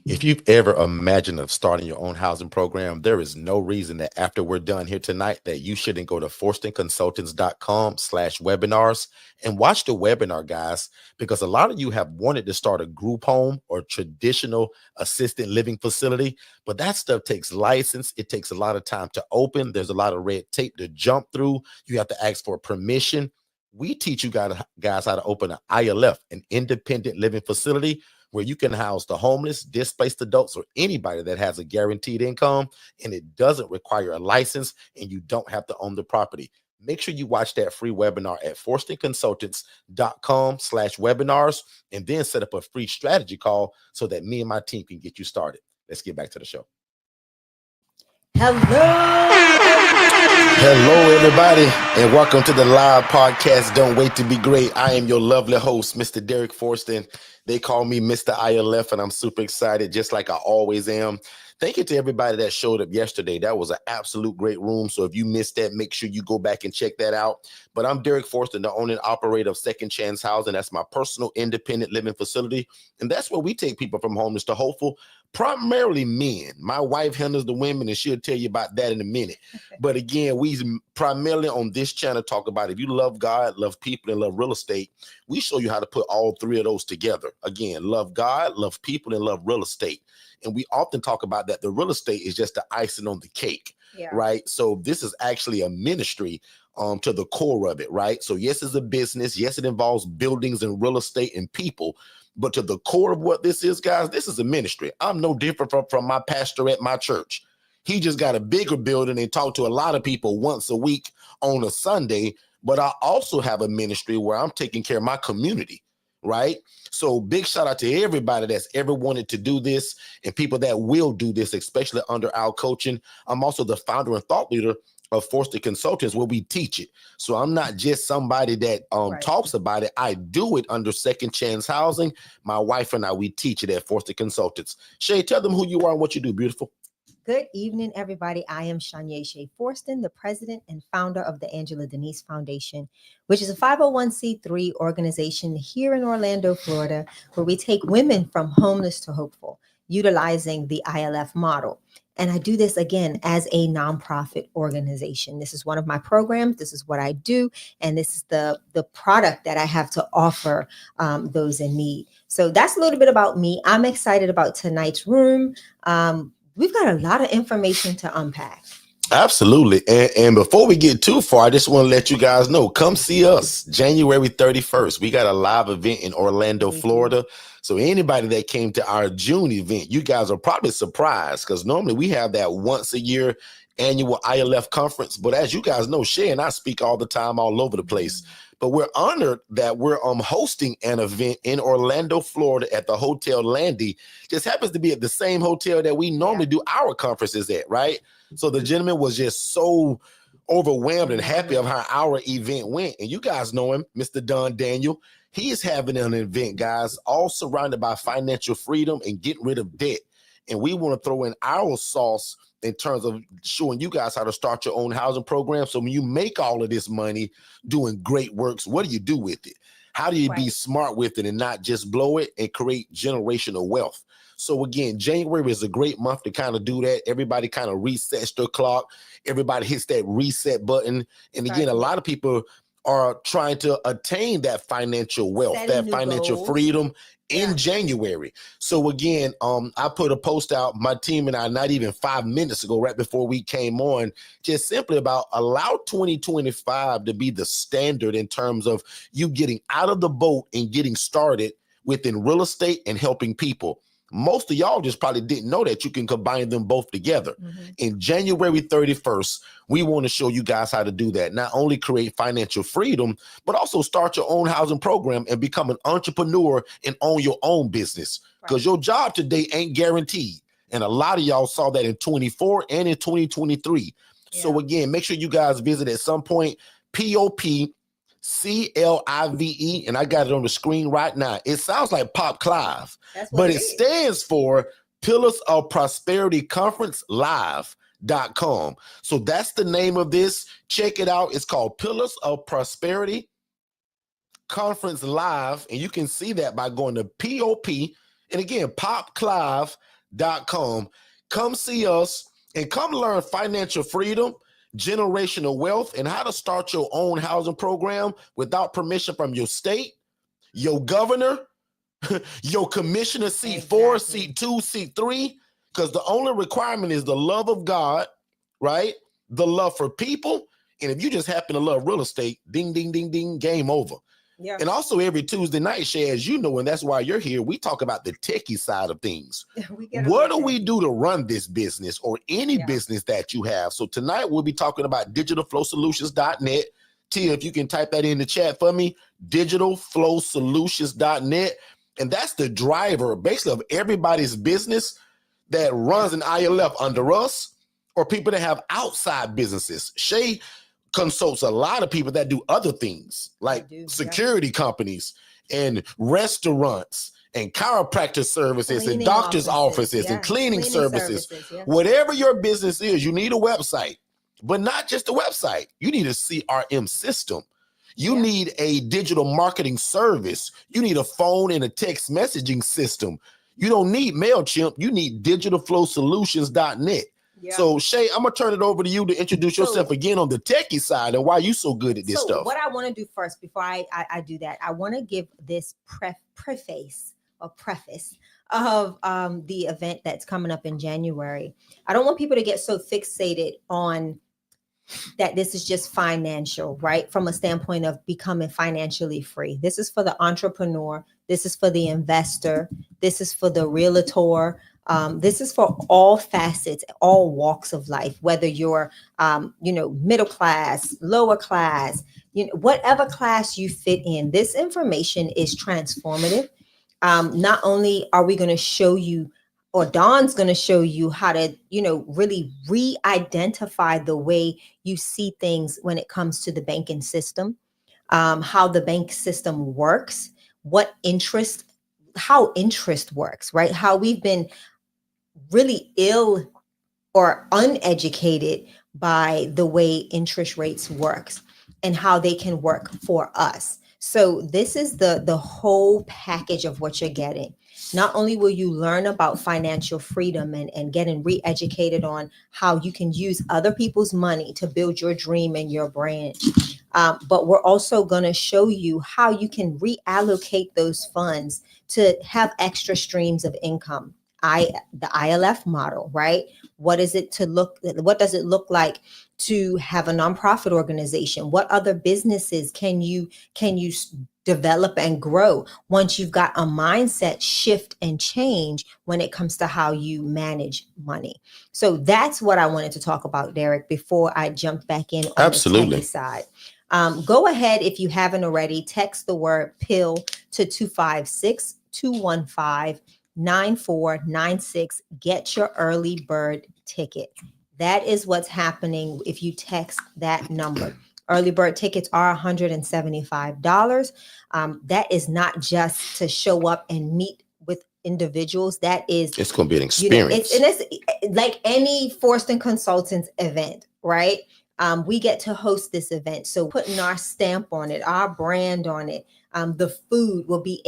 If you've ever imagined of starting your own housing program, there is no reason that after we're done here tonight that you shouldn't go to forstonconsultants.com/webinars and watch the webinar, guys, because a lot of you have wanted to start a group home or traditional assisted living facility, but that stuff takes license. It takes a lot of time to open. There's a lot of red tape to jump through. You have to ask for permission. We teach you guys how to open an ILF, an independent living facility, where you can house the homeless, displaced adults, or anybody that has a guaranteed income, and it doesn't require a license, and you don't have to own the property. Make sure you watch that free webinar at forstonconsultants.com/webinars, and then set up a free strategy call so that me and my team can get you started. Let's get back to the show. Hello, everybody, and welcome to the live podcast, Don't Wait to Be Great. I am your lovely host, Mr. Derek Forston. They call me Mr. ILF, and I'm super excited, just like I always am. Thank you to everybody that showed up yesterday. That was an absolute great room. So if you missed that, make sure you go back and check that out. But I'm Derek Forston, the owner and operator of Second Chance Housing. That's my personal independent living facility. And that's where we take people from homeless to hopeful, primarily men. My wife handles the women, and she'll tell you about that in a minute. But again, we primarily on this channel talk about if you love God, love people, and love real estate, we show you how to put all three of those together. Again, love God, love people, and love real estate. And we often talk about that the real estate is just the icing on the cake, right? So this is actually a ministry to the core of it, right? So yes, it's a business. Yes, it involves buildings and real estate and people. But to the core of what this is, guys, this is a ministry. I'm no different from my pastor at my church. He just got a bigger building and talk to a lot of people once a week on a Sunday. But I also have a ministry where I'm taking care of my community, right? So big shout out to everybody that's ever wanted to do this and people that will do this, especially under our coaching. I'm also the founder and thought leader of Forston Consultants, where we teach it. So I'm not just somebody that talks about it. I do it under Second Chance Housing. My wife and I, we teach it at Forston Consultants. Shay, tell them who you are and what you do, beautiful. Good evening, everybody. I am Shanye Shea Forston, the president and founder of the Angela Denise Foundation, which is a 501c3 organization here in Orlando, Florida, where we take women from homeless to hopeful, utilizing the ILF model. And I do this, again, as a nonprofit organization. This is one of my programs. This is what I do. And this is the product that I have to offer those in need. So that's a little bit about me. I'm excited about tonight's room. We've got a lot of information to unpack. Absolutely. And before we get too far, I just want to let you guys know, come see us January 31st. We got a live event in Orlando, Florida. So anybody that came to our June event, you guys are probably surprised because normally we have that once a year annual ILF conference. But as you guys know, Shay and I speak all the time all over the place. But we're honored that we're hosting an event in Orlando, Florida at the Hotel Landy. Just happens to be at the same hotel that we normally do our conferences at, right? So the gentleman was just so overwhelmed and happy of how our event went. And you guys know him, Mr. Don Daniel. He is having an event, guys, all surrounded by financial freedom and getting rid of debt. And we want to throw in our sauce in terms of showing you guys how to start your own housing program. So when you make all of this money doing great works, what do you do with it? How do you be smart with it and not just blow it and create generational wealth? So again, January is a great month to kind of do that. Everybody kind of resets their clock. Everybody hits that reset button. And again, a lot of people are trying to attain that financial wealth, that financial freedom in January. So again, I put a post out, my team and I, not even 5 minutes ago, right before we came on, just simply about allow 2025 to be the standard in terms of you getting out of the boat and getting started within real estate and helping people. Most of y'all just probably didn't know that you can combine them both together. In January 31st, we want to show you guys how to do that. Not only create financial freedom, but also start your own housing program and become an entrepreneur and own your own business. Because your job today ain't guaranteed. And a lot of y'all saw that in 24 and in 2023. So again, make sure you guys visit at some point, POPCLIVE, and I got it on the screen right now. It sounds like Pop Clive, but it stands for Pillars of Prosperity Conference Live.com. So that's the name of this. Check it out. It's called Pillars of Prosperity Conference Live, and you can see that by going to POP And again, popclive.com. Come see us and come learn financial freedom, generational wealth, and how to start your own housing program without permission from your state, your governor, your commissioner, seat 4, seat 2, seat 3, because the only requirement is the love of God, right? The love for people. And if you just happen to love real estate, ding, ding, ding, ding, game over. Yeah. And also every Tuesday night, Shay, as you know, and that's why you're here, we talk about the techie side of things. What do we do to run this business or any business that you have? So tonight we'll be talking about digitalflowsolutions.net. Tia, if you can type that in the chat for me, digitalflowsolutions.net. And that's the driver basically of everybody's business that runs an ILF under us or people that have outside businesses. Shay consults a lot of people that do other things like security companies and restaurants and chiropractic services and doctor's offices and cleaning services. Whatever your business is, you need a website, but not just a website. You need a CRM system. You need a digital marketing service. You need a phone and a text messaging system. You don't need MailChimp. You need digitalflowsolutions.net. Yeah. So Shay, I'm gonna turn it over to you to introduce yourself again on the techie side and why you so good at this stuff. What I want to do first, before I do that, I want to give this preface of the event that's coming up in January. I don't want people to get so fixated on that this is just financial, right? From a standpoint of becoming financially free. This is for the entrepreneur. This is for the investor. This is for the realtor. This is for all facets, all walks of life, whether you're, middle class, lower class, whatever class you fit in. This information is transformative. Not only are we going to show you, or Dawn's going to show you how to, really re-identify the way you see things when it comes to the banking system, how the bank system works, how interest works, right? How we've been really ill or uneducated by the way interest rates works and how they can work for us. So this is the whole package of what you're getting. Not only will you learn about financial freedom and getting re-educated on how you can use other people's money to build your dream and your brand, but we're also going to show you how you can reallocate those funds to have extra streams of income. The ILF model, right? What does it look like to have a nonprofit organization? What other businesses can you develop and grow once you've got a mindset shift and change when it comes to how you manage money? So that's what I wanted to talk about, Derek, before I jump back in on the techie side. Go ahead, if you haven't already, text the word PILL to 256-215-9496. Get your early bird ticket. That is what's happening if you text that number. Early bird tickets are $175. That is not just to show up and meet with individuals. It's going to be an experience. It's like any Forston Consultants event, right? We get to host this event. So putting our stamp on it, our brand on it. The food will be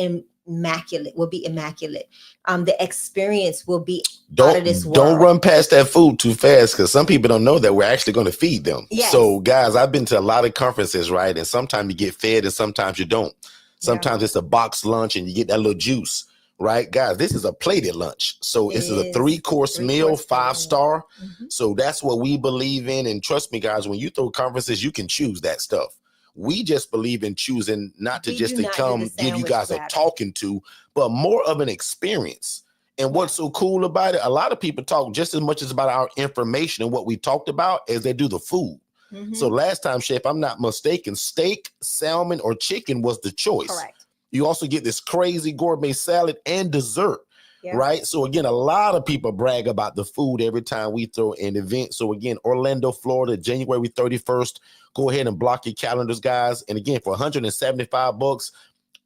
immaculate. The experience will be out of this world. Don't run past that food too fast, because some people don't know that we're actually going to feed them. Yes. So guys, I've been to a lot of conferences, right? And sometimes you get fed and sometimes you don't. Sometimes it's a box lunch and you get that little juice, right? Guys, this is a plated lunch. So this is a three-course meal, 5-star. Mm-hmm. So that's what we believe in. And trust me, guys, when you throw conferences, you can choose that stuff. We just believe in choosing not to come give you guys a talking to, but more of an experience. And what's so cool about it, a lot of people talk just as much as about our information and what we talked about as they do the food. Mm-hmm. So last time, Chef, I'm not mistaken, steak, salmon, or chicken was the choice. Correct. You also get this crazy gourmet salad and dessert. Yeah. Right. So again, a lot of people brag about the food every time we throw an event. So again, Orlando, Florida, January 31st. Go ahead and block your calendars, guys. And again, for $175,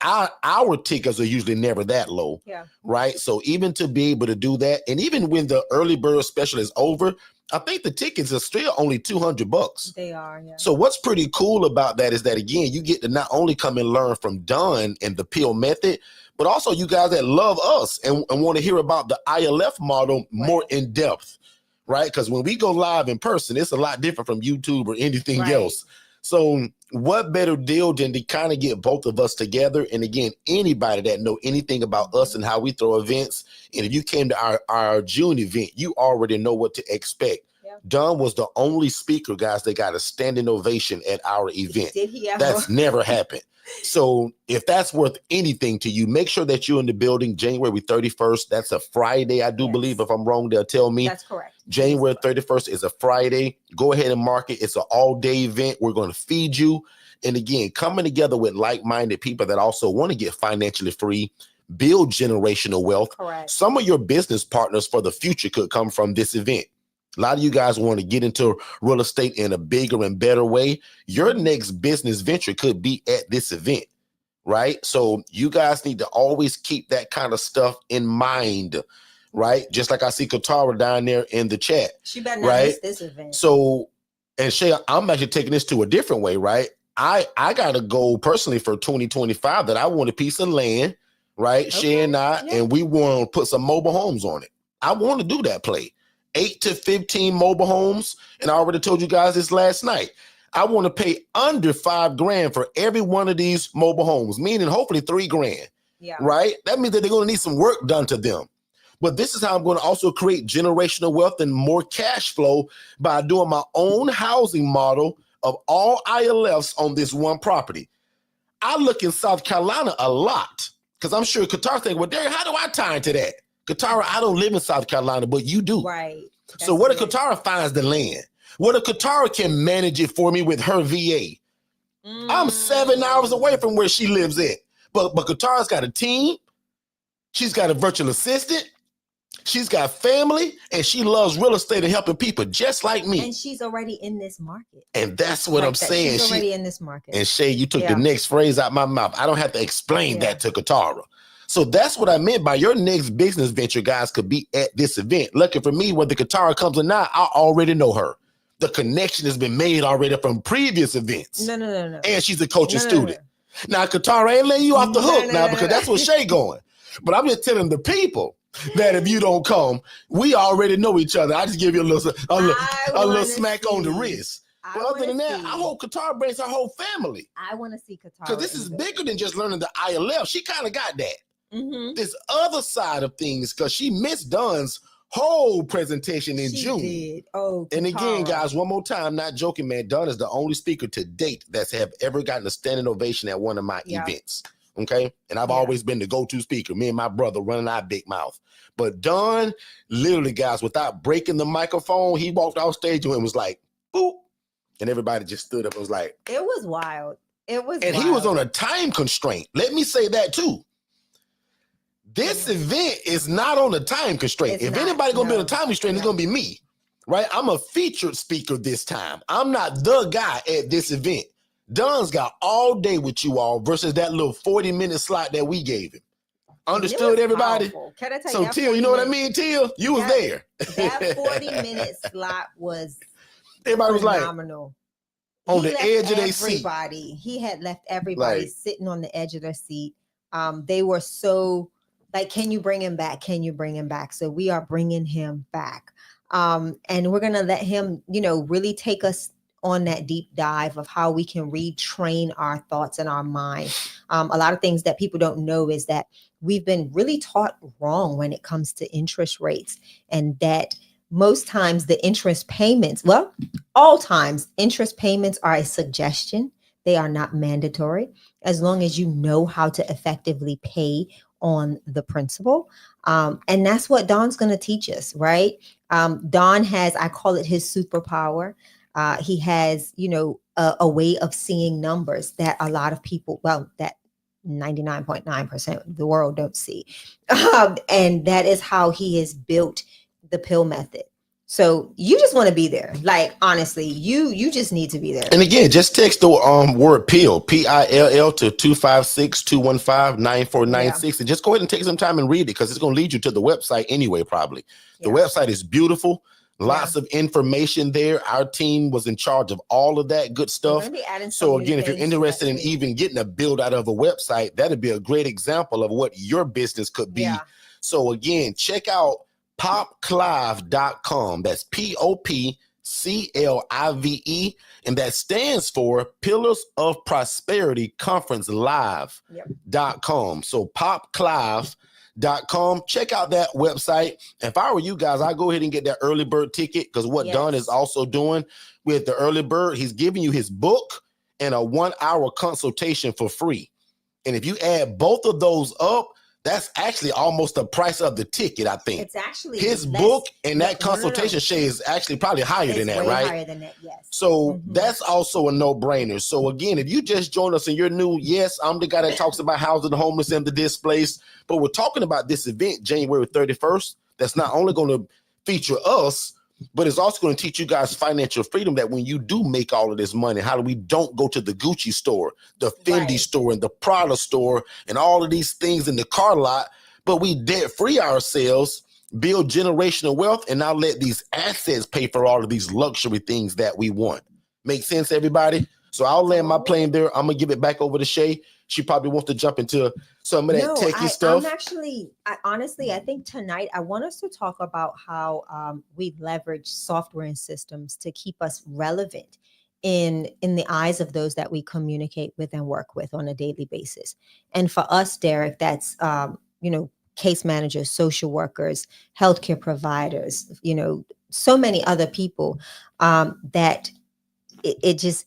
our tickets are usually never that low. Yeah. Right. So even to be able to do that, and even when the early bird special is over, I think the tickets are still only $200. They are, yeah. So what's pretty cool about that is that, again, you get to not only come and learn from Dawn and the PILL method, but also you guys that love us and want to hear about the ILF model more in depth, right? Because when we go live in person, it's a lot different from YouTube or anything else. So what better deal than to kind of get both of us together? And again, anybody that know anything about us and how we throw events, and if you came to our June event, you already know what to expect. Don was the only speaker, guys, that got a standing ovation at our event. Did he ever? That's never happened. So if that's worth anything to you, make sure that you're in the building January 31st. That's a Friday, I do believe. If I'm wrong, they'll tell me. That's correct. January 31st is a Friday. Go ahead and mark it. It's an all-day event. We're going to feed you. And again, coming together with like-minded people that also want to get financially free, build generational wealth. Correct. Some of your business partners for the future could come from this event. A lot of you guys want to get into real estate in a bigger and better way. Your next business venture could be at this event, right? So you guys need to always keep that kind of stuff in mind, right? Just like I see Katara down there in the chat. She better not miss this event. So, and Shay, I'm actually taking this to a different way, right? I got a goal personally for 2025 that I want a piece of land, right? Okay. Shay and I, and we want to put some mobile homes on it. I want to do that play. 8 to 15 mobile homes. And I already told you guys this last night. I want to pay under $5,000 for every one of these mobile homes, meaning hopefully $3,000. Yeah. Right? That means that they're going to need some work done to them. But this is how I'm going to also create generational wealth and more cash flow by doing my own housing model of all ILFs on this one property. I look in South Carolina a lot because I'm sure Qatar think, well, Derek, how do I tie into that? Katara, I don't live in South Carolina, but you do. Right. So what if Katara finds the land? What if Katara can manage it for me with her VA? I'm 7 hours away from where she lives at. But Katara's got a team. She's got a virtual assistant. She's got family, and she loves real estate and helping people just like me. And she's already in this market. And that's what I'm saying. She's already in this market. And Shay, you took the next phrase out my mouth. I don't have to explain that to Katara. So that's what I meant by your next business venture, guys, could be at this event. Lucky for me, whether Katara comes or not, I already know her. The connection has been made already from previous events. No. And she's a coaching student. Now, Katara ain't letting you off the hook because that's where Shay going. But I'm just telling the people that if you don't come, we already know each other. I just give you a little smack on the wrist. But other than that, I hope Katara brings her whole family. I want to see Katara. Because this is bigger than just learning the ILF. She kind of got that. This other side of things, because she missed Don's whole presentation in June. Did. Oh, and again, guys, one more time, not joking, man. Don is the only speaker to date that's have ever gotten a standing ovation at one of my events. Okay, and I've always been the go-to speaker. Me and my brother running our big mouth. But Don, literally, guys, without breaking the microphone, he walked off stage and was like, "Boop," and everybody just stood up and was like, "It was wild." It was, and he was on a time constraint. Let me say that too. This event is not on a time constraint. If anybody gonna be on a time constraint, it's gonna be me, right? I'm a featured speaker this time. I'm not the guy at this event. Don's got all day with you all versus that little 40-minute slot that we gave him. Understood, everybody? Can I tell so, Teal, you know what I mean, Teal? You was there. That 40-minute slot was everybody was phenomenal. On the edge of their seat. He had left everybody sitting on the edge of their seat. They were so like, can you bring him back? Can you bring him back? So we are bringing him back. And we're going to let him, really take us on that deep dive of how we can retrain our thoughts and our mind. A lot of things that people don't know is that we've been really taught wrong when it comes to interest rates, and that most times the interest payments, all times interest payments are a suggestion. They are not mandatory as long as you know how to effectively pay on the principal. And that's what Don's going to teach us, right? Don has, I call it his superpower. He has, a way of seeing numbers that a lot of people, that 99.9% of the world don't see. And that is how he has built the pill method. So you just want to be there. Like, honestly, you just need to be there. And again, just text the word PILL, PILL to 256-215-9496. And just go ahead and take some time and read it, because it's going to lead you to the website anyway, probably. The website is beautiful. Lots of information there. Our team was in charge of all of that good stuff. We're gonna be adding So some new again, if you're things to interested that in too. even getting a build out of a website, that'd be a great example of what your business could be. Yeah. So again, check out popclive.com. That's POPCLIVE, and that stands for Pillars of Prosperity Conference Live.com. So popclive.com. Check out that website. If I were you guys, I'd go ahead and get that early bird ticket, because what Don is also doing with the early bird, he's giving you his book and a 1-hour consultation for free. And if you add both of those up, that's actually almost the price of the ticket, I think. It's actually his less, book and that consultation share is actually probably higher than that, way right? Higher than that, yes. So that's also a no-brainer. So again, if you just joined us and you're new, yes, I'm the guy that talks about housing the homeless and the displaced, but we're talking about this event January 31st that's not only going to feature us, but it's also going to teach you guys financial freedom, that when you do make all of this money, how do we don't go to the Gucci store, the Fendi store, and the Prada store, and all of these things in the car lot, but we debt free ourselves, build generational wealth, and now let these assets pay for all of these luxury things that we want. Make sense, everybody? So I'll land my plane there. I'm going to give it back over to Shay. She probably wants to jump into some of that techie stuff. Honestly, I think tonight I want us to talk about how we leverage software and systems to keep us relevant in the eyes of those that we communicate with and work with on a daily basis. And for us, Derek, that's case managers, social workers, healthcare providers, so many other people that it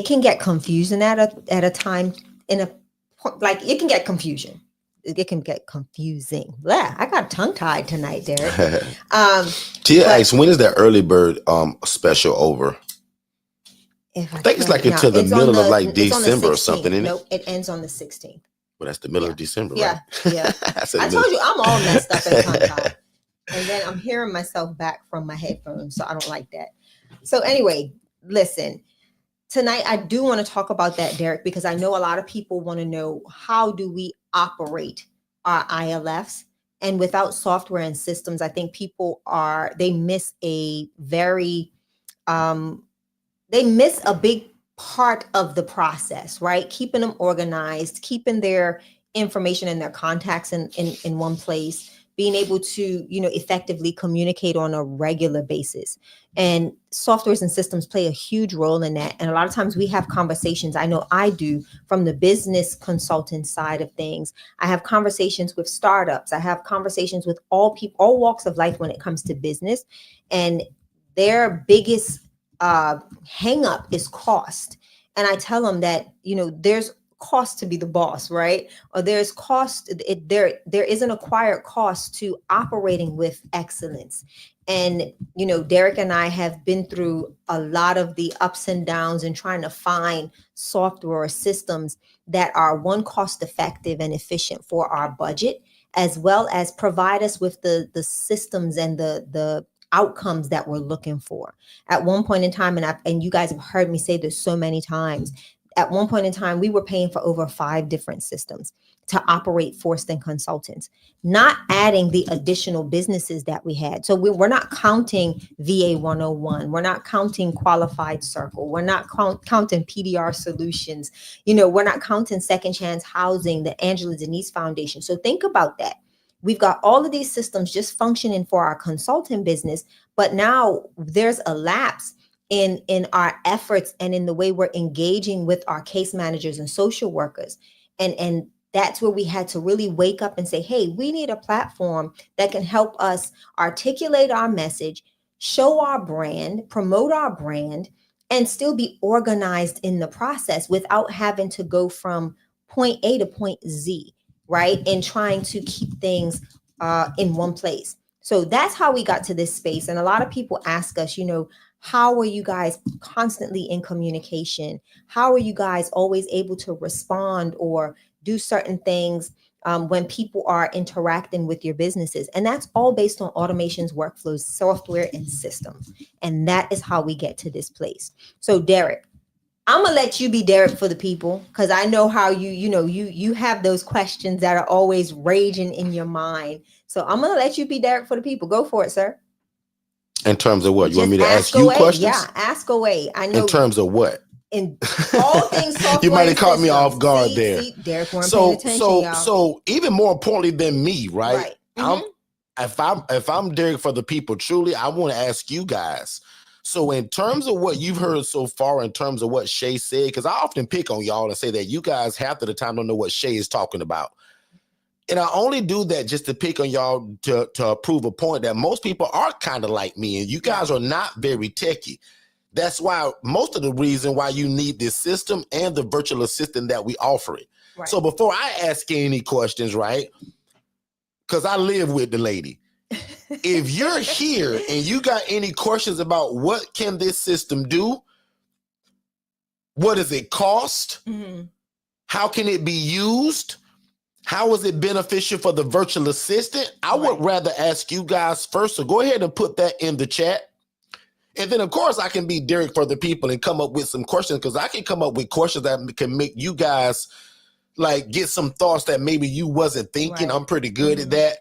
can get confusing at a time. It can get confusion. It can get confusing. Yeah, I got tongue tied tonight, Derek. Tia asks, when is that early bird special over? I think it's like until the middle of like December or something, isn't it? Nope, it ends on the 16th. Well, that's the middle of December, right? Yeah. I told you I'm all messed up and tongue tied. And then I'm hearing myself back from my headphones, so I don't like that. So anyway, listen. Tonight, I do want to talk about that, Derek, because I know a lot of people want to know, how do we operate our ILFs? And without software and systems, I think people miss a big part of the process, right? Keeping them organized, keeping their information and their contacts in one place, being able to, effectively communicate on a regular basis. And softwares and systems play a huge role in that. And a lot of times we have conversations, I know I do, from the business consultant side of things. I have conversations with startups. I have conversations with all people, all walks of life when it comes to business. And their biggest hang up is cost. And I tell them that, there's cost to be the boss, right? Or there's cost, there is an acquired cost to operating with excellence. And, Derek and I have been through a lot of the ups and downs and trying to find software or systems that are, one, cost effective and efficient for our budget, as well as provide us with the systems and the outcomes that we're looking for. At one point in time, and you guys have heard me say this so many times, at one point in time, we were paying for over 5 different systems to operate Forston Consultants, not adding the additional businesses that we had. So we're not counting VA 101. We're not counting Qualified Circle. We're not counting PDR Solutions. We're not counting Second Chance Housing, the Angela Denise Foundation. So think about that. We've got all of these systems just functioning for our consulting business, but now there's a lapse in our efforts and in the way we're engaging with our case managers and social workers. And that's where we had to really wake up and say, hey, we need a platform that can help us articulate our message, show our brand, promote our brand, and still be organized in the process without having to go from point A to point Z, right? And trying to keep things in one place. So that's how we got to this space. And a lot of people ask us, how are you guys constantly in communication? How are you guys always able to respond or do certain things when people are interacting with your businesses? And that's all based on automations, workflows, software, and systems. And that is how we get to this place. So Derek, I'm gonna let you be Derek for the people, because I know how you have those questions that are always raging in your mind. So I'm gonna let you be Derek for the people. Go for it, sir. In terms of what? You want Just me to ask you away. questions? Yeah, ask away. I know. In terms of what? In all things software. You might have caught systems. me off guard there. See, Derek weren't paying attention, y'all. So even more importantly than me, right? Right. If I'm Derek for the people, truly, I want to ask you guys. So in terms of what you've heard so far, in terms of what Shay said, because I often pick on y'all and say that you guys half of the time don't know what Shay is talking about. And I only do that just to pick on y'all to prove a point that most people are kind of like me, and you guys are not very techie. That's why most of the reason why you need this system and the virtual assistant that we offer it. Right. So before I ask any questions, right, because I live with the lady, if you're here and you got any questions about what can this system do, what does it cost, how can it be used, how is it beneficial for the virtual assistant, I would rather ask you guys first. So go ahead and put that in the chat. And then, of course, I can be Derek for the people and come up with some questions, because I can come up with questions that can make you guys like get some thoughts that maybe you wasn't thinking. I'm pretty good at that.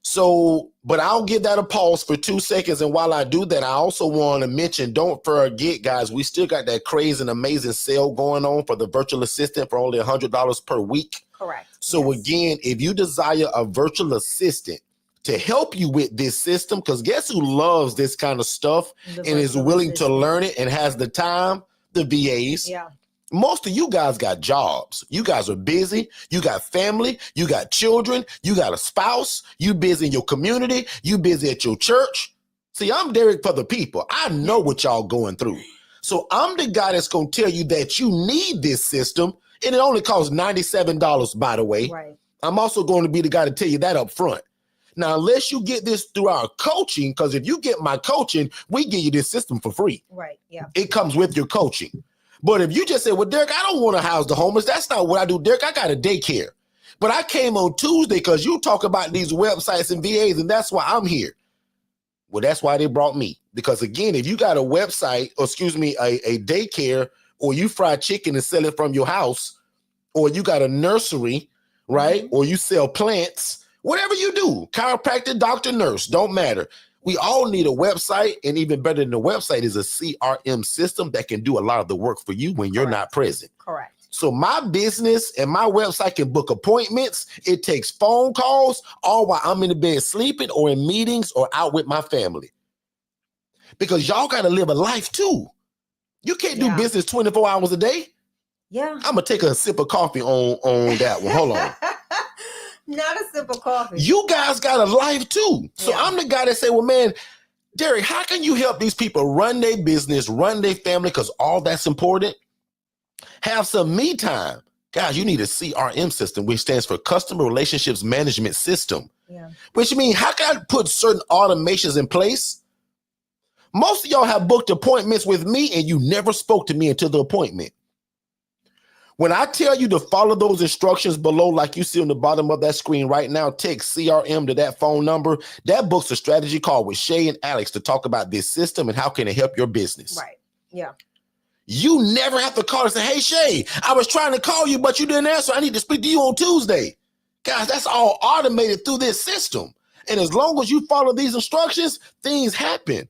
So, but I'll give that a pause for 2 seconds. And while I do that, I also want to mention, don't forget, guys, we still got that crazy and amazing sale going on for the virtual assistant for only $100 per week. Correct. So again, if you desire a virtual assistant to help you with this system, because guess who loves this kind of stuff and is willing to learn it and has the time? The VAs. Yeah. Most of you guys got jobs. You guys are busy. You got family. You got children. You got a spouse. You busy in your community. You busy at your church. See, I'm Derek for the people. I know what y'all going through. So I'm the guy that's going to tell you that you need this system, and it only costs $97, by the way. Right. I'm also going to be the guy to tell you that up front. Now, unless you get this through our coaching, because if you get my coaching, we give you this system for free. Right, yeah. It comes with your coaching. But if you just say, well, Derek, I don't want to house the homeless. That's not what I do, Derek. I got a daycare. But I came on Tuesday because you talk about these websites and VAs, and that's why I'm here. Well, that's why they brought me. Because, again, if you got a website, or a daycare, or you fry chicken and sell it from your house, or you got a nursery, right, or you sell plants, whatever you do, chiropractor, doctor, nurse, don't matter. We all need a website, and even better than the website is a CRM system that can do a lot of the work for you when you're not present. Correct. So my business and my website can book appointments. It takes phone calls, all while I'm in the bed sleeping or in meetings or out with my family. Because y'all got to live a life too. You can't do business 24 hours a day. Yeah. I'm going to take a sip of coffee on that one. Hold on. Not a sip of coffee. You guys got a life too. So I'm the guy that say, well, man, Derek, how can you help these people run their business, run their family? Because all that's important. Have some me time. Guys, you need a CRM system, which stands for Customer Relationships Management System. Yeah. Which means, how can I put certain automations in place? Most of y'all have booked appointments with me and you never spoke to me until the appointment. When I tell you to follow those instructions below, like you see on the bottom of that screen right now, text CRM to that phone number. That books a strategy call with Shay and Alex to talk about this system and how can it help your business. Right. Yeah. You never have to call and say, hey, Shay, I was trying to call you, but you didn't answer. I need to speak to you on Tuesday. Guys, that's all automated through this system. And as long as you follow these instructions, things happen.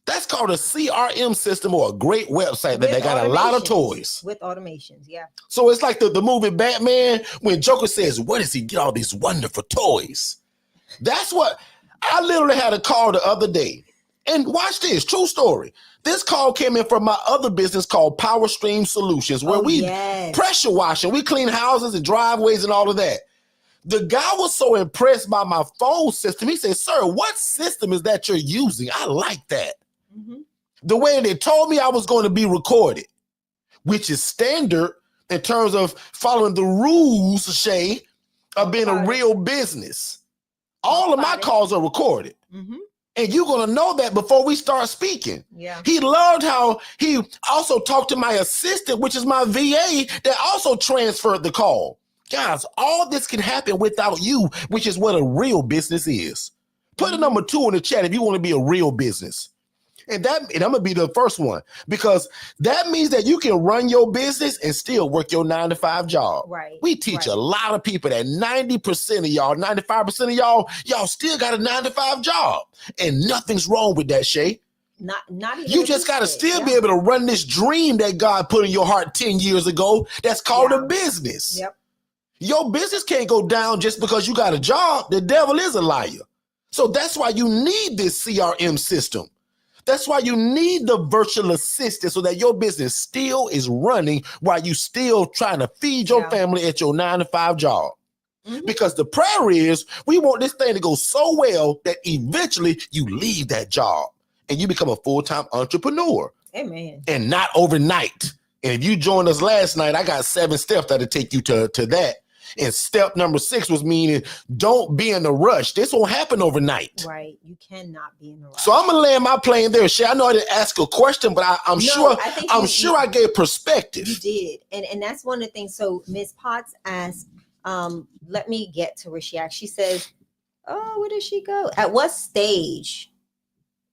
That's called a CRM system, or a great website that they got a lot of toys. With automations, yeah. So it's like the movie Batman, when Joker says, where does he get all these wonderful toys? That's what, I literally had a call the other day. And watch this, true story. This call came in from my other business called Power Stream Solutions, where we pressure washing, we clean houses and driveways and all of that. The guy was so impressed by my phone system. He said, sir, what system is that you're using? I like that. Mm-hmm. The way they told me I was going to be recorded, which is standard in terms of following the rules, Shay, of being a real business. All of my calls are recorded. Mm-hmm. And you're going to know that before we start speaking. Yeah. He loved how he also talked to my assistant, which is my VA, that also transferred the call. Guys, all this can happen without you, which is what a real business is. Put a number 2 in the chat if you want to be a real business. And I'm gonna be the first one, because that means that you can run your business and still work your 9-to-5 job. Right. We teach a lot of people that 90% of y'all, 95% of y'all still got a 9-to-5 job. And nothing's wrong with that, Shay. Not even you just got to still be able to run this dream that God put in your heart 10 years ago that's called a business. Yep. Your business can't go down just because you got a job. The devil is a liar. So that's why you need this CRM system. That's why you need the virtual assistant, so that your business still is running while you still trying to feed your family at your 9-to-5 job. Because the prayer is, we want this thing to go so well that eventually you leave that job and you become a full-time entrepreneur. Amen. And not overnight. And if you joined us last night, I got 7 steps that'll take you to that. And step number 6 was meaning, don't be in a rush. This won't happen overnight. Right. You cannot be in a rush. So I'm gonna land my plane there. Shay, I know I didn't ask a question, but I'm sure I gave perspective. You did. And that's one of the things. So Ms. Potts asked, let me get to where she asked. She says, oh, where did she go? At what stage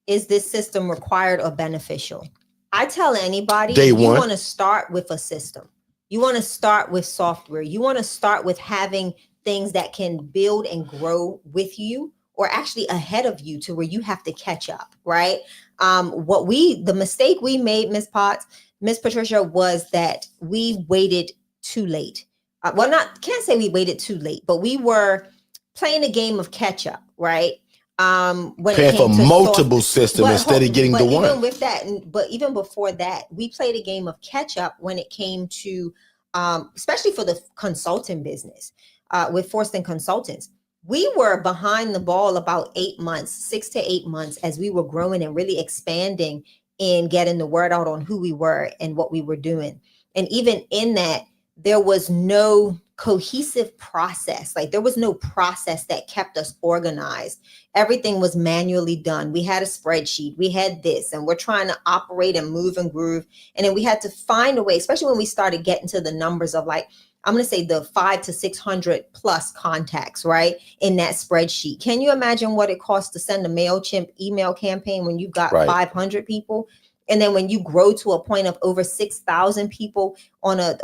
is this system required or beneficial? I tell anybody, you want to start with a system. You want to start with software. You want to start with having things that can build and grow with you, or actually ahead of you, to where you have to catch up, right? The mistake we made, Ms. Potts, Ms. Patricia, was that we waited too late. Can't say we waited too late, but we were playing a game of catch up, right? When paying for multiple systems instead of getting the one. Even with that, but even before that, we played a game of catch up when it came to, especially for the consulting business, with Forston Consultants. We were behind the ball about 8 months, 6 to 8 months, as we were growing and really expanding and getting the word out on who we were and what we were doing. And even in that, there was no cohesive process. Like, there was no process that kept us organized. Everything was manually done. We had a spreadsheet, we had this, and we're trying to operate and move and groove. And then we had to find a way, especially when we started getting to the numbers of, like, I'm going to say the 500 to 600 plus contacts, right, in that spreadsheet. Can you imagine what it costs to send a MailChimp email campaign when you've got 500 people? And then when you grow to a point of over 6,000 people on a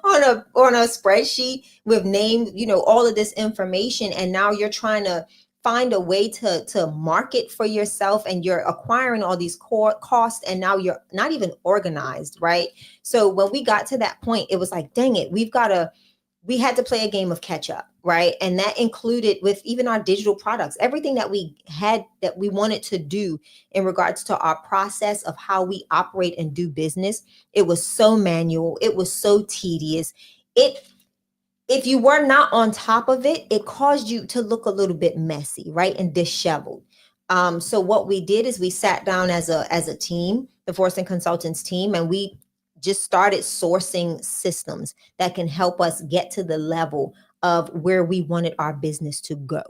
on a spreadsheet with name, all of this information, and now you're trying to find a way to market for yourself, and you're acquiring all these core costs, and now you're not even organized, right? So when we got to that point, it was like, dang it, we had to play a game of catch up, right? And that included with even our digital products, everything that we had that we wanted to do in regards to our process of how we operate and do business. It was so manual. It was so tedious. If you were not on top of it, it caused you to look a little bit messy, right? And disheveled. So what we did is we sat down as a team, the Forston Consultants team, and we just started sourcing systems that can help us get to the level of where we wanted our business to go.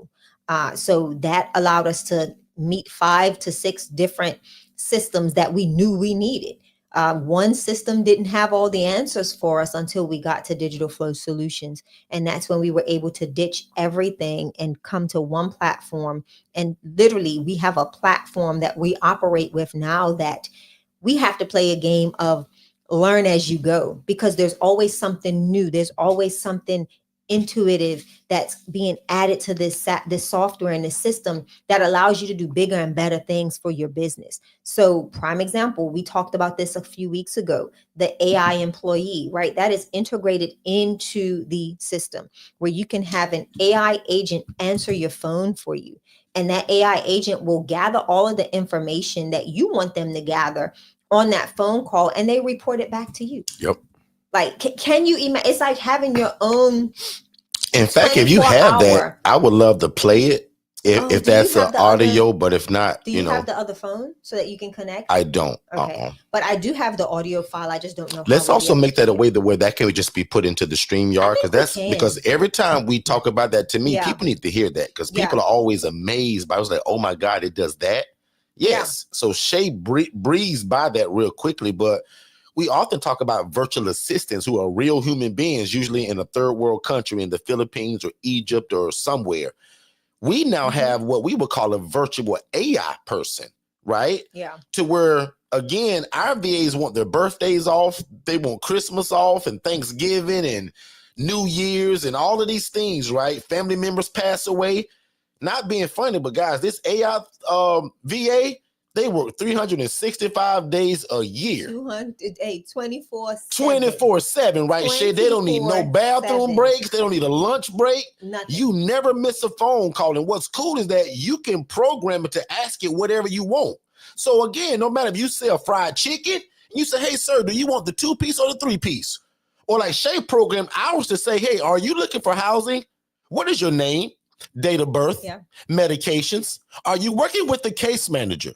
So that allowed us to meet 5 to 6 different systems that we knew we needed. One system didn't have all the answers for us until we got to Digital Flow Solutions. And that's when we were able to ditch everything and come to one platform. And literally, we have a platform that we operate with now that we have to play a game of learn as you go, because there's always something new. There's always something intuitive that's being added to this software and this system that allows you to do bigger and better things for your business. So prime example, we talked about this a few weeks ago, the AI employee, right? That is integrated into the system where you can have an AI agent answer your phone for you. And that AI agent will gather all of the information that you want them to gather on that phone call, and they report it back to you. Yep. Like, can you imagine? It's like having your own. In fact, if you have that, I would love to play it if that's an audio, but if not, do you have the other phone so that you can connect? I don't. Okay. But I do have the audio file. I just don't know. Let's also make that a way where that can just be put into the StreamYard, because every time we talk about that, to me, people need to hear that, because people are always amazed by it. Was like, oh my God, it does that. Yes. Yeah. So Shay breezed by that real quickly, but we often talk about virtual assistants who are real human beings, usually in a third world country, in the Philippines or Egypt or somewhere. We now have what we would call a virtual AI person, right? Yeah. To where, again, our VAs want their birthdays off. They want Christmas off and Thanksgiving and New Year's and all of these things, right? Family members pass away. Not being funny, but guys, this AI VA, they work 365 days a year. 24/7. 24/7, right? Shit, they don't need no bathroom 24/7. breaks. They don't need a lunch break. Nothing. You never miss a phone call. And what's cool is that you can program it to ask it whatever you want. So again, no matter if you sell fried chicken, you say, hey, sir, do you want the 2-piece or the 3-piece? Or like Shay programmed ours to say, hey, are you looking for housing? What is your name? Date of birth, medications. Are you working with the case manager?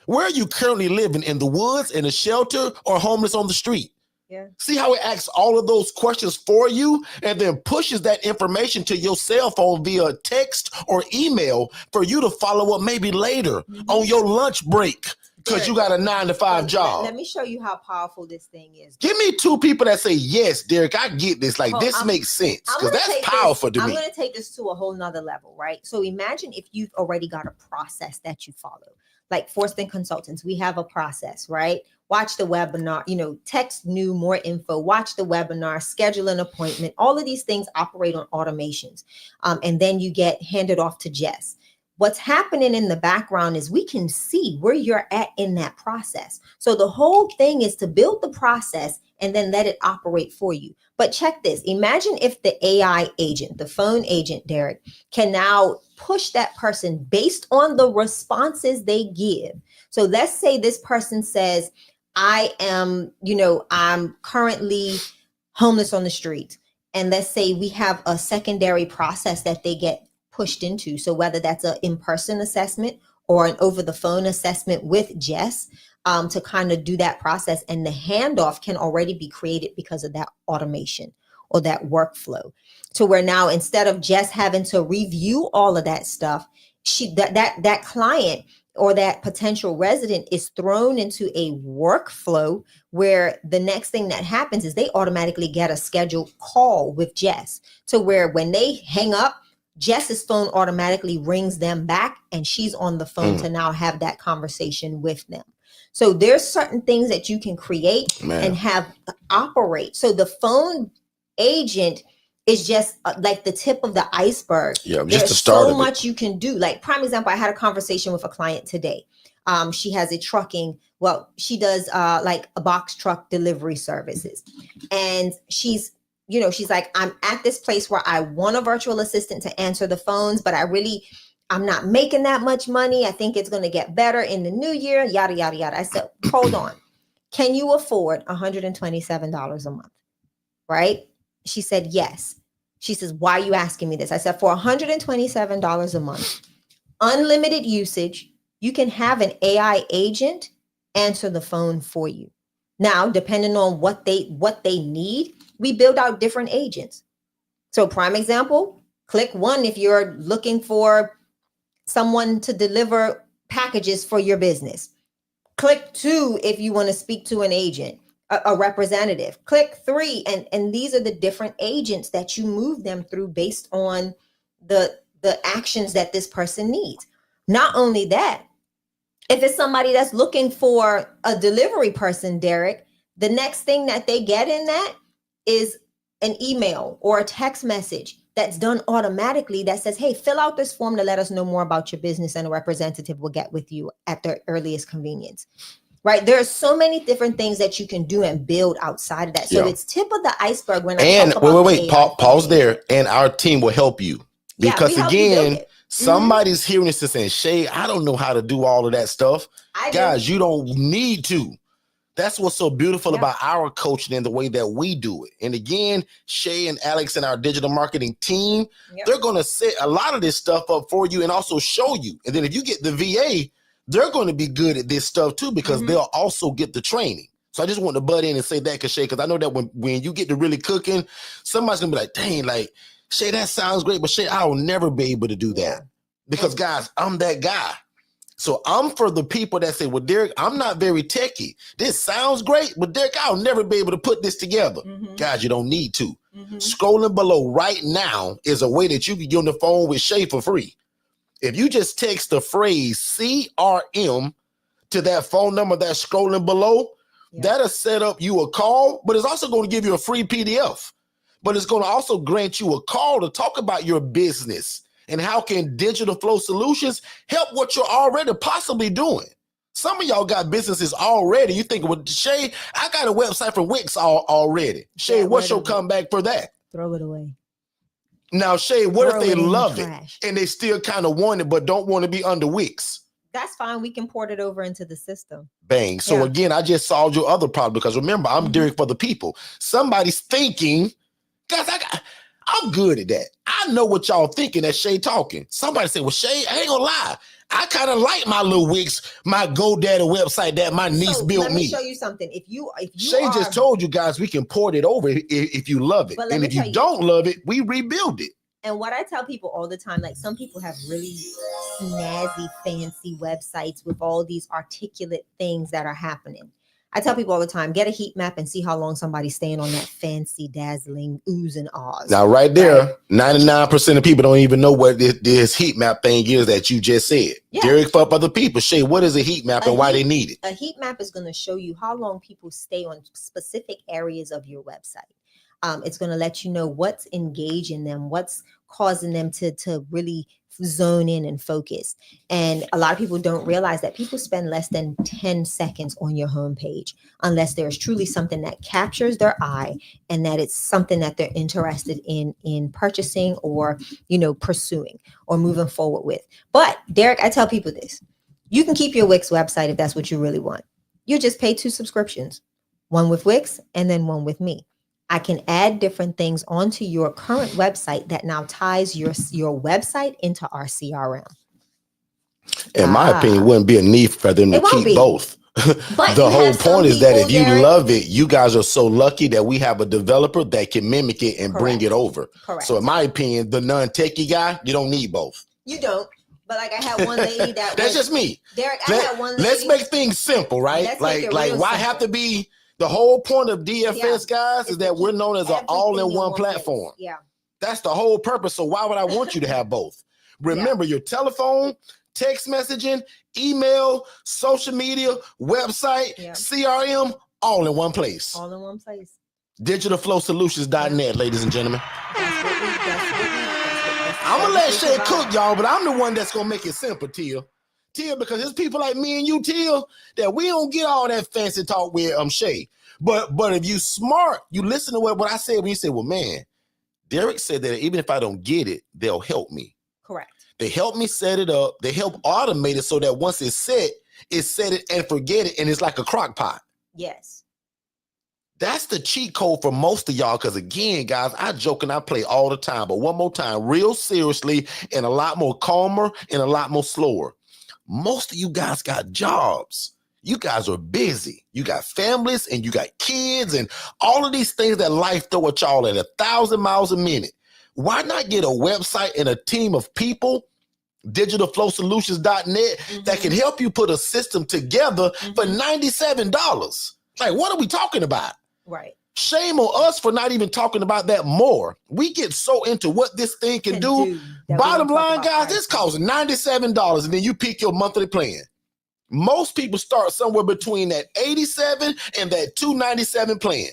Where are you currently living, in the woods, in a shelter, or homeless on the street? Yeah. See how it asks all of those questions for you and then pushes that information to your cell phone via text or email for you to follow up maybe later on your lunch break because you got a 9-to-5 job. Let me show you how powerful this thing is. Give me 2 people that say, yes, Derek, I get this. Like, this makes sense because that's powerful to me. I'm going to take this to a whole nother level, right? So imagine if you've already got a process that you follow. Like Forston Consultants, we have a process, right? Watch the webinar, text new, more info, watch the webinar, schedule an appointment. All of these things operate on automations. And then you get handed off to Jess. What's happening in the background is we can see where you're at in that process. So the whole thing is to build the process and then let it operate for you. But check this. Imagine if the AI agent, the phone agent, Derek, can now push that person based on the responses they give. So let's say this person says, I'm currently homeless on the street. And let's say we have a secondary process that they get pushed into. So whether that's an in-person assessment or an over-the-phone assessment with Jess, to kind of do that process, and the handoff can already be created because of that automation or that workflow, to where now instead of Jess having to review all of that stuff, that client or that potential resident is thrown into a workflow where the next thing that happens is they automatically get a scheduled call with Jess, to where when they hang up, Jess's phone automatically rings them back and she's on the phone to now have that conversation with them. So there's certain things that you can create and have operate. So the phone agent is just like the tip of the iceberg. Yeah, there's so much you can do. Like prime example, I had a conversation with a client today. She has a trucking. Well, she does like a box truck delivery services, and she's like, I'm at this place where I want a virtual assistant to answer the phones, but I'm not making that much money. I think it's going to get better in the new year, yada, yada, yada. I said, hold on. Can you afford $127 a month? Right? She said, yes. She says, why are you asking me this? I said, for $127 a month, unlimited usage, you can have an AI agent answer the phone for you. Now, depending on what they need, we build out different agents. So prime example, click 1 if you're looking for someone to deliver packages for your business. Click 2 if you want to speak to an agent, a representative. Click 3, and these are the different agents that you move them through based on the actions that this person needs. Not only that, if it's somebody that's looking for a delivery person, Derek, the next thing that they get in that is an email or a text message that's done automatically that says, hey, fill out this form to let us know more about your business, and a representative will get with you at their earliest convenience. Right? There are so many different things that you can do and build outside of that. So it's tip of the iceberg when I talk about wait, pause there. And our team will help you. Because again, somebody's hearing this and saying, Shay, I don't know how to do all of that stuff. Guys, you don't need to. That's what's so beautiful about our coaching and the way that we do it. And again, Shay and Alex and our digital marketing team, they're going to set a lot of this stuff up for you and also show you. And then if you get the VA, they're going to be good at this stuff too, because they'll also get the training. So I just want to butt in and say that, Shay, because I know that when you get to really cooking, somebody's going to be like, dang, like, Shay, that sounds great, but Shay, I'll never be able to do that. Because guys, I'm that guy. So I'm for the people that say, well, Derek, I'm not very techie. This sounds great, but Derek, I'll never be able to put this together. Guys, you don't need to. Scrolling below right now is a way that you can get on the phone with Shay for free. If you just text the phrase CRM to that phone number that's scrolling below. Yeah. That'll set up you a call, but it's also going to give you a free PDF. But it's going to also grant you a call to talk about your business and how can Digital Flow Solutions help what you're already possibly doing. Some of y'all got businesses already. You think, well, Shay, I got a website from Wix already. Shay, what's your comeback for that? Throw it away. Now, Shay, what if they love it trash. and they still kind of want it but don't want to be under Wix? That's fine. We can port it over into the system. Bang. So again, I just solved your other problem because remember, I'm Derek for the people. Somebody's thinking, guys, I'm good at that. I know what y'all thinking that Shay talking. Somebody said, well, Shay, I ain't gonna lie. I kind of like my little Wix, my GoDaddy website that my niece built let me. me show you something. If you Shay just told you guys we can port it over if you love it. And if you don't love it, we rebuild it. And what I tell people all the time, like some people have really snazzy, fancy websites with all these articulate things that are happening. I tell people all the time, get a heat map and see how long somebody's staying on that fancy, dazzling oohs and ahs. Now, right there, 99% of people don't even know what this heat map thing is that you just said. Yeah. Derek for other people. Shay, what is a heat map and why they need it? A heat map is going to show you how long people stay on specific areas of your website. It's going to let you know what's engaging them, what's causing them to really zone in and focus. And a lot of people don't realize that people spend less than 10 seconds on your homepage unless there's truly something that captures their eye and that it's something that they're interested in purchasing or, pursuing or moving forward with. But Derek, I tell people this, you can keep your Wix website if that's what you really want. You just pay 2 subscriptions, one with Wix and then one with me. I can add different things onto your current website that now ties your website into our CRM. In my opinion, wouldn't be a need for them to keep both. But the whole point is that if you love it, you guys are so lucky that we have a developer that can mimic it and bring it over. Correct. So in my opinion, the non-techie guy, you don't need both. You don't. But like I had one lady that that's just me. Derek, I had one lady. Let's make things simple, right? Like why have to be the whole point of DFS, guys, is that we're known as an all-in-one platform. Yeah. That's the whole purpose. So why would I want you to have both? Remember your telephone, text messaging, email, social media, website, CRM, all in one place. All in one place. DigitalFlowSolutions.net, ladies and gentlemen. I'm going to let Shay cook, y'all, but I'm the one that's going to make it simple, Tia. Tia, because there's people like me and you, Tia, that we don't get all that fancy talk with Shay. But if you smart, you listen to what I said when you say, well, man, Derek said that even if I don't get it, they'll help me. Correct. They help me set it up. They help automate it so that once it's set it and forget it, and it's like a crock pot. Yes. That's the cheat code for most of y'all. Because again, guys, I joke and I play all the time. But one more time, real seriously, and a lot more calmer and a lot more slower. Most of you guys got jobs. You guys are busy. You got families and you got kids and all of these things that life throw at y'all at 1,000 miles a minute. Why not get a website and a team of people, digitalflowsolutions.net, that can help you put a system together for $97? Like, what are we talking about? Right. Shame on us for not even talking about that more. We get so into what this thing can do. Bottom line, guys, this costs $97, and then you pick your monthly plan. Most people start somewhere between that $87 and that $297 plan.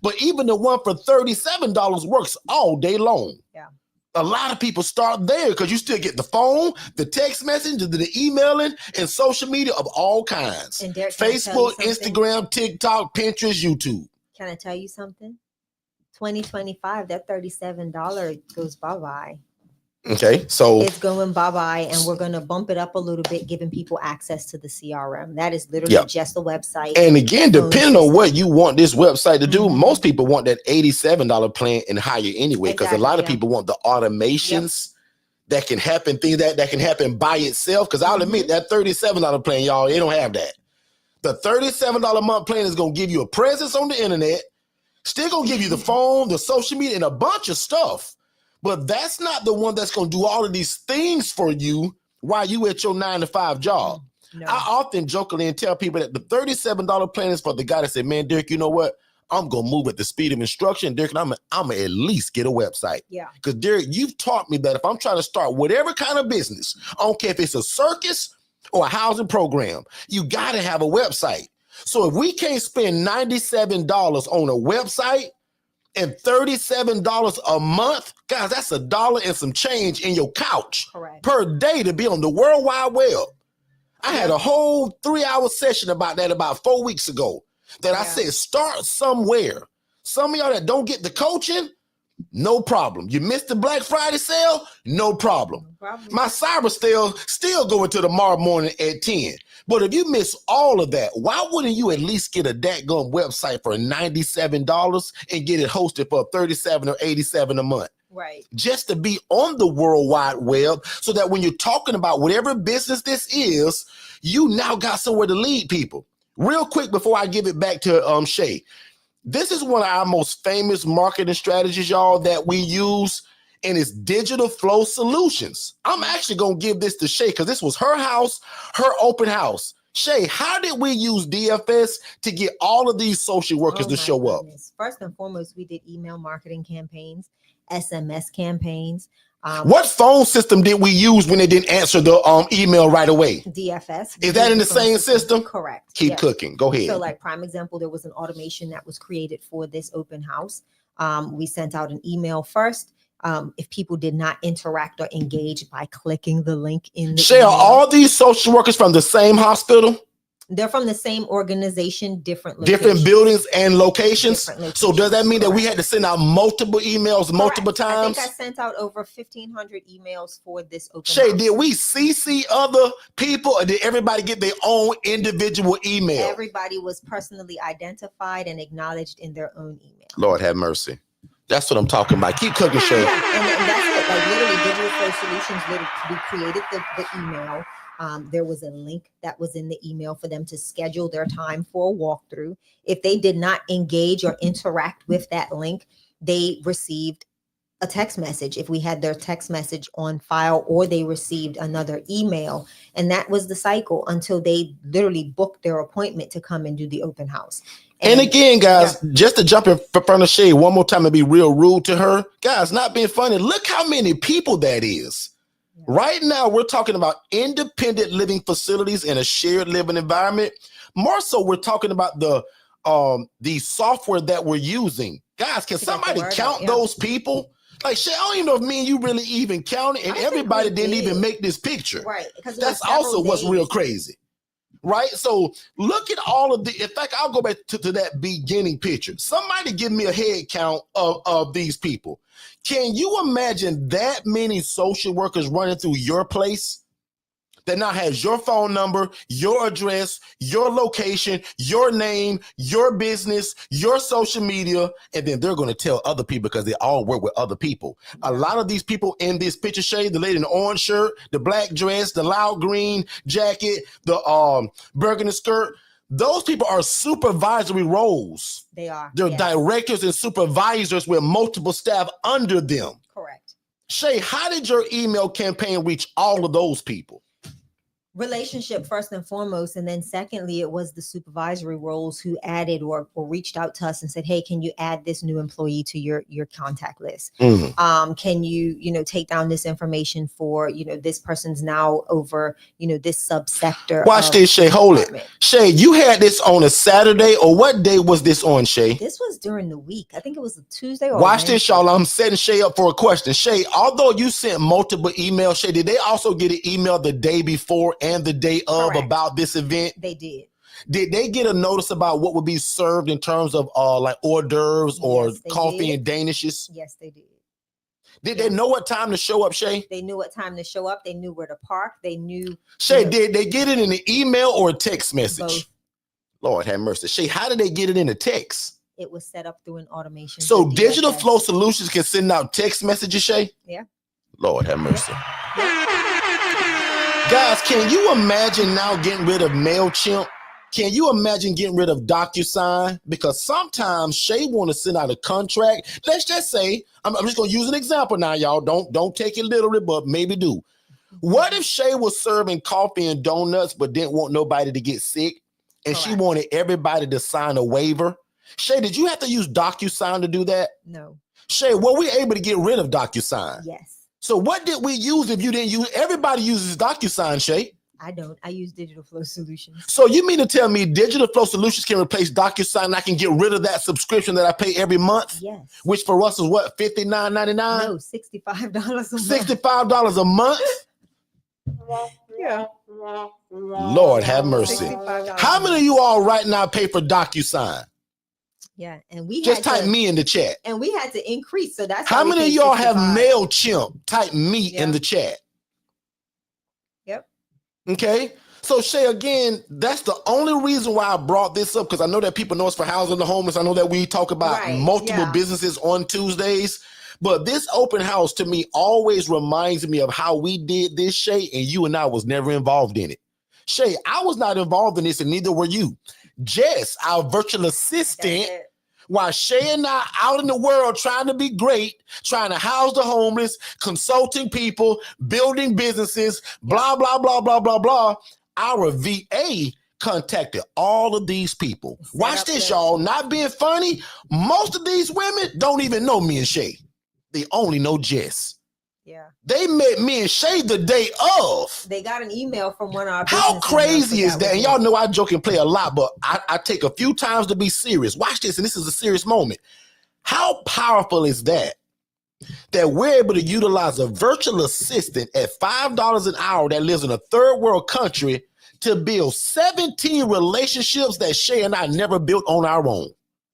But even the one for $37 works all day long. Yeah. A lot of people start there because you still get the phone, the text message, the emailing, and social media of all kinds. And Derek, Facebook, Instagram, TikTok, Pinterest, YouTube. Can I tell you something? 2025, that $37 goes bye-bye. Okay, so it's going bye-bye, and we're going to bump it up a little bit, giving people access to the CRM. That is literally just the website. And again, depending on what you want this website to do, most people want that $87 plan and higher anyway, because a lot of people want the automations that can happen, things that can happen by itself. Because I'll admit that $37 plan, y'all, it don't have that. The $37 a month plan is going to give you a presence on the internet, still going to give you the phone, the social media, and a bunch of stuff. But that's not the one that's going to do all of these things for you while you at your 9-to-5 job. No. I often jokingly tell people that the $37 plan is for the guy that said, man, Derek, you know what? I'm going to move at the speed of instruction. Derek, I'm going to at least get a website. Yeah. Because, Derek, you've taught me that if I'm trying to start whatever kind of business, I don't care if it's a circus or a housing program, you got to have a website. So if we can't spend $97 on a website and $37 a month, guys, that's $1 and some change in your couch per day to be on the World Wide Web. I had a whole 3-hour session about that about 4 weeks ago that I said, start somewhere. Some of y'all that don't get the coaching, no problem. You missed the Black Friday sale, no problem. My cyber still going to tomorrow morning at 10. But if you miss all of that, why wouldn't you at least get a dadgum website for $97 and get it hosted for $37 or $87 a month? Right. Just to be on the World Wide Web so that when you're talking about whatever business this is, you now got somewhere to lead people. Real quick before I give it back to Shay, this is one of our most famous marketing strategies, y'all, that we use, and it's digital flow solutions. I'm actually going to give this to Shay because this was her house, her open house. Shay, how did we use DFS to get all of these social workers to show up? First and foremost, we did email marketing campaigns, SMS campaigns. What phone system did we use when they didn't answer the email right away? DFS. Is that in the same system? Correct. Keep cooking. Go ahead. So like prime example, there was an automation that was created for this open house. We sent out an email first. If people did not interact or engage by clicking the link in the email. Are all these social workers from the same hospital? They're from the same organization, different buildings and locations. So does that mean that we had to send out multiple emails multiple times? I think I sent out over 1,500 emails for this open Shay, house. did we CC other people or did everybody get their own individual email? Everybody was personally identified and acknowledged in their own email. Lord have mercy. That's what I'm talking about. Keep cooking, Shay. Yeah, and that's it. Like literally, Digital Flow Solutions, we created the email. There was a link that was in the email for them to schedule their time for a walkthrough. If they did not engage or interact with that link, they received a text message if we had their text message on file, or they received another email. And that was the cycle until they literally booked their appointment to come and do the open house. And again, guys, just to jump in front of Shay one more time and be real rude to her, guys, not being funny, look how many people that is. Right now, we're talking about independent living facilities in a shared living environment. More so, we're talking about the software that we're using. Guys, can somebody count those people? Like, Shay, I don't even know if me and you really even counted, and everybody didn't even make this picture. Right. That's also what's real crazy. Right. So look at all of in fact, I'll go back to that beginning picture. Somebody give me a head count of these people. Can you imagine that many social workers running through your place that now has your phone number, your address, your location, your name, your business, your social media, and then they're going to tell other people because they all work with other people. A lot of these people in this picture, shade, the lady in the orange shirt, the black dress, the loud green jacket, the burgundy skirt, those people are supervisory roles. They are. They're directors and supervisors with multiple staff under them. Correct. Shay, how did your email campaign reach all of those people? Relationship first and foremost, and then secondly, it was the supervisory roles who added or reached out to us and said, "Hey, can you add this new employee to your contact list? Can you take down this information for this person's now over this subsector." Watch this, Shay. Hold it, Shay. You had this on a Saturday, or what day was this on, Shay? This was during the week. I think it was a Tuesday. Or watch this, y'all. I'm setting Shay up for a question. Shay, although you sent multiple emails, Shay, did they also get an email the day before and the day of about this event? They did. Did they get a notice about what would be served in terms of like hors d'oeuvres or coffee and danishes? Yes, they did. Did they know what time to show up, Shay? They knew what time to show up. They knew where to park. They knew. Shay, did they get it in an email or a text message? Both. Lord have mercy. Shay, how did they get it in a text? It was set up through an automation. So Digital Flow Solutions can send out text messages, Shay? Yeah. Lord have mercy. Yeah. Guys, can you imagine now getting rid of MailChimp? Can you imagine getting rid of DocuSign? Because sometimes Shay want to send out a contract. Let's just say, I'm just going to use an example now, y'all. Don't take it literally, but maybe do. What if Shay was serving coffee and donuts but didn't want nobody to get sick, and she wanted everybody to sign a waiver? Shay, did you have to use DocuSign to do that? No. Shay, were we able to get rid of DocuSign? Yes. So what did we use if you didn't use? Everybody uses DocuSign, Shay. I don't. I use Digital Flow Solutions. So you mean to tell me Digital Flow Solutions can replace DocuSign and I can get rid of that subscription that I pay every month? Yes. Which for us is what, $59.99? No, $65 a month. $65 a month? Yeah. Lord have mercy. $65 How many of you all right now pay for DocuSign? Yeah, and we Just had type me in the chat. and we had to increase. So that's How why we many of paid y'all have 65. MailChimp? Type me in the chat. Yep. Okay. So Shay, again, that's the only reason why I brought this up, because I know that people know it's for housing the homeless. I know that we talk about multiple businesses on Tuesdays, but this open house to me always reminds me of how we did this, Shay, and you and I was never involved in it. Shay, I was not involved in this, and neither were you. Jess, our virtual assistant, while Shay and I out in the world trying to be great, trying to house the homeless, consulting people, building businesses, blah, blah, blah, blah, blah, blah, our VA contacted all of these people. Watch this, y'all. Not being funny, most of these women don't even know me and Shay. They only know Jess. Yeah. They met me and Shay the day of. They got an email from one of our How crazy is that? And y'all know know I joke and play a lot, but I take a few times to be serious. Watch this, and this is a serious moment. How powerful is that? That we're able to utilize a virtual assistant at $5 an hour that lives in a third world country to build 17 relationships that Shay and I never built on our own.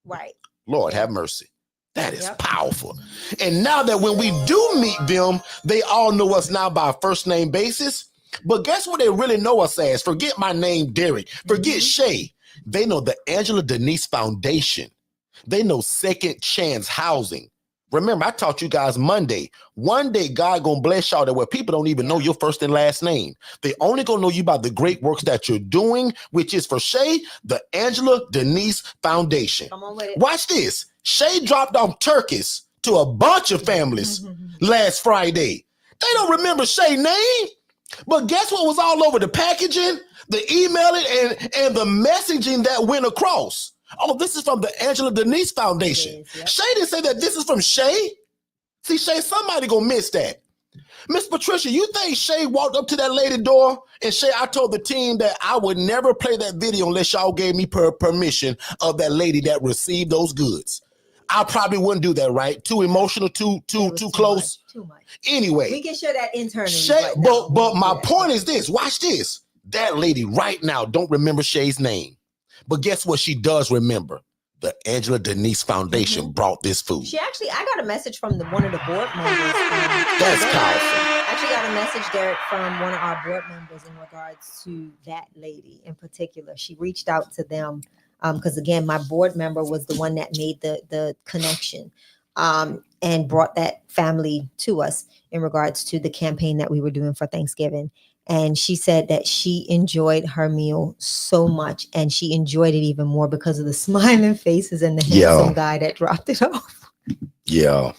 Right. Lord have mercy. That is powerful. And now that when we do meet them, they all know us now by a first name basis. But guess what they really know us as? Forget my name, Derek. Forget Shay. They know the Angela Denise Foundation. They know Second Chance Housing. Remember, I taught you guys Monday. One day, God gonna bless y'all that where people don't even know your first and last name. They only gonna know you by the great works that you're doing, which is for Shay, the Angela Denise Foundation. Come on with it. Watch this. Shay dropped off turkeys to a bunch of families last Friday. They don't remember Shay's name, but guess what was all over the packaging, the emailing, and the messaging that went across? Oh, this is from the Angela Denise Foundation. Shay didn't say that this is from Shay. See, Shay, somebody gonna miss that. Miss Patricia, you think Shay walked up to that lady door and Shay, I told the team that I would never play that video unless y'all gave me permission of that lady that received those goods. I probably wouldn't do that, right? Too emotional, too close. Too much. Anyway, we can share that internally. Shay, but my point is this. Watch this. That lady right now don't remember Shay's name. But guess what she does remember? The Angela Denise Foundation brought this food. She actually, I got a message from one of the board members. That's powerful. I actually got a message, Derek, from one of our board members in regards to that lady in particular. She reached out to them because, again, my board member was the one that made the connection and brought that family to us in regards to the campaign that we were doing for Thanksgiving. And she said that she enjoyed her meal so much, and she enjoyed it even more because of the smiling faces and the handsome guy that dropped it off. Yeah.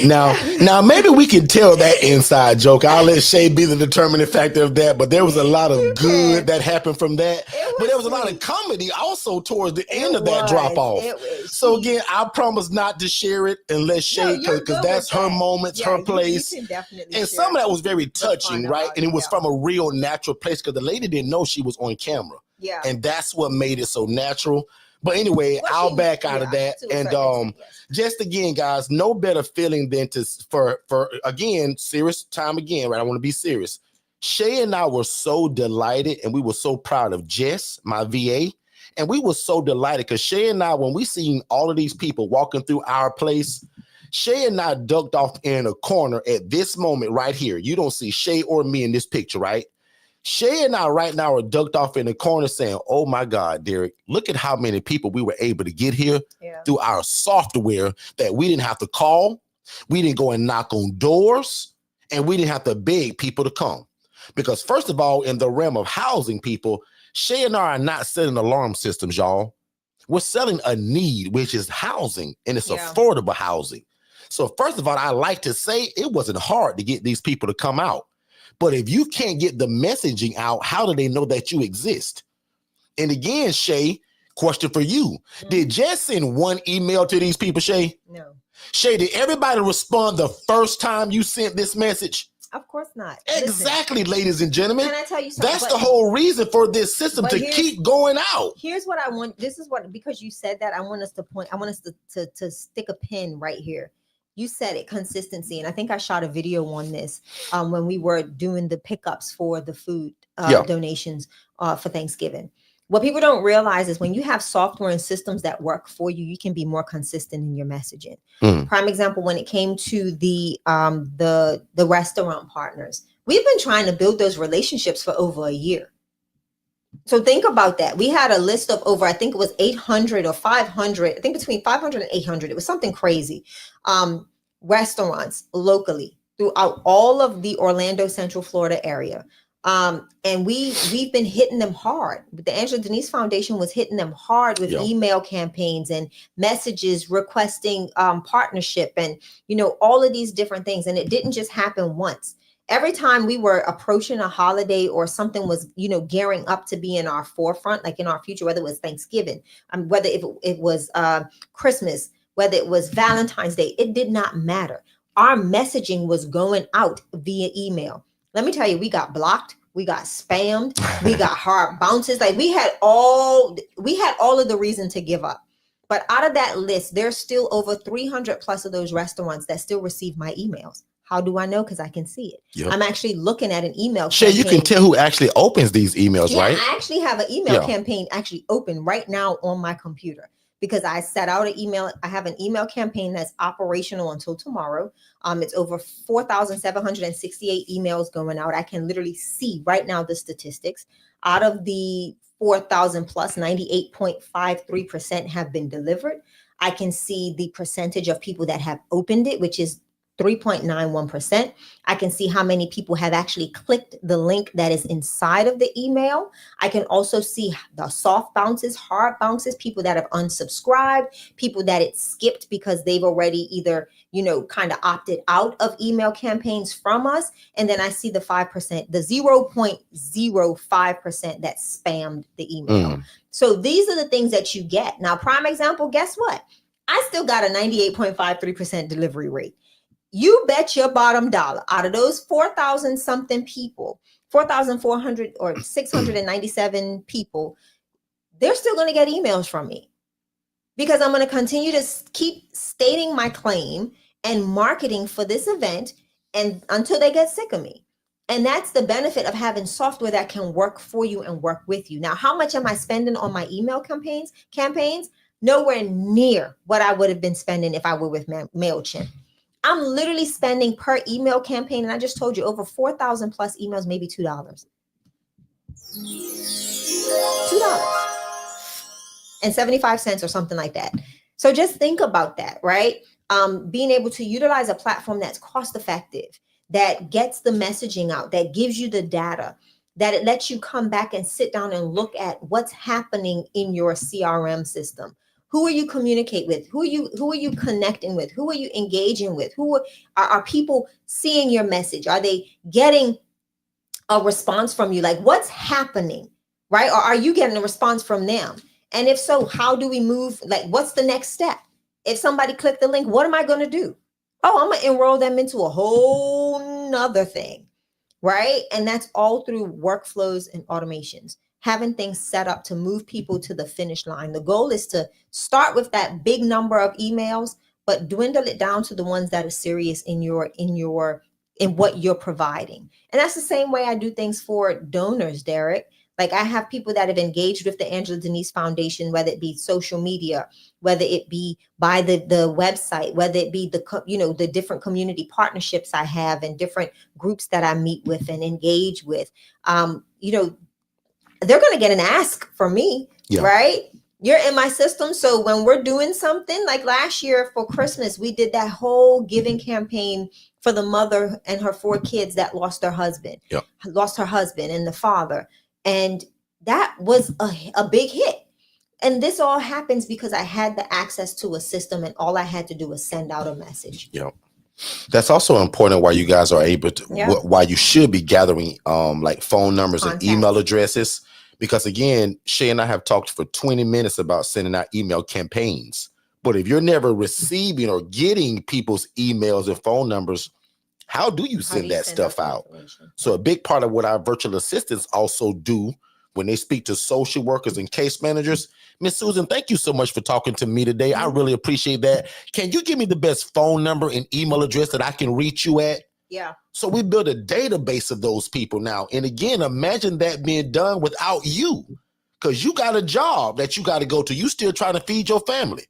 Now maybe we can tell that inside joke. I'll let Shay be the determining factor of that, but there was a lot of good that happened from that. But there was a lot of comedy also towards the end of that drop off. So again, I promise not to share it unless Shay, because that's her moments, her place. And some of that was very touching, right? And it was from a real natural place because the lady didn't know she was on camera. Yeah. And that's what made it so natural. But anyway, I'll back out of that. And just again, guys, no better feeling than for again, serious time again, right? I want to be serious. Shay and I were so delighted and we were so proud of Jess, my VA. And we were so delighted because Shay and I, when we seen all of these people walking through our place, Shay and I ducked off in a corner at this moment right here. You don't see Shay or me in this picture, right? Shay and I right now are ducked off in the corner saying, oh my God, Derek, look at how many people we were able to get here through our software that we didn't have to call. We didn't go and knock on doors, and we didn't have to beg people to come. Because first of all, in the realm of housing people, Shay and I are not selling alarm systems, y'all. We're selling a need, which is housing, and it's affordable housing. So first of all, I like to say it wasn't hard to get these people to come out. But if you can't get the messaging out, how do they know that you exist? And again, Shay, question for you. Did Jess send one email to these people, Shay? No. Shay, did everybody respond the first time you sent this message? Of course not. Exactly, ladies and gentlemen. Can I tell you something? That's the whole reason for this system to keep going out. Here's what I want. This is what, because you said that, I want us to stick a pin right here. You said it, consistency. And I think I shot a video on this when we were doing the pickups for the food donations for Thanksgiving. What people don't realize is when you have software and systems that work for you, you can be more consistent in your messaging. Prime example, when it came to the restaurant partners, we've been trying to build those relationships for over a year. So think about that. We had a list of over, I think it was 800 or 500, I think between 500 and 800. It was something crazy. Restaurants locally throughout all of the Orlando, Central Florida area. And we've been hitting them hard. The Angela Denise Foundation was hitting them hard with email campaigns and messages requesting partnership and, all of these different things. And it didn't just happen once. Every time we were approaching a holiday or something was, gearing up to be in our forefront, like in our future, whether it was Thanksgiving, whether it was Christmas, whether it was Valentine's Day, it did not matter. Our messaging was going out via email. Let me tell you, we got blocked, we got spammed, we got hard bounces. Like we had all of the reason to give up. But out of that list, there's still over 300 plus of those restaurants that still receive my emails. How do I know? Because I can see it. Yep. I'm actually looking at an email campaign. Shay, you can tell who actually opens these emails, right? I actually have an email campaign actually open right now on my computer because I set out an email. I have an email campaign that's operational until tomorrow. It's over 4,768 emails going out. I can literally see right now the statistics. Out of the 4,000 plus, 98.53% have been delivered. I can see the percentage of people that have opened it, which is 3.91%. I can see how many people have actually clicked the link that is inside of the email. I can also see the soft bounces, hard bounces, people that have unsubscribed, people that it skipped because they've already either, kind of opted out of email campaigns from us. And then I see the 5%, the 0.05% that spammed the email. So these are the things that you get. Now, prime example, guess what? I still got a 98.53% delivery rate. You bet your bottom dollar out of those 4,000 something people, 4,400 or 697 people, they're still going to get emails from me because I'm going to continue to keep stating my claim and marketing for this event and until they get sick of me. And that's the benefit of having software that can work for you and work with you. Now, how much am I spending on my email campaigns? Nowhere near what I would have been spending if I were with MailChimp. I'm literally spending per email campaign, and I just told you over 4,000 plus emails, maybe $2. $2.75 or something like that. So just think about that, right? Being able to utilize a platform that's cost effective, that gets the messaging out, that gives you the data, that it lets you come back and sit down and look at what's happening in your CRM system. Who are you communicate with? Who are you connecting with? Who are you engaging with? Are people seeing your message? Are they getting a response from you? Like what's happening, right? Or are you getting a response from them? And if so, how do we move? Like what's the next step? If somebody clicked the link, what am I going to do? Oh, I'm going to enroll them into a whole nother thing, right? And that's all through workflows and automations. Having things set up to move people to the finish line. The goal is to start with that big number of emails, but dwindle it down to the ones that are serious in what you're providing. And that's the same way I do things for donors, Derek. Like I have people that have engaged with the Angela Denise Foundation, whether it be social media, whether it be by the website, whether it be the different community partnerships I have and different groups that I meet with and engage with. They're going to get an ask from me, right? You're in my system. So when we're doing something like last year for Christmas, we did that whole giving campaign for the mother and her 4 kids that lost her husband and the father. And that was a big hit. And this all happens because I had the access to a system and all I had to do was send out a message. Yeah. That's also important why you guys are able to, why you should be gathering like phone numbers and email addresses. Because again, Shay and I have talked for 20 minutes about sending out email campaigns. But if you're never receiving or getting people's emails and phone numbers, how do you send that stuff out? So a big part of what our virtual assistants also do when they speak to social workers and case managers. Miss Susan, thank you so much for talking to me today. I really appreciate that. Can you give me the best phone number and email address that I can reach you at? Yeah. So we build a database of those people now. And again, imagine that being done without you, because you got a job that you got to go to. You still trying to feed your family,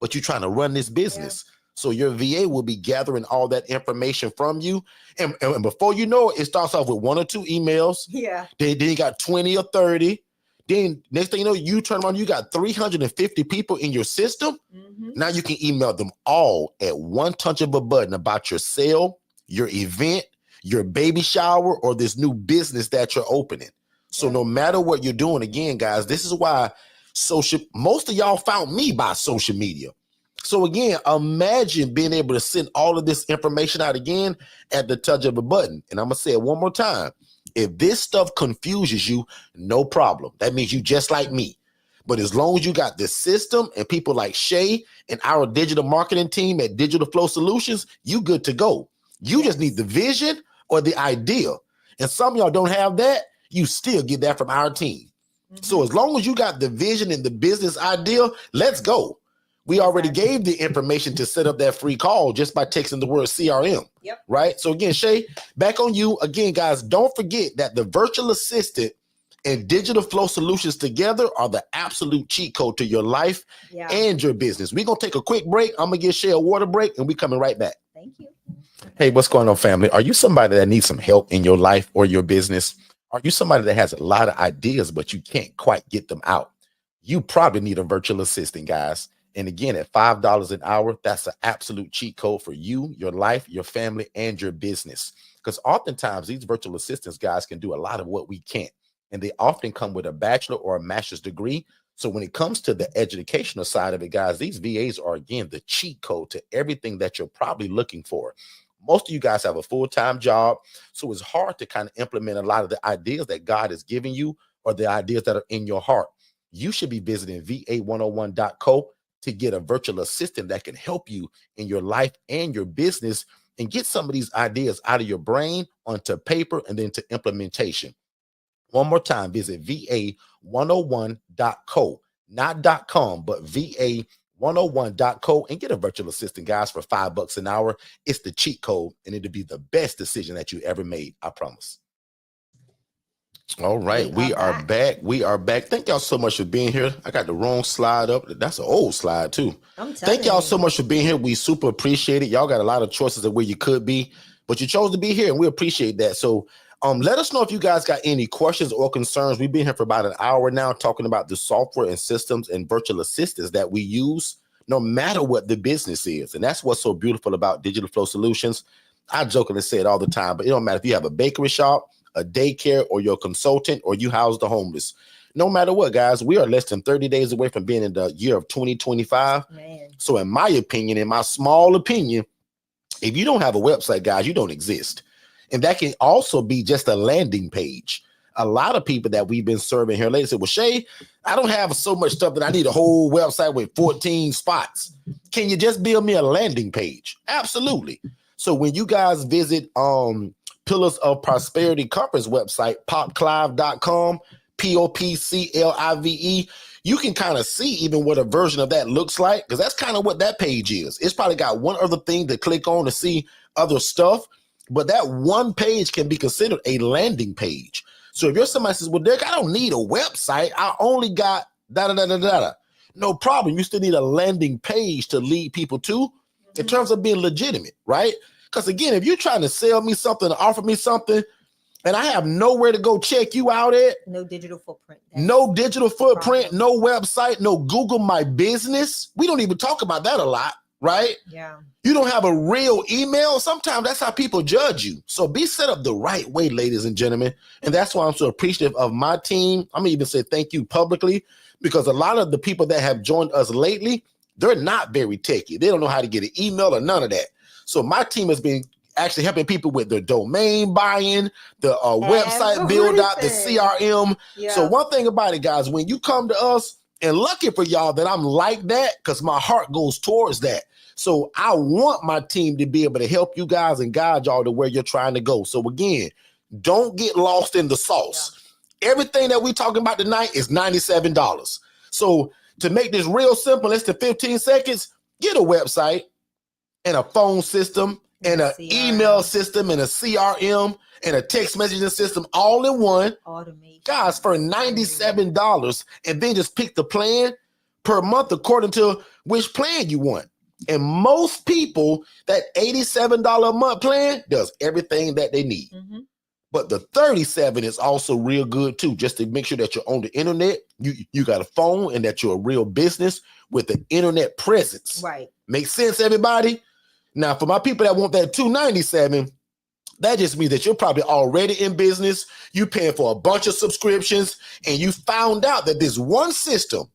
but you're trying to run this business. Yeah. So your VA will be gathering all that information from you. And before you know it, it starts off with 1 or 2 emails. Yeah. Then you got 20 or 30. Then next thing you know, you turn around, you got 350 people in your system. Mm-hmm. Now you can email them all at one touch of a button about your sale, your event, your baby shower, or this new business that you're opening. So no matter what you're doing, again, guys, this is why most of y'all found me by social media. So again, imagine being able to send all of this information out again at the touch of a button. And I'm going to say it one more time. If this stuff confuses you, no problem. That means you just like me. But as long as you got the system and people like Shay and our digital marketing team at Digital Flow Solutions, you good to go. You just need the vision or the idea. And some of y'all don't have that, you still get that from our team. Mm-hmm. So as long as you got the vision and the business idea, let's go. We already gave the information to set up that free call just by texting the word CRM. Yep. Right? So again, Shay, back on you. Again, guys, don't forget that the virtual assistant and Digital Flow Solutions together are the absolute cheat code to your life and your business. We're going to take a quick break. I'm going to give Shay a water break, and we're coming right back. Thank you. Hey, what's going on, family? Are you somebody that needs some help in your life or your business? Are you somebody that has a lot of ideas, but you can't quite get them out? You probably need a virtual assistant, guys. And again, at $5 an hour, that's an absolute cheat code for you, your life, your family, and your business. Because oftentimes these virtual assistants, guys, can do a lot of what we can't. And they often come with a bachelor or a master's degree. So when it comes to the educational side of it, guys, these VAs are, again, the cheat code to everything that you're probably looking for. Most of you guys have a full-time job, so it's hard to kind of implement a lot of the ideas that God has given you or the ideas that are in your heart. You should be visiting va101.co to get a virtual assistant that can help you in your life and your business and get some of these ideas out of your brain onto paper and then to implementation. One more time, visit va101.co, not .com, but va101.co and get a virtual assistant, guys, for $5 an hour. It's the cheat code, and it'll be the best decision that you ever made. I promise. All right, we are back. We are back. Thank y'all so much for being here. I got the wrong slide up. That's an old slide too. Thank y'all so much for being here. We super appreciate it. Y'all got a lot of choices of where you could be, but you chose to be here, and we appreciate that. So let us know if you guys got any questions or concerns. We've been here for about an hour now talking about the software and systems and virtual assistants that we use no matter what the business is. And that's what's so beautiful about Digital Flow Solutions. I jokingly say it all the time, but it don't matter if you have a bakery shop, a daycare, or you're a consultant, or you house the homeless. No matter what, guys, we are less than 30 days away from being in the year of 2025. Man. So in my opinion, in my small opinion, if you don't have a website, guys, you don't exist. And that can also be just a landing page. A lot of people that we've been serving here lately said, well, Shay, I don't have so much stuff that I need a whole website with 14 spots. Can you just build me a landing page? Absolutely. So when you guys visit Pillars of Prosperity Conference website, popclive.com, POPCLIVE, you can kind of see even what a version of that looks like, because that's kind of what that page is. It's probably got one other thing to click on to see other stuff, but that one page can be considered a landing page. So if you're somebody says, well, Derek, I don't need a website, I only got da-da-da-da-da-da. No problem. You still need a landing page to lead people to in terms of being legitimate, right? Because again, if you're trying to sell me something, or offer me something, and I have nowhere to go check you out at. No digital footprint. No digital footprint, no website, no Google My Business. We don't even talk about that a lot, right? Yeah. You don't have a real email. Sometimes that's how people judge you. So be set up the right way, ladies and gentlemen. And that's why I'm so appreciative of my team. I'm gonna even say thank you publicly, because a lot of the people that have joined us lately, they're not very techy. They don't know how to get an email or none of that. So my team has been actually helping people with their domain buying, the website build out, the CRM. Yeah. So one thing about it, guys, when you come to us, and lucky for y'all that I'm like that, because my heart goes towards that. So I want my team to be able to help you guys and guide y'all to where you're trying to go. So again, don't get lost in the sauce. Everything that we're talking about tonight is $97. So to make this real simple, less than 15 seconds, get a website and a phone system and an email system and a CRM and a text messaging system all in one. Automation. Guys, for $97, and then just pick the plan per month according to which plan you want. And most people, that $87 a month plan does everything that they need. But the 37 is also real good too, just to make sure that you're on the internet, you got a phone, and that you're a real business with an internet presence. Right. Makes sense, everybody? Now, for my people that want that $297, that just means that you're probably already in business, you paying for a bunch of subscriptions, and you found out that this one system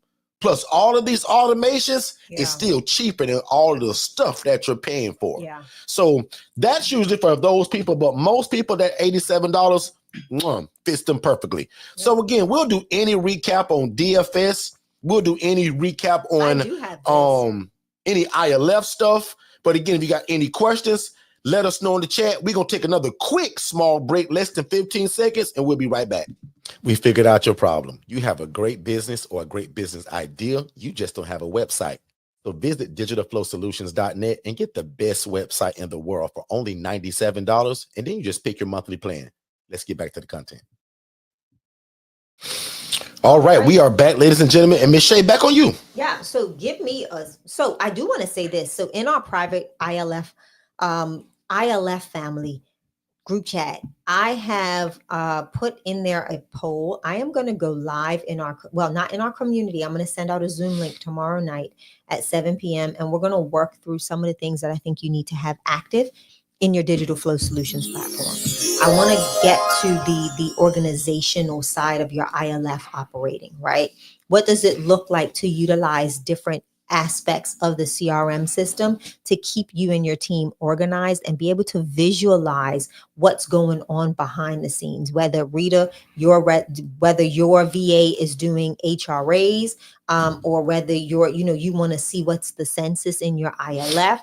plus all of these automations is still cheaper than all of the stuff that you're paying for. So that's usually for those people, but most people, that $87 fits them perfectly. So again, we'll do any recap on DFS. We'll do any recap on any ILF stuff. But again, if you got any questions, let us know in the chat. We're going to take another quick small break, less than 15 seconds, and we'll be right back. We figured out your problem. You have a great business or a great business idea. You just don't have a website. So visit digitalflowsolutions.net and get the best website in the world for only $97. And then you just pick your monthly plan. Let's get back to the content. All right, we are back, ladies and gentlemen. And Ms. Shay, back on you. Yeah, so give me so I do want to say this. So in our private ILF family group chat, I have put in there a poll. I am going to go live in our, well, not in our community. I'm going to send out a Zoom link tomorrow night at 7 p.m. And we're going to work through some of the things that I think you need to have active in your Digital Flow Solutions platform. I want to get to the organizational side of your ILF operating, right? What does it look like to utilize different aspects of the CRM system to keep you and your team organized and be able to visualize what's going on behind the scenes, whether Rita, whether your VA is doing HRAs, or whether you want to see what's the census in your ILF,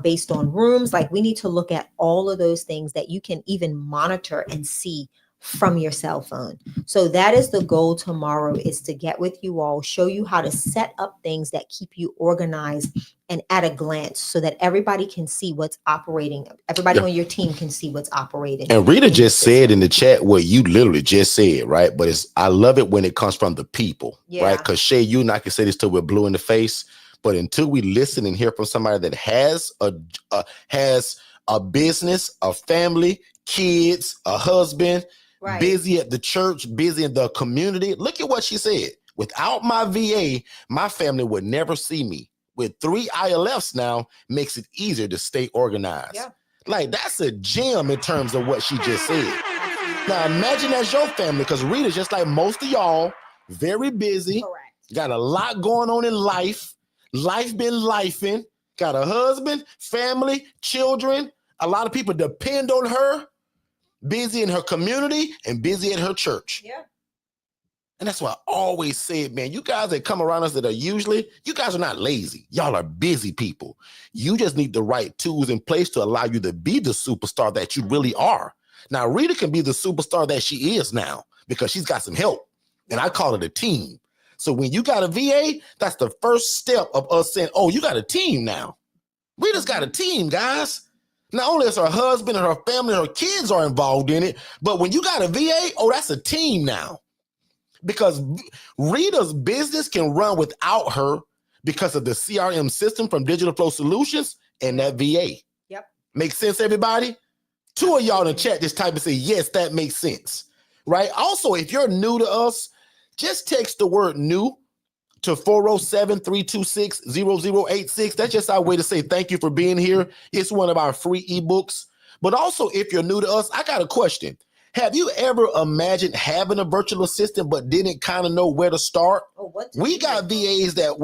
based on rooms. Like, we need to look at all of those things that you can even monitor and see from your cell phone. So that is the goal tomorrow, is to get with you all, show you how to set up things that keep you organized and at a glance, so that everybody can see what's operating. Everybody on your team can see what's operating. And Rita just said in the chat what you literally just said, right? But I love it when it comes from the people, right? Because Shay, you and I can say this till we're blue in the face, but until we listen and hear from somebody that has a business, a family, kids, a husband, busy at the church, busy in the community. Look at what she said. Without my VA, my family would never see me. With 3 ILFs now, makes it easier to stay organized. Like, that's a gem in terms of what she just said. Now imagine that's your family, because Rita's just like most of y'all, very busy, got a lot going on in life. Life been lifing, got a husband, family, children. A lot of people depend on her, busy in her community and busy at her church. And that's why I always said, man, you guys that come around us that are usually, you guys are not lazy. Y'all are busy people. You just need the right tools in place to allow you to be the superstar that you really are. Now, Rita can be the superstar that she is now because she's got some help. And I call it a team. So when you got a VA, that's the first step of us saying, oh, you got a team now. Rita's got a team, guys. Not only is her husband and her family and her kids are involved in it, but when you got a VA, oh, that's a team now. Because Rita's business can run without her because of the CRM system from Digital Flow Solutions and that VA. Makes sense, everybody? 2 of y'all in the chat just type and say, yes, that makes sense, right? Also, if you're new to us, just text the word new to 407-326-0086. That's just our way to say thank you for being here. It's one of our free ebooks. But also, if you're new to us, I got a question. Have you ever imagined having a virtual assistant but didn't kind of know where to start? We got VAs that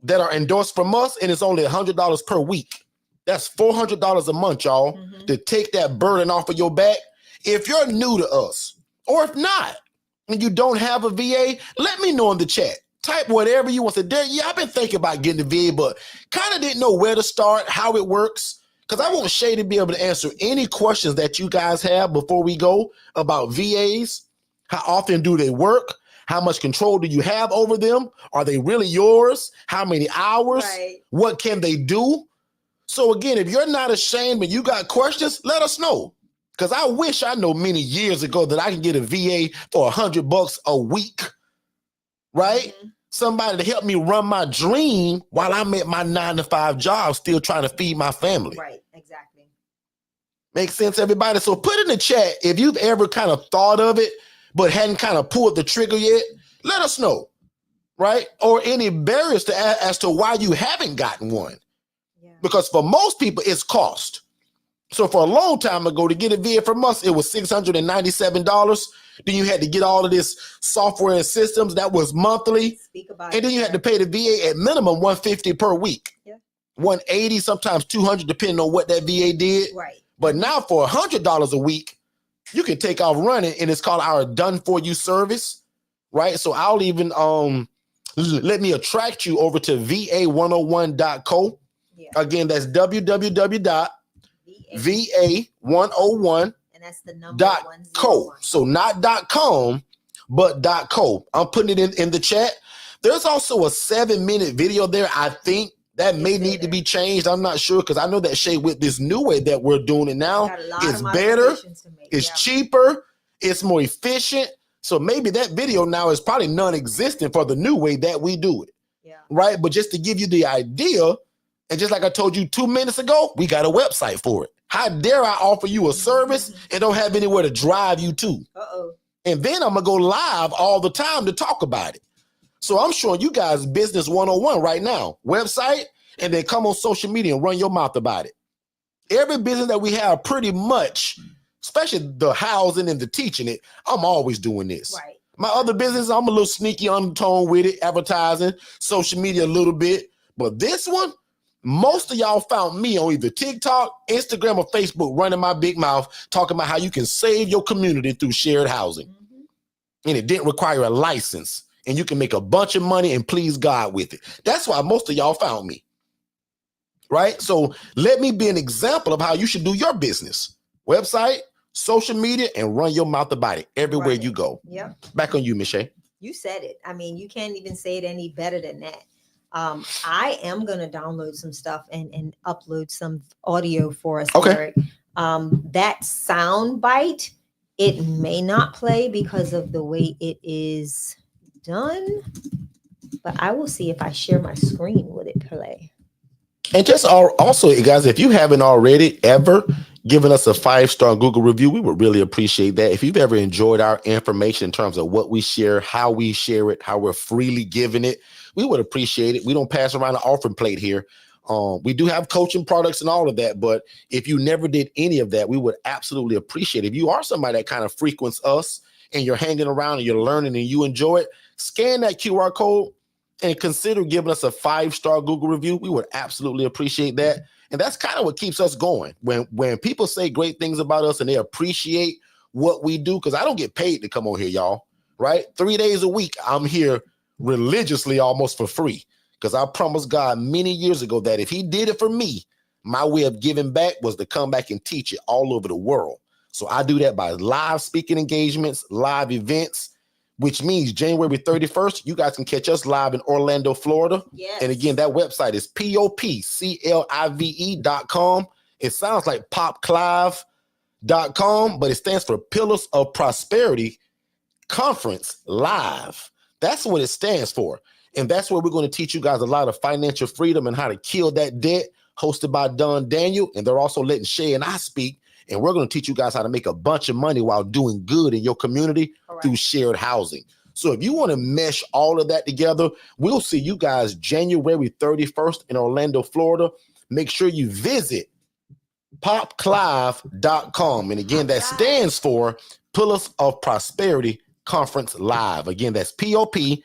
that are endorsed from us, and it's only $100 per week. That's $400 a month, y'all, to take that burden off of your back. If you're new to us, or if not, and you don't have a VA, let me know in the chat. Type whatever you want to say. Yeah, I've been thinking about getting the VA, but kind of didn't know where to start, how it works. Because I want Shay to be able to answer any questions that you guys have before we go about VAs. How often do they work? How much control do you have over them? Are they really yours? How many hours? Right. What can they do? So again, if you're not ashamed and you got questions, let us know. Because I wish I know many years ago that I can get a VA for $100 a week, right? Mm-hmm. Somebody to help me run my dream while I'm at my 9-to-5 job, still trying to feed my family. Right, exactly. Makes sense, everybody? So put in the chat if you've ever kind of thought of it, but hadn't kind of pulled the trigger yet. Let us know, right? Or any barriers as to why you haven't gotten one. Yeah. Because for most people, it's cost. So for a long time ago, to get a VA from us, it was $697. Then you had to get all of this software and systems that was monthly. Speak about and then you had to pay the VA at minimum $150 per week. Yeah. $180, sometimes $200, depending on what that VA did. Right. But now for $100 a week, you can take off running, and it's called our done for you service, right? So I'll even let me attract you over to va101.co. Yeah. Again, that's www.va101.co. And that's the number .co. So not .com, but .co. I'm putting it in the chat. There's also a 7-minute video there, I think, that may need to be changed. I'm not sure, because I know that Shay, with this new way that we're doing it now, it's better, it's cheaper, it's more efficient. So maybe that video now is probably non-existent for the new way that we do it. Yeah. Right? But just to give you the idea, and just like I told you 2 minutes ago, we got a website for it. How dare I offer you a service and don't have anywhere to drive you to? Uh-oh. And then I'm going to go live all the time to talk about it. So I'm showing you guys business 101 right now. Website, and then come on social media and run your mouth about it. Every business that we have pretty much, especially the housing and the teaching it, I'm always doing this. Right. My other business, I'm a little sneaky undertone with it, advertising, social media a little bit. But this one, most of y'all found me on either TikTok, Instagram, or Facebook running my big mouth, talking about how you can save your community through shared housing. Mm-hmm. And it didn't require a license. And you can make a bunch of money and please God with it. That's why most of y'all found me. Right? So let me be an example of how you should do your business. Website, social media, and run your mouth about it everywhere you go. Yeah. Back on you, Michelle. You said it. I mean, you can't even say it any better than that. I am going to download some stuff and upload some audio for us, Eric. That sound bite, it may not play because of the way it is done, but I will see if I share my screen, would it play? And just also, guys, if you haven't already ever given us a 5-star Google review, we would really appreciate that. If you've ever enjoyed our information in terms of what we share, how we share it, how we're freely giving it, we would appreciate it. We don't pass around an offering plate here. We do have coaching products and all of that, but if you never did any of that, we would absolutely appreciate it. If you are somebody that kind of frequents us and you're hanging around and you're learning and you enjoy it, scan that QR code and consider giving us a 5-star Google review. We would absolutely appreciate that. And that's kind of what keeps us going. When people say great things about us and they appreciate what we do, because I don't get paid to come on here, y'all, right? 3 days a week, I'm here religiously almost for free, because I promised God many years ago that if he did it for me, my way of giving back was to come back and teach it all over the world. So I do that by live speaking engagements, live events, which means January 31st, you guys can catch us live in Orlando, Florida. Yes. And again, that website is popclive.com. It sounds like popclive.com, but it stands for Pillars of Prosperity Conference Live. That's what it stands for. And that's where we're going to teach you guys a lot of financial freedom and how to kill that debt, hosted by Don Daniel. And they're also letting Shay and I speak. And we're going to teach you guys how to make a bunch of money while doing good in your community through shared housing. So if you want to mesh all of that together, we'll see you guys January 31st in Orlando, Florida. Make sure you visit popclive.com. And again, that stands for Pillars of Prosperity Conference Live. Again, that's popclive.com.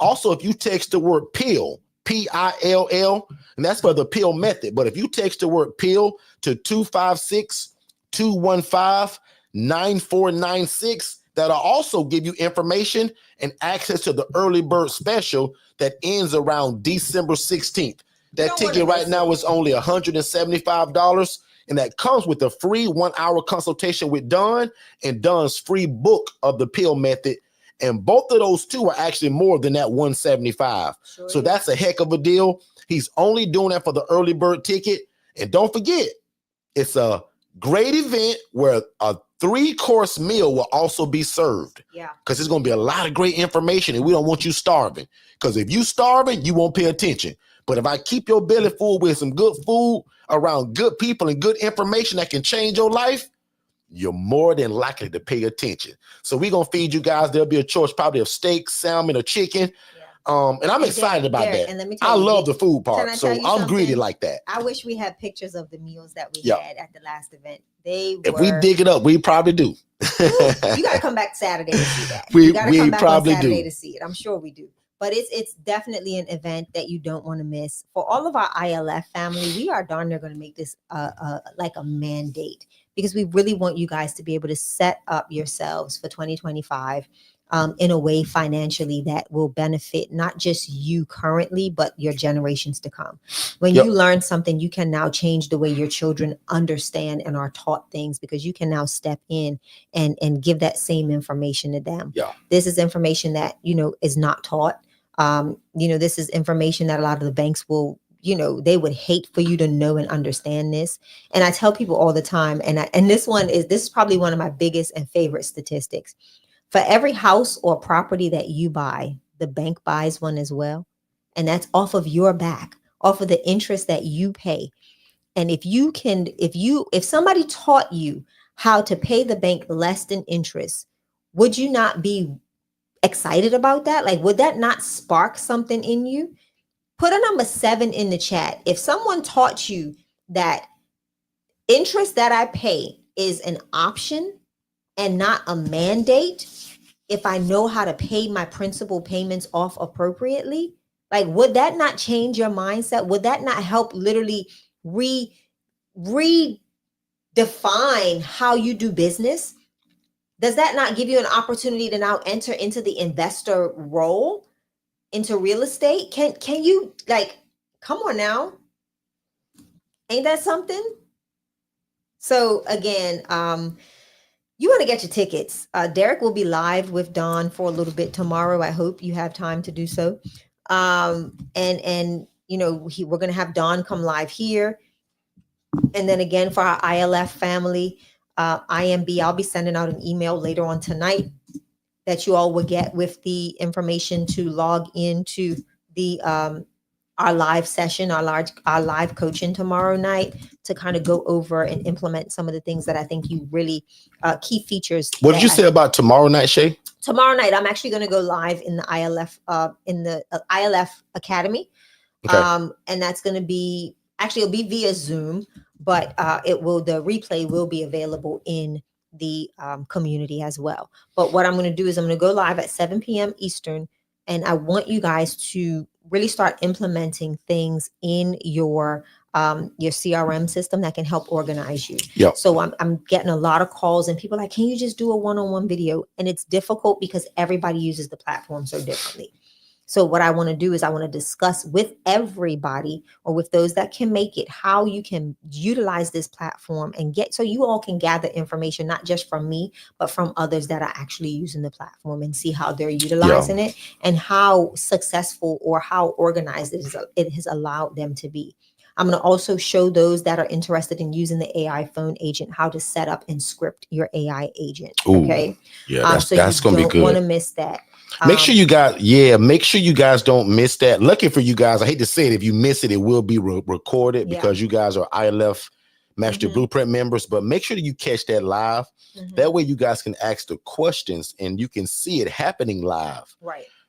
Also, if you text the word PILL, PILL, and that's for the PILL method. But if you text the word PILL to 256-215-9496, that'll also give you information and access to the early bird special that ends around December 16th. That ticket right now is only $175, and that comes with a free 1-hour consultation with Don and Don's free book of the pill method. And both of those two are actually more than that 175. So that's a heck of a deal. He's only doing that for the early bird ticket. And don't forget, it's a great event where a 3-course meal will also be served. Yeah. Because there's going to be a lot of great information, and we don't want you starving. Because if you starving, you won't pay attention. But if I keep your belly full with some good food around good people and good information that can change your life, you're more than likely to pay attention. So we're going to feed you guys. There'll be a choice probably of steak, salmon, or chicken. And I'm excited about that. And let me tell you, I love the food part. So I'm greedy like that. I wish we had pictures of the meals that we had at the last event. If we dig it up, we probably do. You got to come back Saturday to see that. You got to come back probably on Saturday to see it. I'm sure we do. But it's definitely an event that you don't want to miss. For all of our ILF family, we are darn near going to make this like a mandate, because we really want you guys to be able to set up yourselves for 2025 in a way financially that will benefit not just you currently, but your generations to come. When you learn something, you can now change the way your children understand and are taught things, because you can now step in and give that same information to them. This is information that, is not taught. This is information that a lot of the banks will, they would hate for you to know and understand this. And I tell people all the time, and this is probably one of my biggest and favorite statistics. For every house or property that you buy, the bank buys one as well. And that's off of your back, off of the interest that you pay. And if somebody taught you how to pay the bank less than interest, would you not be excited about that? Like, would that not spark something in you? Put a number 7 in the chat. If someone taught you that interest that I pay is an option and not a mandate, if I know how to pay my principal payments off appropriately, like, would that not change your mindset? Would that not help literally redefine how you do business? Does that not give you an opportunity to now enter into the investor role, into real estate? Can you, like, come on now? Ain't that something? So again, you want to get your tickets. Derek will be live with Don for a little bit tomorrow. I hope you have time to do so. We're going to have Don come live here. And then again, for our ILF family, IMB, I'll be sending out an email later on tonight that you all will get with the information to log into the our live session, our live coaching tomorrow night, to kind of go over and implement some of the things that I think you really key features. What did you say about tomorrow night, Shay? Tomorrow night, I'm actually going to go live in the ILF Academy. Okay. And that's going to be, it'll be via Zoom, but the replay will be available in the community as well. But what I'm going to do is I'm going to go live at 7 p.m. Eastern, and I want you guys to really start implementing things in your CRM system that can help organize you. Yep. So I'm getting a lot of calls, and people are like, can you just do a one-on-one video? And it's difficult because everybody uses the platform so differently. So what I want to do is I want to discuss with everybody, or with those that can make it, how you can utilize this platform and so you all can gather information, not just from me, but from others that are actually using the platform, and see how they're utilizing it and how successful or how organized it has allowed them to be. I'm going to also show those that are interested in using the AI phone agent how to set up and script your AI agent. Ooh, okay. Yeah, that's going to be good. You don't want to miss that. Make sure you guys don't miss that. Lucky for you guys, I hate to say it, if you miss it, it will be recorded because you guys are ILF Master Blueprint members, but make sure that you catch that live. That way you guys can ask the questions and you can see it happening live.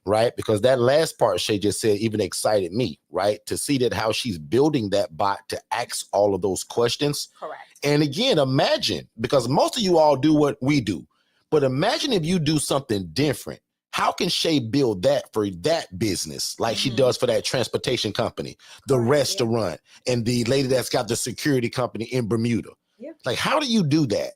Right? Because that last part Shay just said even excited me, right? To see that how she's building that bot to ask all of those questions. Correct. And again, imagine, because most of you all do what we do, but imagine if you do something different. How can Shay build that for that business like she does for that transportation company, the restaurant, and the lady that's got the security company in Bermuda? Like, how do you do that?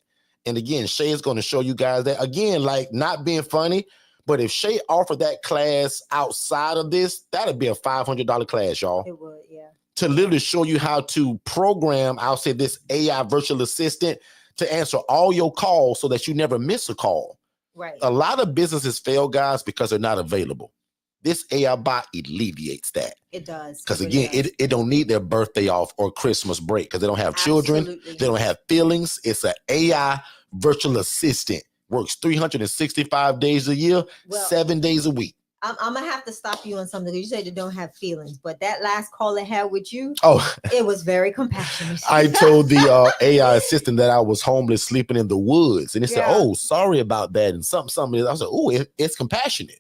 And again, Shay is going to show you guys that. Again, like, not being funny, but if Shay offered that class outside of this, that'd be a $500 class, y'all. It would, yeah. To literally show you how to program, I'll say, this AI virtual assistant to answer all your calls so that you never miss a call. Right. A lot of businesses fail, guys, because they're not available. This AI bot alleviates that. It does. Because again, it don't need their birthday off or Christmas break because they don't have children. Absolutely. They don't have feelings. It's an AI virtual assistant. Works 365 days a year, 7 days a week. I'm gonna have to stop you on something. You said you don't have feelings, but that last call I had with you, it was very compassionate. I told the AI assistant that I was homeless, sleeping in the woods, and it said, "Oh, sorry about that," and something. I was like, "Oh, it's compassionate."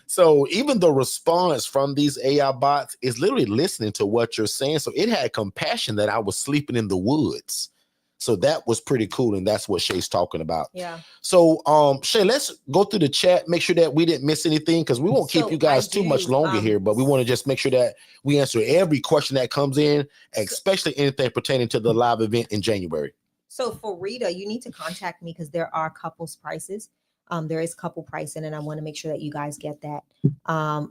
So even the response from these AI bots is literally listening to what you're saying. So it had compassion that I was sleeping in the woods. So that was pretty cool. And that's what Shay's talking about. Yeah. So Shay, let's go through the chat, make sure that we didn't miss anything, because we won't keep you guys too much longer here, but we want to just make sure that we answer every question that comes in, especially anything pertaining to the live event in January. So for Rita, you need to contact me because there are couples prices. There is couple pricing, and I want to make sure that you guys get that.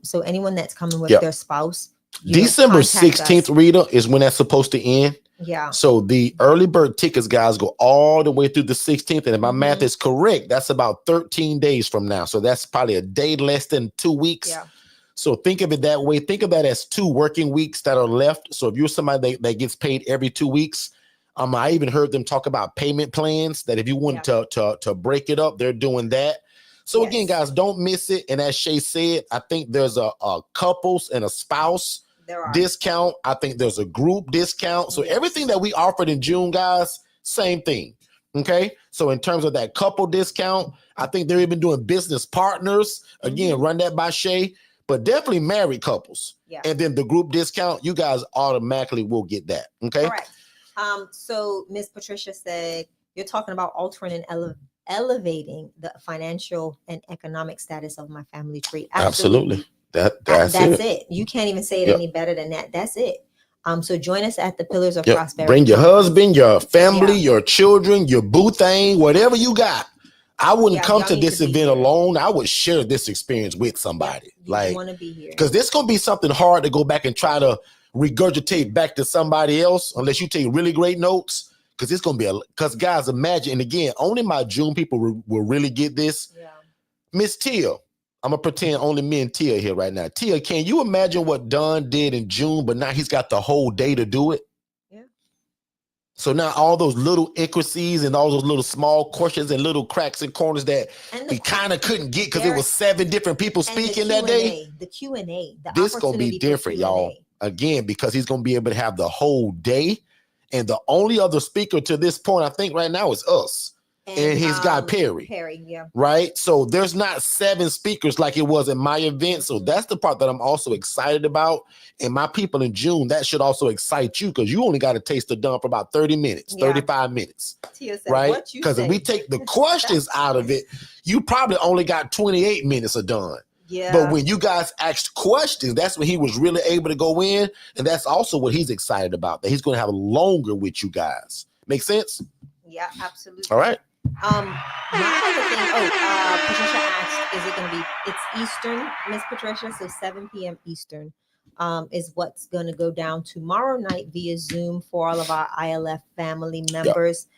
So anyone that's coming with their spouse, December 16th, Rita, is when that's supposed to end. Yeah. So the early bird tickets, guys, go all the way through the 16th. And if my math is correct, that's about 13 days from now. So that's probably a day less than 2 weeks. Yeah. So think of it that way. Think of that as 2 working weeks that are left. So if you're somebody that gets paid every 2 weeks, I even heard them talk about payment plans that if you want to break it up, they're doing that. So again, guys, don't miss it. And as Shay said, I think there's a couples and a spouse discount. I think there's a group discount. So everything that we offered in June, guys, same thing. Okay. So in terms of that couple discount, I think they're even doing business partners. Again, run that by Shay, but definitely married couples. Yeah. And then the group discount, you guys automatically will get that. Okay. Correct. So Miss Patricia said, you're talking about altering and elevating the financial and economic status of my family tree. Absolutely. That's it. You can't even say it any better than that. That's it. So join us at the Pillars of Prosperity. Bring your husband, your family, your children, your boo thing, whatever you got. I wouldn't come to this event alone. I would share this experience with somebody. You want to be here because this gonna be something hard to go back and try to regurgitate back to somebody else unless you take really great notes. Because it's gonna be because guys, imagine, and again, only my June people will really get this. Yeah. Miss Tia. I'm gonna pretend only me and Tia here right now. Tia, can you imagine what Don did in June, but now he's got the whole day to do it? Yeah. So now all those little intricacies and all those little small questions and little cracks and corners that we kind of couldn't get because it was 7 different people speaking that day. The Q&A. This gonna be different, y'all. Again, because he's gonna be able to have the whole day, and the only other speaker to this point, I think, right now is us. And he's got Perry. Right? So there's not 7 speakers like it was in my event. So that's the part that I'm also excited about. And my people in June, that should also excite you because you only got to taste the dump for about 30 minutes, 35 minutes. Right? Because if we take the questions out of it, you probably only got 28 minutes of done. Yeah. But when you guys asked questions, that's when he was really able to go in. And that's also what he's excited about, that he's going to have longer with you guys. Make sense? Yeah, absolutely. All right. My other thing, Patricia asked, is it going to be, it's Eastern, Miss Patricia, so 7 p.m. Eastern is what's going to go down tomorrow night via Zoom for all of our ILF family members.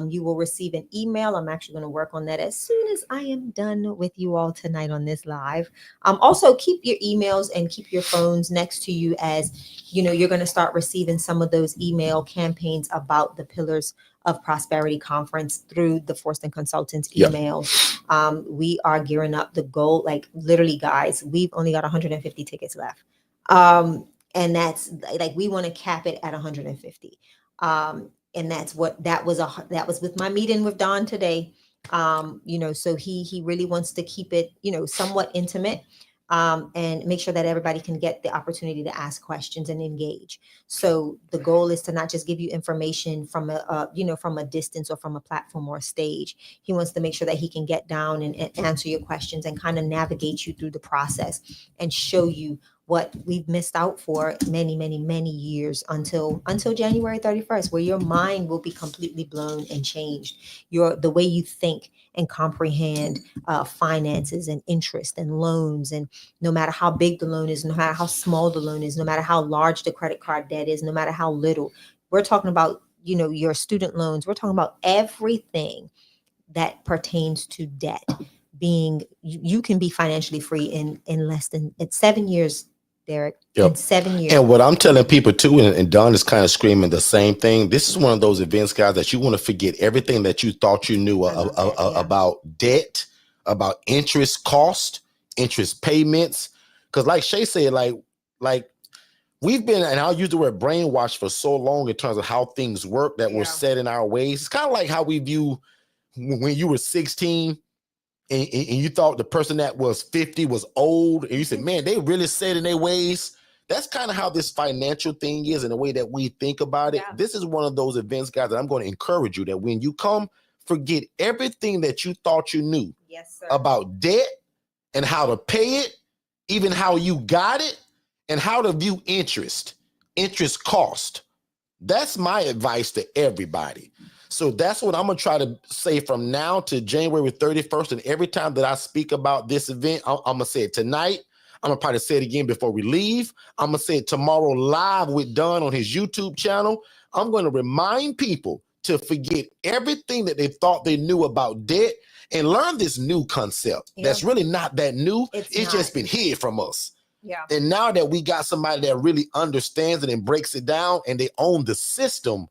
You will receive an email. I'm actually going to work on that as soon as I am done with you all tonight on this live. Also, keep your emails and keep your phones next to you as, you're going to start receiving some of those email campaigns about the Pillars of Prosperity Conference through the Forston Consultants emails. We are gearing up. The goal, like literally, guys, we've only got 150 tickets left. And that's like, we want to cap it at 150. And that was with my meeting with Don today. So he really wants to keep it, somewhat intimate. And make sure that everybody can get the opportunity to ask questions and engage. So the goal is to not just give you information from a distance or from a platform or a stage. He wants to make sure that he can get down and answer your questions and kind of navigate you through the process and show you what we've missed out for many, many, many years until January 31st, where your mind will be completely blown and changed. The way you think and comprehend finances and interest and loans, and no matter how big the loan is, no matter how small the loan is, no matter how large the credit card debt is, no matter how little. We're talking about, your student loans. We're talking about everything that pertains to debt. You can be financially free in less than 7 years, Derek. Yep. In 7 years. And what I'm telling people too, and Don is kind of screaming the same thing. This is one of those events, guys, that you want to forget everything that you thought you knew about debt, about interest cost, interest payments. Because like Shay said, like we've been, and I'll use the word brainwashed for so long in terms of how things work that we're set in our ways. It's kind of like how we view when you were 16 and you thought the person that was 50 was old, and you said, man, they really set in their ways. That's kind of how this financial thing is in the way that we think about it. Yeah. This is one of those events, guys, that I'm going to encourage you that when you come, forget everything that you thought you knew about debt and how to pay it, even how you got it, and how to view interest cost. That's my advice to everybody. So that's what I'm going to try to say from now to January 31st. And every time that I speak about this event, I'm going to say it tonight. I'm going to probably say it again before we leave. I'm going to say it tomorrow live with Don on his YouTube channel. I'm going to remind people to forget everything that they thought they knew about debt and learn this new concept. That's really not that new. It's just been hid from us. Yeah. And now that we got somebody that really understands it and breaks it down, and they own the system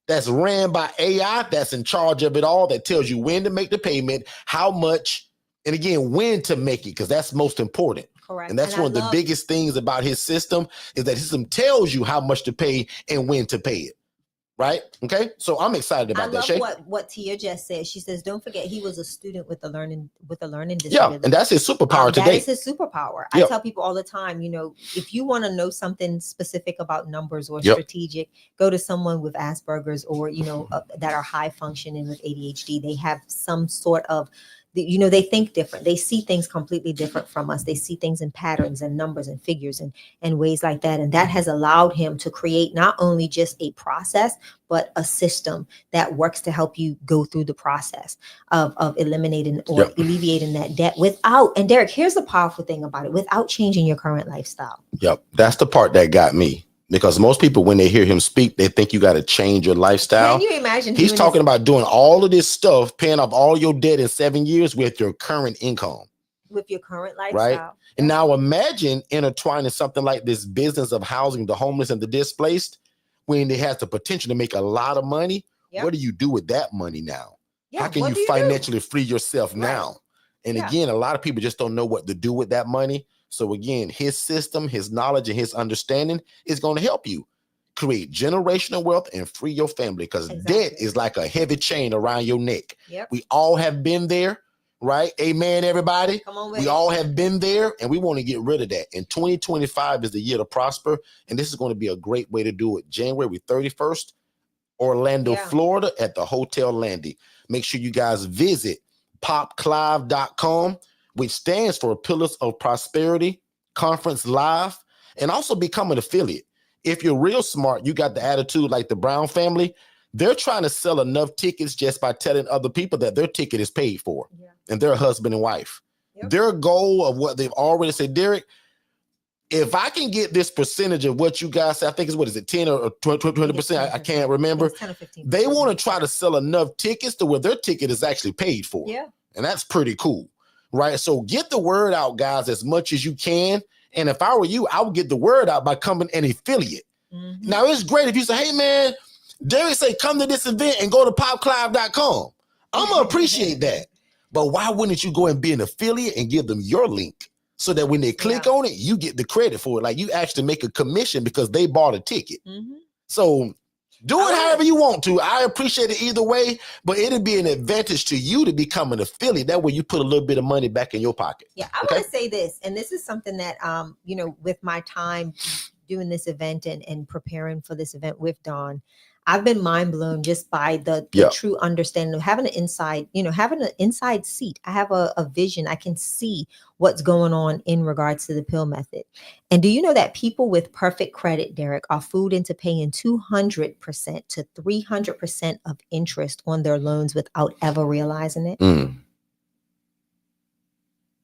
that's ran by AI, that's in charge of it all, that tells you when to make the payment, how much, and again, when to make it, because that's most important. Correct. And that's one of the biggest things about his system, is that his system tells you how much to pay and when to pay it. Right? Okay. So I'm excited about that. I love what Tia just said. She says, don't forget he was a student with a learning disability. Yeah, and that's his superpower today. That is his superpower. I tell people all the time, if you want to know something specific about numbers or strategic, go to someone with Asperger's or, that are high functioning with ADHD. They have some sort of, they think different. They see things completely different from us. They see things in patterns and numbers and figures and ways like that. And that has allowed him to create not only just a process, but a system that works to help you go through the process of eliminating or alleviating that debt without, and Derek, here's the powerful thing about it, without changing your current lifestyle. Yep. That's the part that got me. Because most people, when they hear him speak, they think you got to change your lifestyle. Can you imagine? He's talking about doing all of this stuff, paying off all your debt in 7 years with your current income. With your current lifestyle. Right? And now imagine intertwining something like this business of housing the homeless and the displaced, when it has the potential to make a lot of money. Yep. What do you do with that money now? How can you financially free yourself now? And again, a lot of people just don't know what to do with that money. So again, his system, his knowledge, and his understanding is going to help you create generational wealth and free your family, because debt is like a heavy chain around your neck. Yep. We all have been there, right? Amen, everybody. Come on, we all have been there, and we want to get rid of that. And 2025 is the year to prosper, and this is going to be a great way to do it. January 31st, Orlando, Florida, at the Hotel Landy. Make sure you guys visit popclive.com, which stands for Pillars of Prosperity Conference Live, and also become an affiliate. If you're real smart, you got the attitude like the Brown family. They're trying to sell enough tickets just by telling other people that their ticket is paid for, and they're husband and wife. Their goal of what they've already said, Derek, if I can get this percentage of what you guys say, I think it's 10 or 20%, I can't remember. 10 or 15%. They want to try to sell enough tickets to where their ticket is actually paid for. Yeah. And that's pretty cool. Right. So get the word out, guys, as much as you can. And if I were you, I would get the word out by becoming an affiliate. Mm-hmm. Now, it's great if you say, hey, man, Derek say, come to this event and go to popclive.com. I'm going to appreciate that. But why wouldn't you go and be an affiliate and give them your link so that when they click on it, you get the credit for it? Like, you actually make a commission because they bought a ticket. Mm-hmm. So do it however you want to. I appreciate it either way, but it'll be an advantage to you to become an affiliate. That way you put a little bit of money back in your pocket. Yeah, I want to say this, and this is something that, with my time doing this event and preparing for this event with Dawn, I've been mind blown just by the true understanding of having an inside, having an inside seat. I have a vision. I can see what's going on in regards to the pill method. And do you know that people with perfect credit, Derek, are fooled into paying 200% to 300% of interest on their loans without ever realizing it?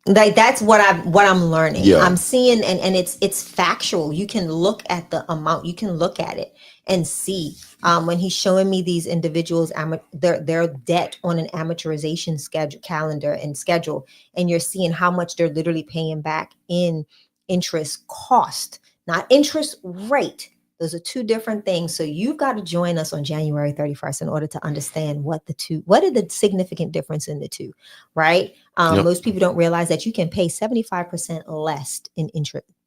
Like that's what I'm learning. Yeah. I'm seeing, and it's factual. You can look at the amount, you can look at it and see when he's showing me these individuals their debt on an amortization schedule, and you're seeing how much they're literally paying back in interest cost, not interest rate. Those are two different things. So you've got to join us on January 31st in order to understand what are the significant difference in the two, right? Most people don't realize that you can pay 75%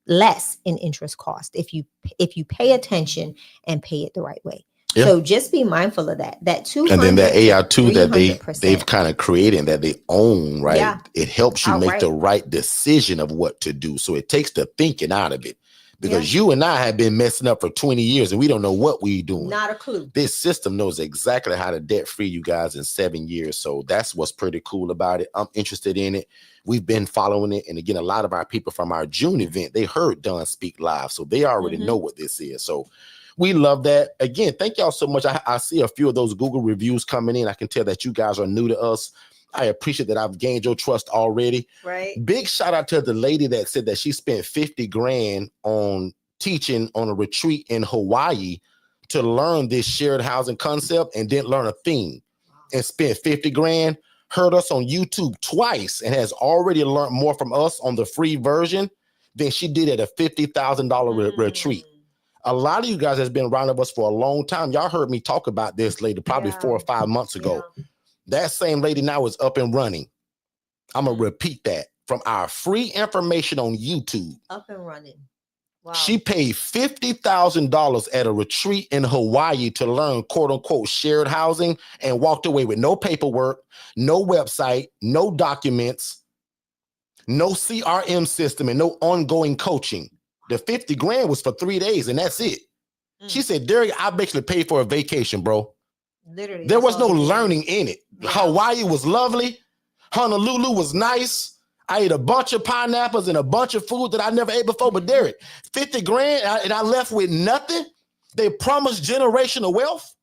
less in interest cost if you pay attention and pay it the right way. Yeah. So just be mindful of that. That 200 and then that AI too that they've kind of created that they own, right? Yeah. It helps you make the right decision of what to do. So it takes the thinking out of it. Because you and I have been messing up for 20 years and we don't know what we're doing. Not a clue. This system knows exactly how to debt free you guys in 7 years. So that's what's pretty cool about it. I'm interested in it. We've been following it. And again, a lot of our people from our June event, they heard Don speak live. So they already know what this is. So we love that. Again, thank y'all so much. I see a few of those Google reviews coming in. I can tell that you guys are new to us. I appreciate that I've gained your trust already. Right. Big shout out to the lady that said that she spent 50 grand on teaching on a retreat in Hawaii to learn this shared housing concept and didn't learn a thing and spent 50 grand, heard us on YouTube twice and has already learned more from us on the free version than she did at a $50,000 retreat. A lot of you guys has been around with us for a long time. Y'all heard me talk about this lady probably 4 or 5 months ago. Yeah. That same lady now is up and running. I'm going to repeat that from our free information on YouTube. Up and running. Wow. She paid $50,000 at a retreat in Hawaii to learn quote unquote shared housing and walked away with no paperwork, no website, no documents, no CRM system, and no ongoing coaching. The 50 grand was for 3 days and that's it. She said, Derek, I basically paid for a vacation, bro. Literally, there was no learning in it. Yeah. Hawaii was lovely. Honolulu was nice. I ate a bunch of pineapples and a bunch of food that I never ate before. But Derek, 50 grand and I left with nothing. They promised generational wealth.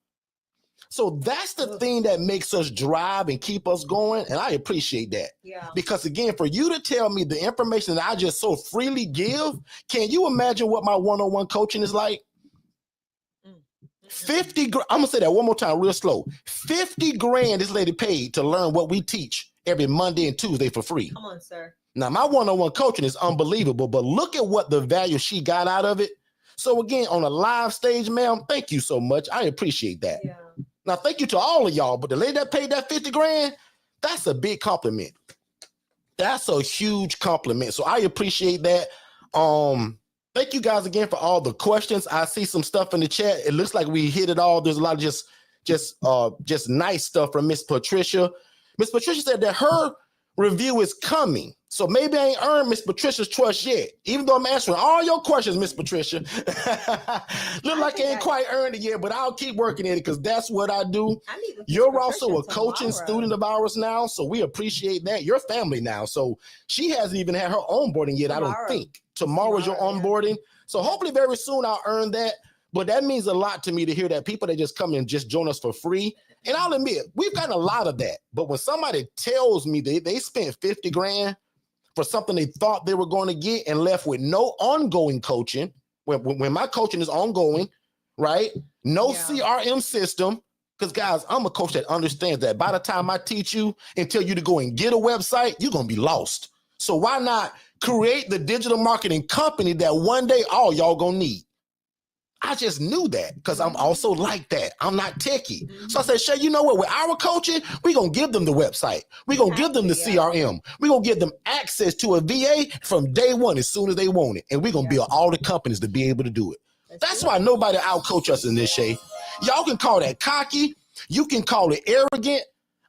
So that's the thing that makes us drive and keep us going. And I appreciate that. Yeah. Because again, for you to tell me the information that I just so freely give, can you imagine what my one-on-one coaching is like? 50 grand. I'm gonna say that one more time real slow. 50 grand this lady paid to learn what we teach every Monday and Tuesday for free. Come on, sir. Now my one-on-one coaching is unbelievable, but look at what the value she got out of it. So again, on a live stage, ma'am, thank you so much. I appreciate that. Yeah. Now thank you to all of y'all, but the lady that paid that 50 grand, that's a big compliment. That's a huge compliment. So I appreciate that. Thank you guys again for all the questions. I see some stuff in the chat. It looks like we hit it all. There's a lot of just nice stuff from Miss Patricia. Miss Patricia said that her review is coming. So maybe I ain't earned Miss Patricia's trust yet. Even though I'm answering all your questions, Miss Patricia. Look like I ain't quite earned it yet, but I'll keep working at it because that's what I do. You're also a coaching student of ours now, so we appreciate that. You're family now. So she hasn't even had her onboarding yet, I don't think. Tomorrow's your onboarding. Yeah. So hopefully very soon I'll earn that. But that means a lot to me to hear that people that just come and just join us for free. And I'll admit, we've gotten a lot of that. But when somebody tells me they spent 50 grand for something they thought they were going to get and left with no ongoing coaching, when my coaching is ongoing, right? No CRM system. Because guys, I'm a coach that understands that by the time I teach you and tell you to go and get a website, you're going to be lost. So why not create the digital marketing company that one day all y'all gonna need? I just knew that because I'm also like that. I'm not techie. So I said, Shay, you know what? With our coaching, we're going to give them the website. We're going to give them the CRM. We're going to give them access to a VA from day one as soon as they want it. And we're going to build all the companies to be able to do it. That's why nobody out-coach us in this, Shay. Y'all can call that cocky. You can call it arrogant.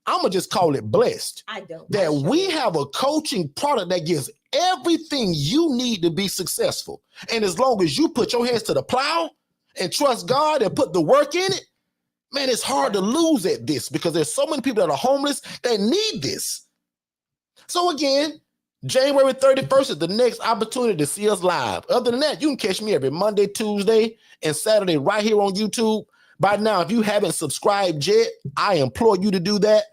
I'm going to just call it blessed. I don't. That we have a coaching product that gives everything you need to be successful. And as long as you put your hands to the plow and trust God and put the work in it, Man, it's hard to lose at this because there's so many people that are homeless that need this. So again, January 31st is the next opportunity to see us live. Other than that, you can catch me every Monday, Tuesday, and Saturday right here on YouTube. By now, if you haven't subscribed yet, I implore you to do that.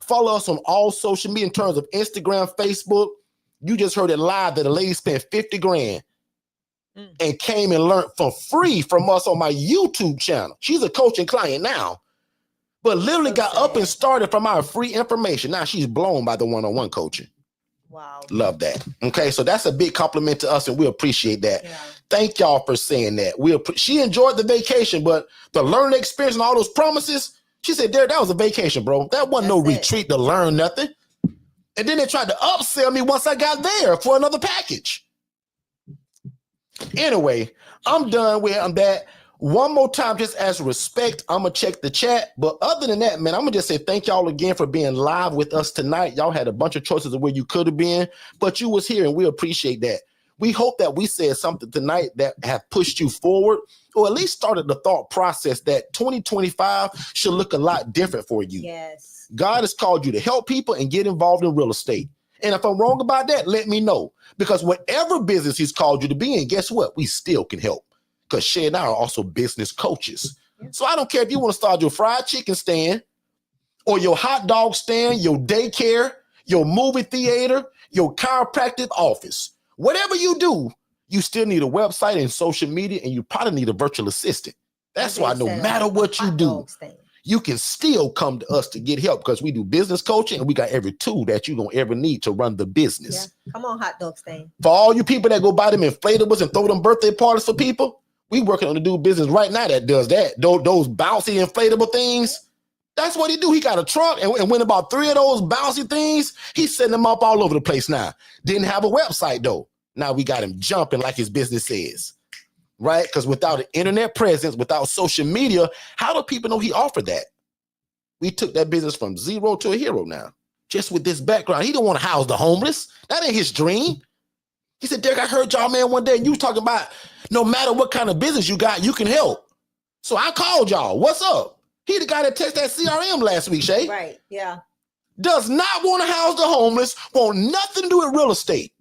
Follow us on all social media in terms of Instagram, Facebook. You just heard it live that a lady spent 50 grand and came and learned for free from us on my YouTube channel. She's a coaching client now, but literally got up and started from our free information. Now she's blown by the one-on-one coaching. Wow. Love that. Okay, so that's a big compliment to us, and we appreciate that. Yeah. Thank y'all for saying that. She enjoyed the vacation, but the learning experience and all those promises, she said, Derek, that was a vacation, bro. That wasn't no retreat to learn nothing. And then they tried to upsell me once I got there for another package. Anyway, I'm done with that. One more time, just as respect, I'm going to check the chat. But other than that, man, I'm going to just say thank y'all again for being live with us tonight. Y'all had a bunch of choices of where you could have been, but you was here, and we appreciate that. We hope that we said something tonight that have pushed you forward, or at least started the thought process that 2025 should look a lot different for you. Yes. God has called you to help people and get involved in real estate. And if I'm wrong about that, let me know. Because whatever business he's called you to be in, guess what? We still can help. Because Shay and I are also business coaches. Yeah. So I don't care if you want to start your fried chicken stand or your hot dog stand, your daycare, your movie theater, your chiropractic office. Whatever you do, you still need a website and social media, and you probably need a virtual assistant. That's why no matter what you do, you can still come to us to get help because we do business coaching and we got every tool that you're going to ever need to run the business. Yeah. Come on, hot dog stand. For all you people that go buy them inflatables and throw them birthday parties for people, we working on the new business right now that does that. Those bouncy inflatable things, that's what he do. He got a truck and went about 3 of those bouncy things. He's setting them up all over the place now. Didn't have a website though. Now we got him jumping like his business is. Right? Because without an internet presence, without social media, how do people know he offered that? We took that business from zero to a hero now. Just with this background. He don't want to house the homeless. That ain't his dream. He said, Derek, I heard y'all, man, one day and you was talking about no matter what kind of business you got, you can help. So I called y'all. What's up? He the guy that tested that CRM last week, Shay. Right, yeah. Does not want to house the homeless, want nothing to do with real estate.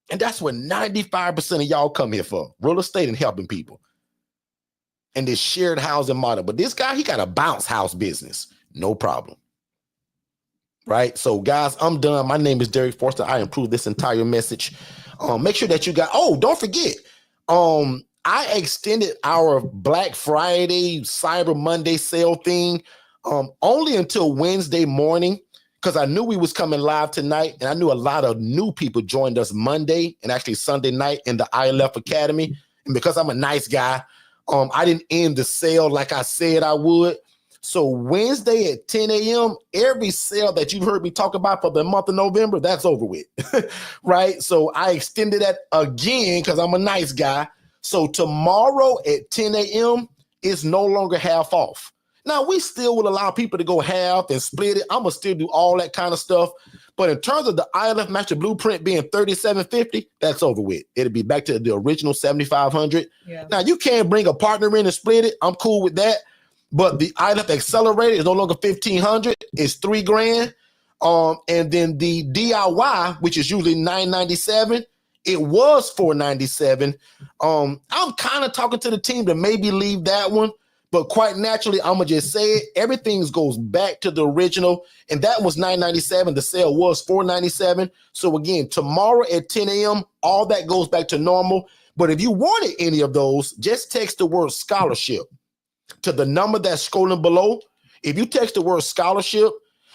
And that's what 95% of y'all come here for, real estate and helping people. And this shared housing model. But this guy, he got a bounce house business. No problem. Right? So, guys, I'm done. My name is Derek Forster. I improved this entire message. Make sure that you got, don't forget, I extended our Black Friday, Cyber Monday sale thing only until Wednesday morning. Because I knew we was coming live tonight, and I knew a lot of new people joined us Monday and actually Sunday night in the ILF Academy. And because I'm a nice guy, I didn't end the sale like I said I would. So Wednesday at 10 a.m., every sale that you've heard me talk about for the month of November, that's over with, right? So I extended that again because I'm a nice guy. So tomorrow at 10 a.m. is no longer half off. Now, we still will allow people to go half and split it. I'm going to still do all that kind of stuff. But in terms of the ILF Master Blueprint being $3,750, that's over with. It'll be back to the original $7,500. Yeah. Now, you can bring a partner in and split it. I'm cool with that. But the ILF Accelerator is no longer $1,500. It's $3,000. And then the DIY, which is usually $997, it was $497. I'm kind of talking to the team to maybe leave that one. But quite naturally, I'm going to just say it. Everything goes back to the original. And that was $997. The sale was $497. So again, tomorrow at 10 a.m., all that goes back to normal. But if you wanted any of those, just text the word scholarship to the number that's scrolling below. If you text the word scholarship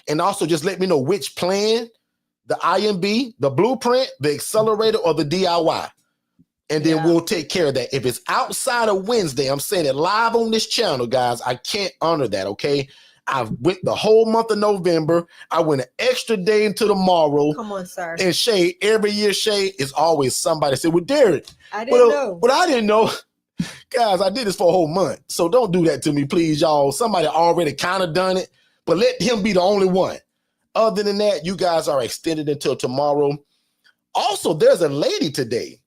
and also just let me know which plan, the IMB, the blueprint, the accelerator, or the DIY. And then we'll take care of that. If it's outside of Wednesday, I'm saying it live on this channel, guys. I can't honor that, okay? I went the whole month of November. I went an extra day into tomorrow. Come on, sir. And Shay, every year, Shay, is always somebody say, well, Derek. I didn't know. But I didn't know. Guys, I did this for a whole month. So don't do that to me, please, y'all. Somebody already kind of done it. But let him be the only one. Other than that, you guys are extended until tomorrow. Also, there's a lady today.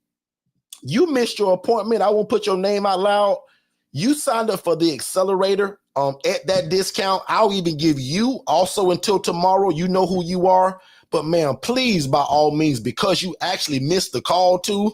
You missed your appointment. I won't put your name out loud. You signed up for the accelerator at that discount. I'll even give you also until tomorrow. You know who you are. But man, please, by all means, because you actually missed the call too,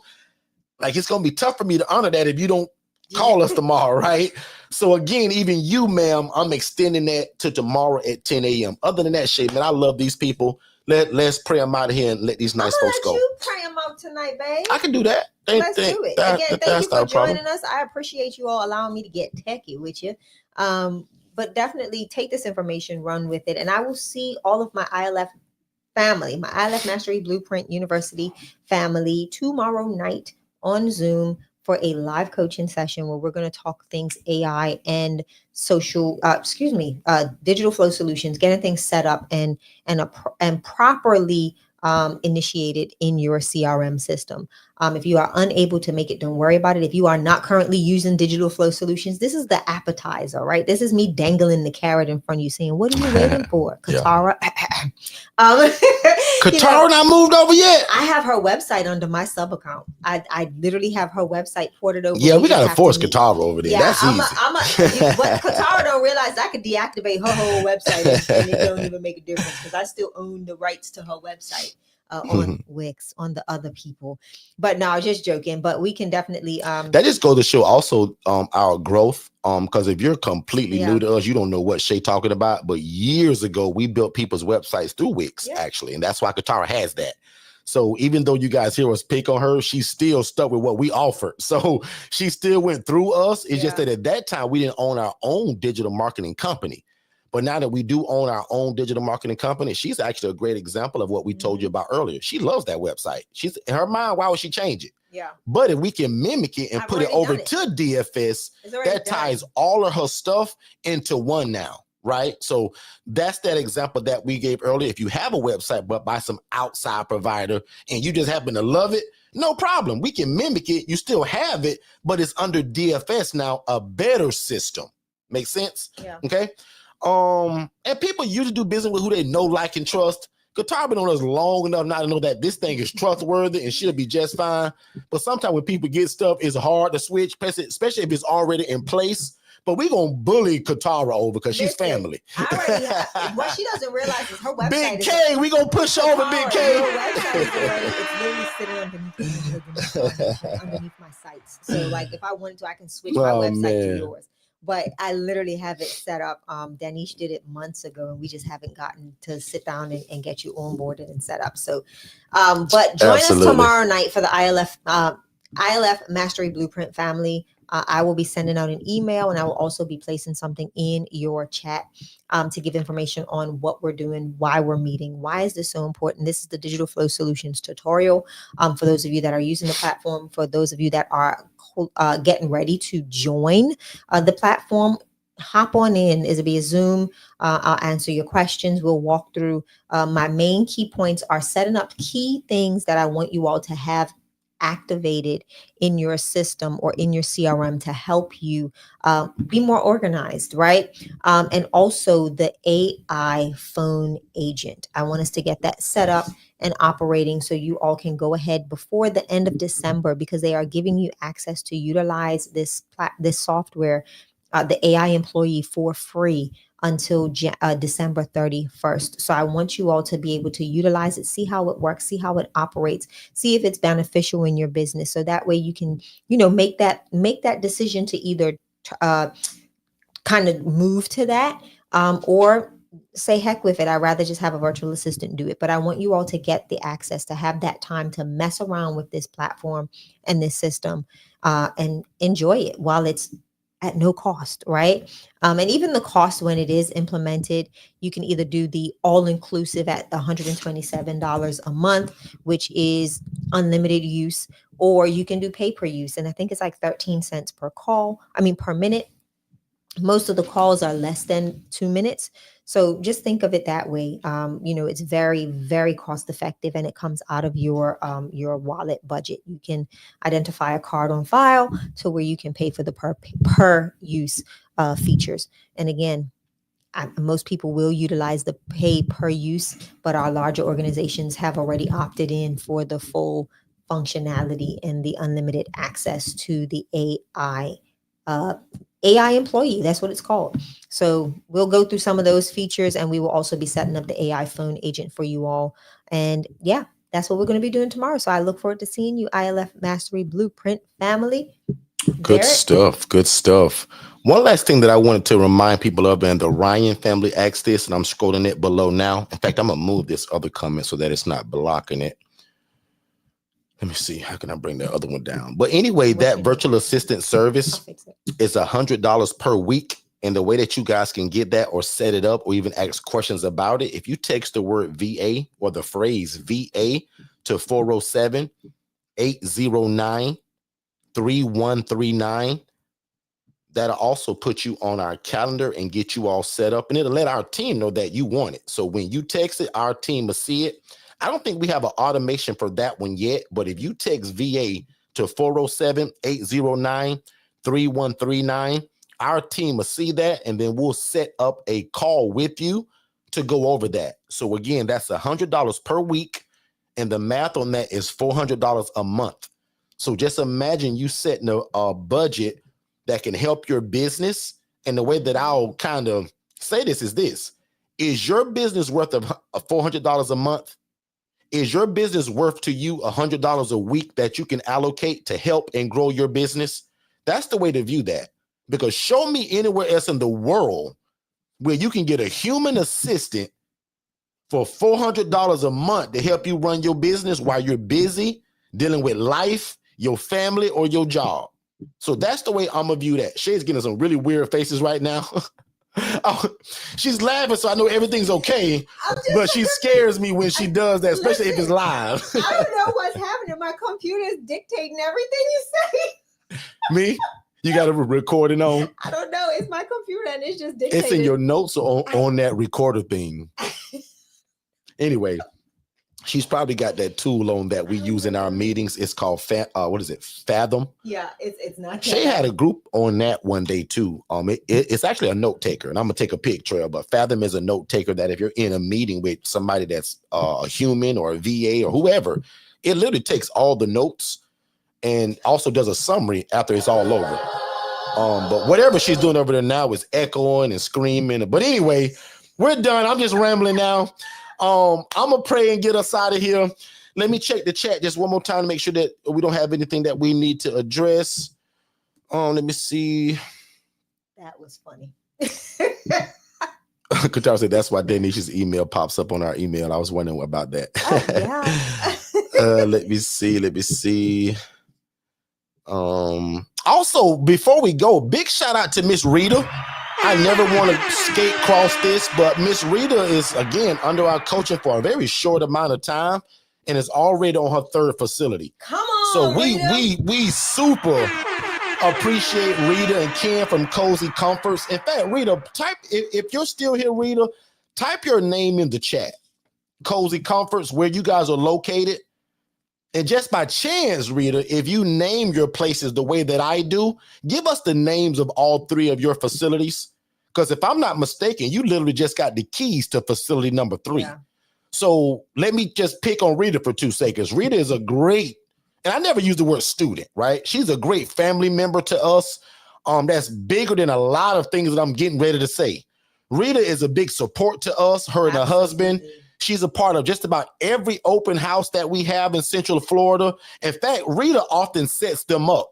like it's going to be tough for me to honor that if you don't call us tomorrow, right? So again, even you, ma'am, I'm extending that to tomorrow at 10 a.m. Other than that, Shay, man, I love these people. Let's pray them out of here and let these nice folks go. You pray them out tonight, babe. I can do that. Let's do it. Again, thank you for joining us. I appreciate you all allowing me to get techie with you. But definitely take this information, run with it. And I will see all of my ILF family, my ILF Mastery Blueprint University family tomorrow night on Zoom for a live coaching session where we're going to talk things AI and digital flow solutions, getting things set up and properly initiated in your CRM system. If you are unable to make it, don't worry about it. If you are not currently using digital flow solutions, this is the appetizer, right? This is me dangling the carrot in front of you saying, what are you waiting for? Katara. Katara not moved over yet. I have her website under my sub account. I literally have her website ported over. Yeah, we got to force Katara over there. Yeah, that's easy. What Katara don't realize, I could deactivate her whole website and it don't even make a difference because I still own the rights to her website. On Wix, on the other people. But no, just joking. But we can definitely that just goes to show also our growth. Because if you're completely new to us, you don't know what Shay talking about. But years ago, we built people's websites through Wix, actually. And that's why Katara has that. So even though you guys hear us pick on her, she's still stuck with what we offered. So she still went through us. It's just that at that time, we didn't own our own digital marketing company. But now that we do own our own digital marketing company, she's actually a great example of what we told you about earlier. She loves that website. She's in her mind, why would she change it? Yeah. But if we can mimic it and put it over to DFS, that ties all of her stuff into one now, right? So that's that example that we gave earlier. If you have a website, but by some outside provider and you just happen to love it, no problem. We can mimic it. You still have it, but it's under DFS now, a better system. Make sense? Yeah. Okay. And people usually do business with who they know, like, and trust. Katara been on us long enough not to know that this thing is trustworthy and she'll be just fine. But sometimes when people get stuff, it's hard to switch, especially if it's already in place. But we're going to bully Katara over because she's family. What she doesn't realize is her website. Big K, we're going to push her over Big K. Her website is already, it's literally sitting underneath my sites. So like if I wanted to, I can switch my website to yours. But I literally have it set up. Danish did it months ago, and we just haven't gotten to sit down and get you onboarded and set up. So, but join us tomorrow night for the ILF Mastery Blueprint family. I will be sending out an email, and I will also be placing something in your chat to give information on what we're doing, why we're meeting, why is this so important. This is the Digital Flow Solutions tutorial for those of you that are using the platform, for those of you that are getting ready to join the platform. Hop on in. It'll be a Zoom. I'll answer your questions. We'll walk through. My main key points are setting up key things that I want you all to have activated in your system or in your CRM to help you be more organized, right? And also the AI phone agent. I want us to get that set up and operating so you all can go ahead before the end of December, because they are giving you access to utilize this software, the AI employee, for free until December 31st. So I want you all to be able to utilize it, see how it works, see how it operates, see if it's beneficial in your business. So that way you can, make that decision to either kind of move to that or say heck with it. I'd rather just have a virtual assistant do it. But I want you all to get the access to have that time to mess around with this platform and this system and enjoy it while it's at no cost, right? And even the cost when it is implemented, you can either do the all-inclusive at $127 a month, which is unlimited use, or you can do pay per use. And I think it's like 13 cents per minute. Most of the calls are less than 2 minutes. So just think of it that way. It's very, very cost effective, and it comes out of your wallet budget. You can identify a card on file to where you can pay for the per use features. And again, most people will utilize the pay per use, but our larger organizations have already opted in for the full functionality and the unlimited access to the AI AI employee. That's what it's called. So we'll go through some of those features, and we will also be setting up the AI phone agent for you all. And yeah, that's what we're going to be doing tomorrow. So I look forward to seeing you, ILF Mastery Blueprint family. Good Derek? stuff. Good stuff. One last thing that I wanted to remind people of, and the Ryan family asked this, and I'm scrolling it below now. In fact, I'm going to move this other comment so that it's not blocking it. Let me see. How can I bring that other one down? But anyway, that virtual assistant service is $100 per week. And the way that you guys can get that or set it up or even ask questions about it, if you text the word VA or the phrase VA to 407-809-3139, that'll also put you on our calendar and get you all set up. And it'll let our team know that you want it. So when you text it, our team will see it. I don't think we have an automation for that one yet, but if you text VA to 407-809-3139, our team will see that, and then we'll set up a call with you to go over that. So again, that's $100 per week, and the math on that is $400 a month. So just imagine you setting a budget that can help your business. And the way that I'll kind of say this is your business worth of $400 a month? Is your business worth to you $100 a week that you can allocate to help and grow your business? That's the way to view that. Because show me anywhere else in the world where you can get a human assistant for $400 a month to help you run your business while you're busy dealing with life, your family, or your job. So that's the way I'm gonna view that. Shay's getting some really weird faces right now. Oh, she's laughing, so I know everything's okay. But she scares me when she does that, especially if it's live. I don't know what's happening. My computer is dictating everything you say. Me? You got a recording on? I don't know. It's my computer, and it's just dictating. It's in your notes on that recorder thing. Anyway, she's probably got that tool on that we use in our meetings. It's called Fathom. Yeah, it's not. Shay had a group on that one day too. It's actually a note taker, and I'm gonna take a picture. But Fathom is a note taker that if you're in a meeting with somebody that's a human or a VA or whoever, it literally takes all the notes and also does a summary after it's all over. But whatever she's doing over there now is echoing and screaming. But anyway, we're done. I'm just rambling now. I'm gonna pray and get us out of here. Let me check the chat just one more time to make sure that we don't have anything that we need to address. Let me see. That was funny. Katara said that's why Denish's email pops up on our email. I was wondering about that. Oh, yeah. Let me see. Also, before we go, big shout out to Miss Rita. I never want to skate across this, but Miss Rita is, again, under our coaching for a very short amount of time and is already on her third facility. Come on, so Rita. we super appreciate Rita and Ken from Cozy Comforts. In fact, Rita, if you're still here, Rita, type your name in the chat. Cozy Comforts, where you guys are located. And just by chance, Rita, if you name your places the way that I do, give us the names of all three of your facilities. Because if I'm not mistaken, you literally just got the keys to facility number 3. Yeah. So let me just pick on Rita for 2 seconds. Rita is a great, and I never use the word student, right? She's a great family member to us. That's bigger than a lot of things that I'm getting ready to say. Rita is a big support to us, her and her husband. She's a part of just about every open house that we have in Central Florida. In fact, Rita often sets them up.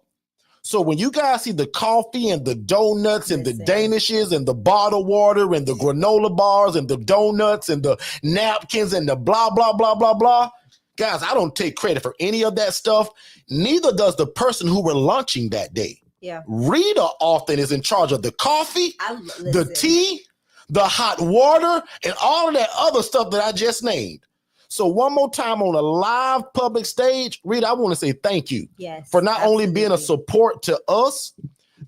So when you guys see the coffee and the donuts and the danishes and the bottled water and the granola bars and the donuts and the napkins and the blah, blah, blah, blah, blah, guys, I don't take credit for any of that stuff. Neither does the person who we're lunching that day. Yeah. Rita often is in charge of the coffee, the tea, the hot water, and all of that other stuff that I just named. So one more time on a live public stage, Rita, I want to say thank you for not only being a support to us,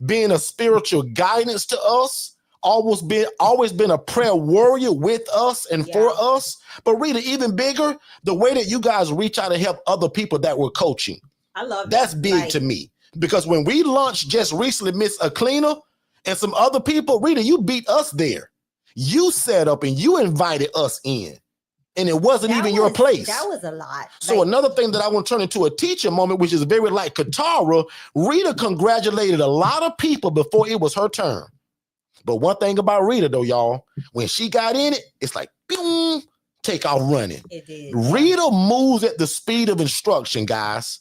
being a spiritual guidance to us, always been a prayer warrior with us and for us. But Rita, even bigger, the way that you guys reach out to help other people that we're coaching. I love that's big to me. Because when we launched just recently, Miss Aklina and some other people, Rita, you beat us there. You set up and you invited us in. and it wasn't even your place. That was a lot. So another thing that I want to turn into a teacher moment, which is very like Katara, Rita congratulated a lot of people before it was her turn. But one thing about Rita, though, y'all, when she got in it, it's like, boom, take off running. It did. Rita moves at the speed of instruction, guys.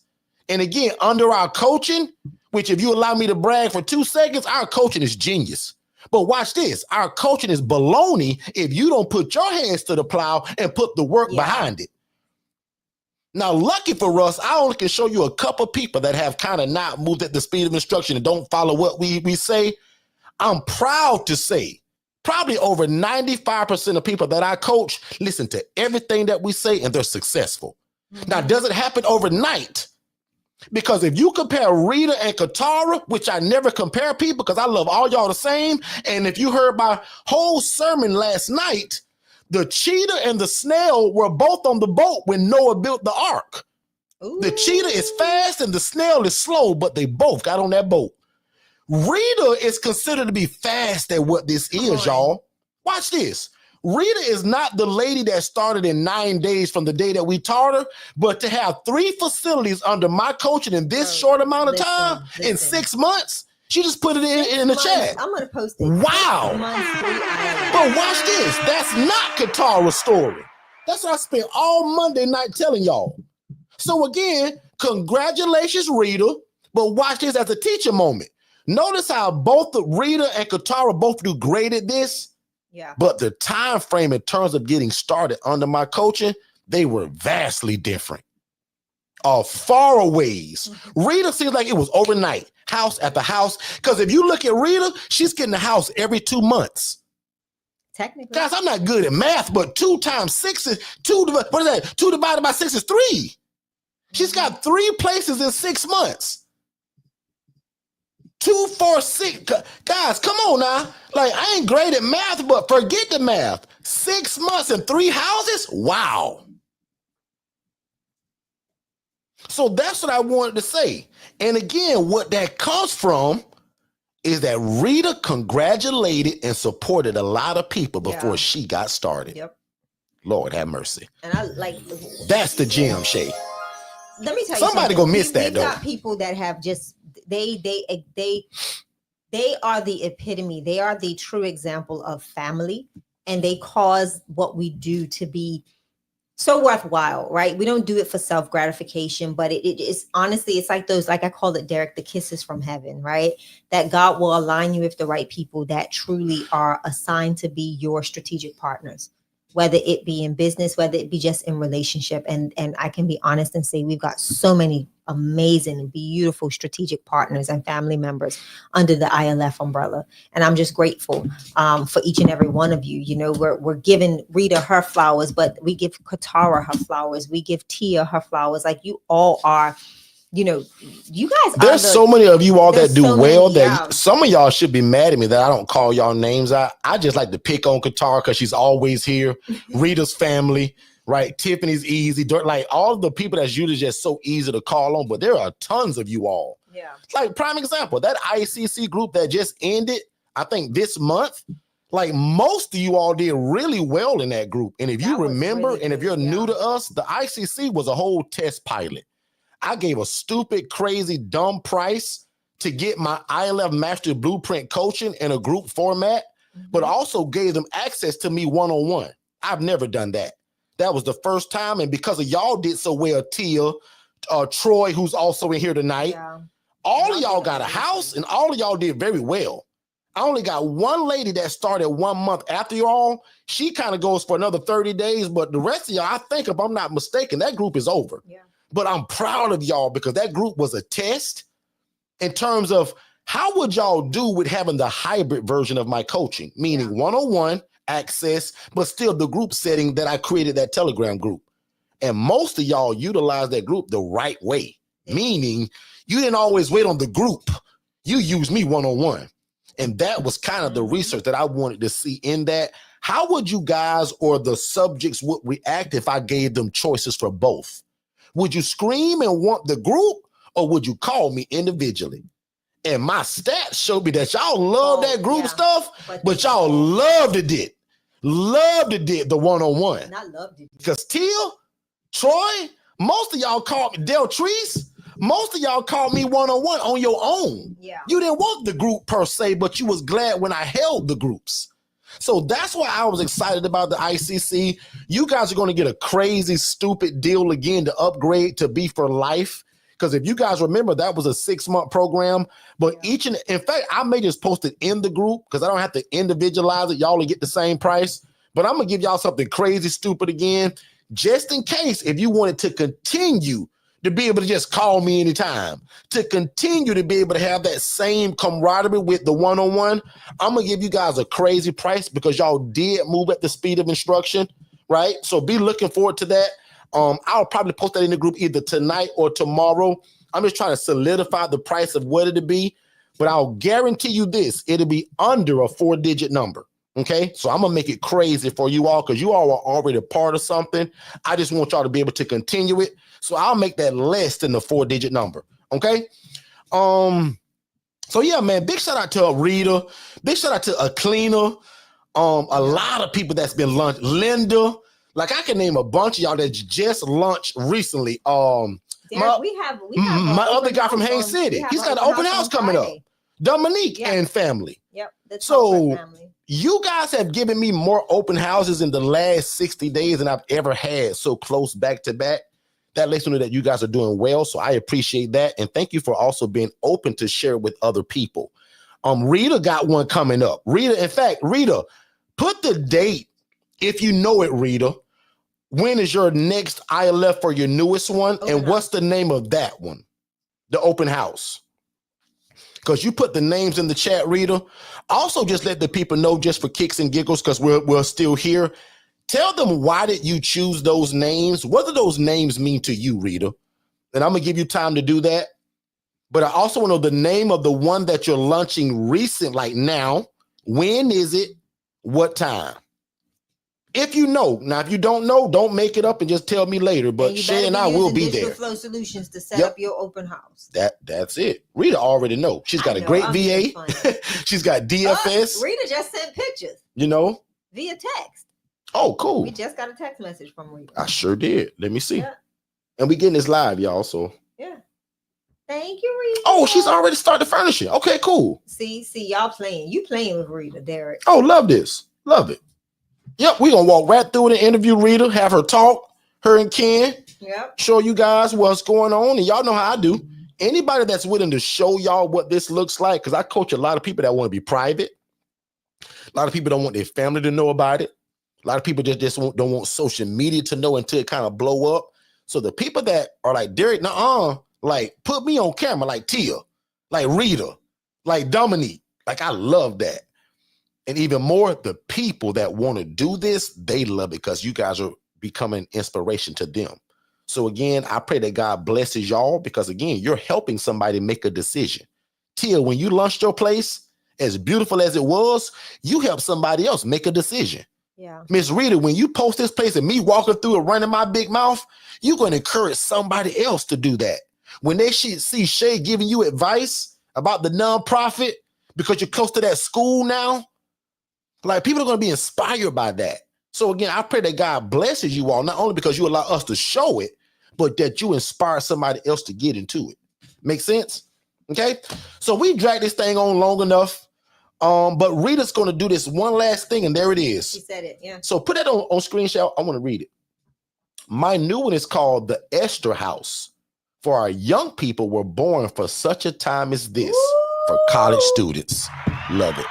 And again, under our coaching, which if you allow me to brag for 2 seconds, our coaching is genius. But watch this. Our coaching is baloney if you don't put your hands to the plow and put the work behind it. Now, lucky for us, I only can show you a couple people that have kind of not moved at the speed of instruction and don't follow what we say. I'm proud to say probably over 95% of people that I coach listen to everything that we say and they're successful. Now, does it happen overnight? Because if you compare Rita and Katara, which I never compare people because I love all y'all the same, and if you heard my whole sermon last night, the cheetah and the snail were both on the boat when Noah built the ark. Ooh. The cheetah is fast and the snail is slow, but they both got on that boat. Rita is considered to be fast at what this is, y'all. Watch this. Rita is not the lady that started in 9 days from the day that we taught her, but to have 3 facilities under my coaching in this short amount of time, in 6 months, she just put it in the chat. I'm going to post it. Wow. But watch this. That's not Katara's story. That's what I spent all Monday night telling y'all. So again, congratulations, Rita. But watch this as a teacher moment. Notice how both Rita and Katara both do great at this. Yeah. But the time frame in terms of getting started under my coaching, they were vastly different. Far a ways. Rita seems like it was overnight, house after house. Because if you look at Rita, she's getting the house every 2 months. Technically. Guys, I'm not good at math, but 2 times 6 is 2. What is that? 2 divided by 6 is 3. She's got 3 places in 6 months. 2, 4, 6. Guys, come on now. Like, I ain't great at math, but forget the math. 6 months and 3 houses? Wow. So that's what I wanted to say. And again, what that comes from is that Rita congratulated and supported a lot of people before she got started. Yep. Lord have mercy. And I like that's the gem, Shay. Let me tell you somebody gonna miss that though. Got people that have just they are the epitome. They are the true example of family, and they cause what we do to be so worthwhile, right? We don't do it for self-gratification, but it is honestly, it's like those, like I call it, Derek, the kisses from heaven, right? That God will align you with the right people that truly are assigned to be your strategic partners, whether it be in business, whether it be just in relationship. And I can be honest and say we've got so many amazing, beautiful strategic partners and family members under the ILF umbrella. And I'm just grateful for each and every one of you. You know, we're giving Rita her flowers, but we give Katara her flowers. We give Tia her flowers. Like you all are, you know, you guys there's so many of you all that do well that some of y'all should be mad at me that I don't call y'all names out. I just like to pick on Katara because she's always here. Rita's family, right? Tiffany's easy. Like all the people that's usually just so easy to call on, but there are tons of you all. Yeah. Like prime example, that ICC group that just ended, I think this month, like most of you all did really well in that group. And if you remember, really and if you're new to us, the ICC was a whole test pilot. I gave a stupid, crazy, dumb price to get my ILF Master Blueprint coaching in a group format, but also gave them access to me one-on-one. I've never done that. That was the first time. And because of y'all did so well, Tia, Troy, who's also in here tonight, all of y'all got a house and all of y'all did very well. I only got one lady that started 1 month after y'all. She kind of goes for another 30 days, but the rest of y'all, I think if I'm not mistaken, that group is over. Yeah. But I'm proud of y'all because that group was a test in terms of how would y'all do with having the hybrid version of my coaching, meaning one-on-one access, but still the group setting that I created, that Telegram group. And most of y'all utilize that group the right way, meaning you didn't always wait on the group. You used me one-on-one. And that was kind of the research that I wanted to see in that. How would you guys or the subjects would react if I gave them choices for both? Would you scream and want the group, or would you call me individually? And my stats show me that y'all love that group stuff, but y'all loved it. Love to did the one-on-one. Not love to. Because Teal, Troy, most of y'all called me, Del Treese, most of y'all called me one-on-one on your own. Yeah. You didn't want the group per se, but you was glad when I held the groups. So that's why I was excited about the ICC. You guys are going to get a crazy, stupid deal again to upgrade to be for life. Because if you guys remember, that was a 6-month program. But in fact, I may just post it in the group because I don't have to individualize it. Y'all will get the same price. But I'm going to give y'all something crazy, stupid again, just in case if you wanted to continue to be able to just call me anytime, to continue to be able to have that same camaraderie with the one-on-one. I'm going to give you guys a crazy price because y'all did move at the speed of instruction, right? So be looking forward to that. I'll probably post that in the group either tonight or tomorrow. I'm just trying to solidify the price of what it'll be, but I'll guarantee you this, it'll be under a 4-digit number. Okay, so I'm gonna make it crazy for you all because you all are already a part of something. I just want y'all to be able to continue it. So I'll make that less than the 4-digit number. Okay. So yeah, man, big shout out to Rita. Big shout out to Aklina. A lot of people that's been launched. Linda. Like I can name a bunch of y'all that just launched recently. Derek, we have my other guy from Haines City. He's got an open house coming up. Dominique and family. Yep. So you guys have given me more open houses in the last 60 days than I've ever had so close back to back. That lets me know that you guys are doing well. So I appreciate that. And thank you for also being open to share with other people. Rita got one coming up. Rita, in fact, Rita, put the date if you know it, Rita. When is your next ILF for your newest one? And what's the name of that one? The open house. Because you put the names in the chat, Rita. Also, just let the people know just for kicks and giggles, because we're still here. Tell them why did you choose those names? What do those names mean to you, Rita? And I'm going to give you time to do that. But I also want to know the name of the one that you're launching recent, like now. When is it? What time? If you know. Now, if you don't know, don't make it up and just tell me later. But Shay and I will be there. Flow Solutions to set up your open house. That's it. Rita already know. She's got a great VA. She's got DFS. Rita just sent pictures. You know? Via text. Oh, cool. We just got a text message from Rita. I sure did. Let me see. Yeah. And we getting this live, y'all. So yeah. Thank you, Rita. Oh, she's already started furnishing. Okay, cool. See, y'all playing. You playing with Rita, Derek. Oh, love this. Love it. Yep, we're gonna walk right through the interview, Rita, have her talk, her and Ken. Yep. Show you guys what's going on. And y'all know how I do. Anybody that's willing to show y'all what this looks like, because I coach a lot of people that want to be private. A lot of people don't want their family to know about it. A lot of people just don't want social media to know until it kind of blow up. So the people that are like, Derek, like put me on camera, like Tia, like Rita, like Dominique. Like I love that. And even more, the people that want to do this, they love it because you guys are becoming inspiration to them. So again, I pray that God blesses y'all because again, you're helping somebody make a decision. Tia, when you launched your place, as beautiful as it was, you helped somebody else make a decision. Yeah. Miss Rita, when you post this place and me walking through and running my big mouth, you're going to encourage somebody else to do that. When they see Shay giving you advice about the nonprofit because you're close to that school now, like people are going to be inspired by that. So again, I pray that God blesses you all, not only because you allow us to show it, but that you inspire somebody else to get into it. Make sense? Okay. So we dragged this thing on long enough. But Rita's going to do this one last thing, and there it is. She said it, yeah. So put that on screen, Shell. I want to read it. My new one is called The Esther House. For our young people were born for such a time as this. Woo! For college students. Love it.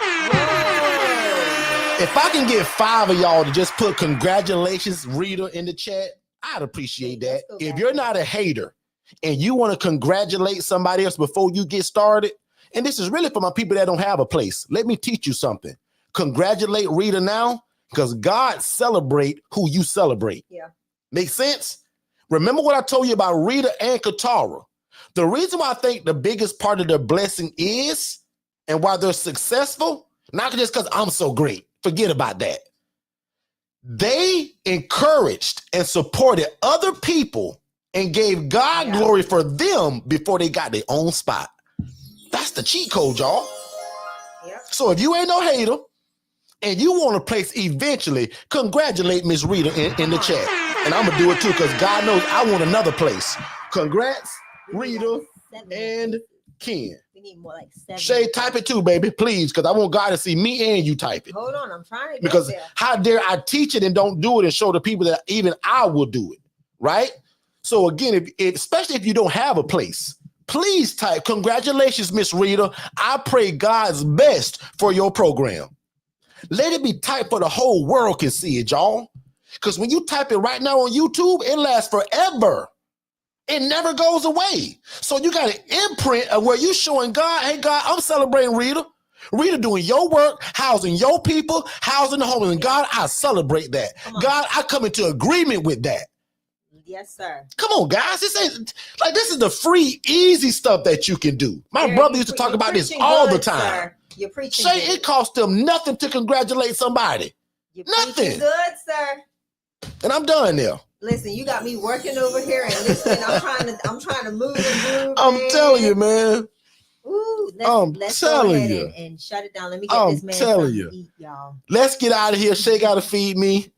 If I can get 5 of y'all to just put congratulations, Rita, in the chat, I'd appreciate that. If you're not a hater and you want to congratulate somebody else before you get started, and this is really for my people that don't have a place. Let me teach you something. Congratulate Rita now, because God celebrate who you celebrate. Yeah. Make sense? Remember what I told you about Rita and Katara. The reason why I think the biggest part of their blessing is, and why they're successful, not just because I'm so great. Forget about that. They encouraged and supported other people and gave God glory for them before they got their own spot. That's the cheat code, y'all. Yep. So if you ain't no hater, and you want a place eventually, congratulate Miss Rita in the chat. And I'm going to do it too because God knows I want another place. Congrats, Rita and Ken. We need more like 7. Shay, type it too, baby, please, because I want God to see me and you type it. Hold on, I'm trying to get because there. How dare I teach it and don't do it and show the people that even I will do it, right? So again, especially if you don't have a place, please type, congratulations, Miss Rita. I pray God's best for your program. Let it be typed for the whole world can see it, y'all. Because when you type it right now on YouTube, it lasts forever. It never goes away. So you got an imprint of where you showing God, hey, God, I'm celebrating Rita. Rita doing your work, housing your people, housing the homeless. And God, I celebrate that. God, I come into agreement with that. Yes, sir. Come on, guys. This is the free, easy stuff that you can do. My brother used to talk about this all the time. Sir. You're preaching. Say it costs them nothing to congratulate somebody. You're nothing. Good, sir. And I'm done there. Listen, you got me working over here and listening. I'm trying to move and move. I'm telling you, man. Ooh, let's telling go ahead you. And shut it down. Let me get this man something to eat, y'all. Let's get out of here. Shay got to feed me.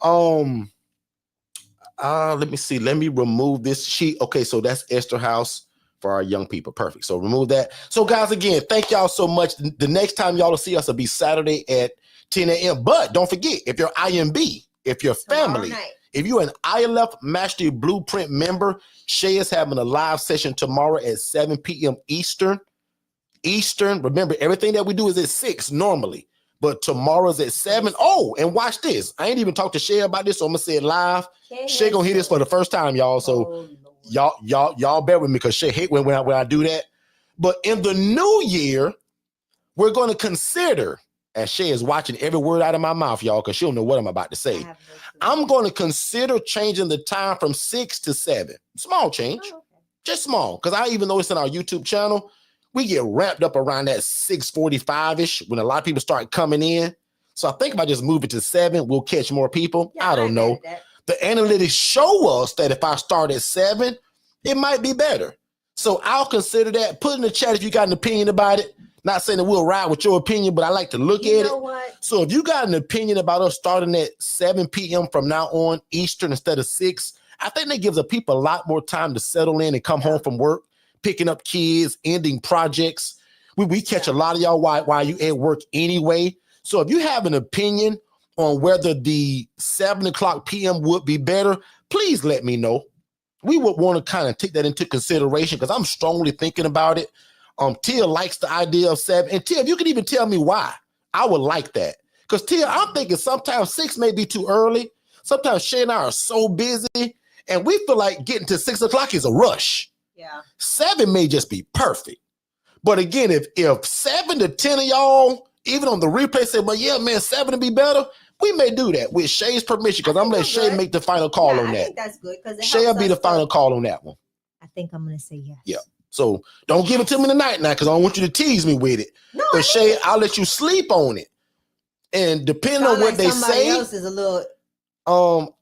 Let me see. Let me remove this sheet. Okay, so that's Esther House for our young people. Perfect. So remove that. So guys, again, thank y'all so much. The next time y'all will see us will be Saturday at 10 a.m. But don't forget, if you're IMB, if you're family, if you're an ILF Mastery Blueprint member, Shay is having a live session tomorrow at 7 p.m. Eastern. Remember, everything that we do is at 6 normally, but tomorrow's at 7. Oh, and watch this. I ain't even talked to Shay about this, so I'm gonna say it live. Shay gonna hear this for the first time, y'all. So y'all bear with me because Shay hate when I do that. But in the new year, we're going to consider, and Shay is watching every word out of my mouth, y'all, because she don't know what I'm about to say. I'm going to consider changing the time from 6 to 7. Small change, just small. Because I even noticed in our YouTube channel, we get wrapped up around that 6:45-ish when a lot of people start coming in. So I think if I just move it to 7, we'll catch more people. Yeah, I don't know. The analytics show us that if I start at 7, it might be better. So I'll consider that. Put in the chat if you got an opinion about it. Not saying that we'll ride with your opinion, but I like to look at it. What? So if you got an opinion about us starting at 7 p.m. from now on Eastern instead of 6, I think that gives the people a lot more time to settle in and come home from work, picking up kids, ending projects. We catch a lot of y'all while you at work anyway. So if you have an opinion on whether the 7 o'clock p.m. would be better, please let me know. We would want to kind of take that into consideration because I'm strongly thinking about it. Tia likes the idea of 7. And Tia, if you could even tell me why, I would like that. Because Tia, I'm thinking sometimes 6 may be too early. Sometimes Shay and I are so busy and we feel like getting to 6 o'clock is a rush. Yeah. 7 may just be perfect. But again, if 7 to 10 of y'all, even on the replay, say, well, yeah, man, 7 would be better, we may do that with Shay's permission because I'm going to let Shay make the final call on that. I think that's good. Shay will be the final call on that one. I think I'm going to say yes. Yeah. So don't give it to me tonight now because I don't want you to tease me with it. No, but Shay, I'll let you sleep on it. And depending on what they say, else is a little.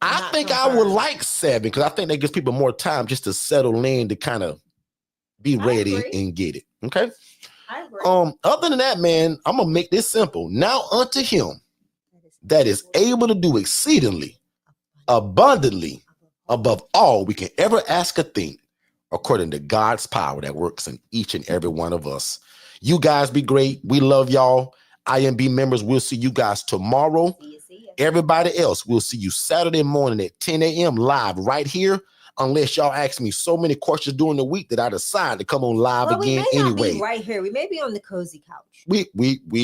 I think I would like 7 because I think that gives people more time just to settle in to kind of be ready and get it. Okay. I agree. Other than that, man, I'm gonna make this simple. Now unto him that is able to do exceedingly, abundantly, above all we can ever ask or think, according to God's power that works in each and every one of us. You guys be great. We love y'all. IMB members, we'll see you guys tomorrow. See you. Everybody else, we'll see you Saturday morning at 10 a.m. live right here. Unless y'all ask me so many questions during the week that I decide to come on live again anyway. We may not be right here. We may be on the cozy couch. We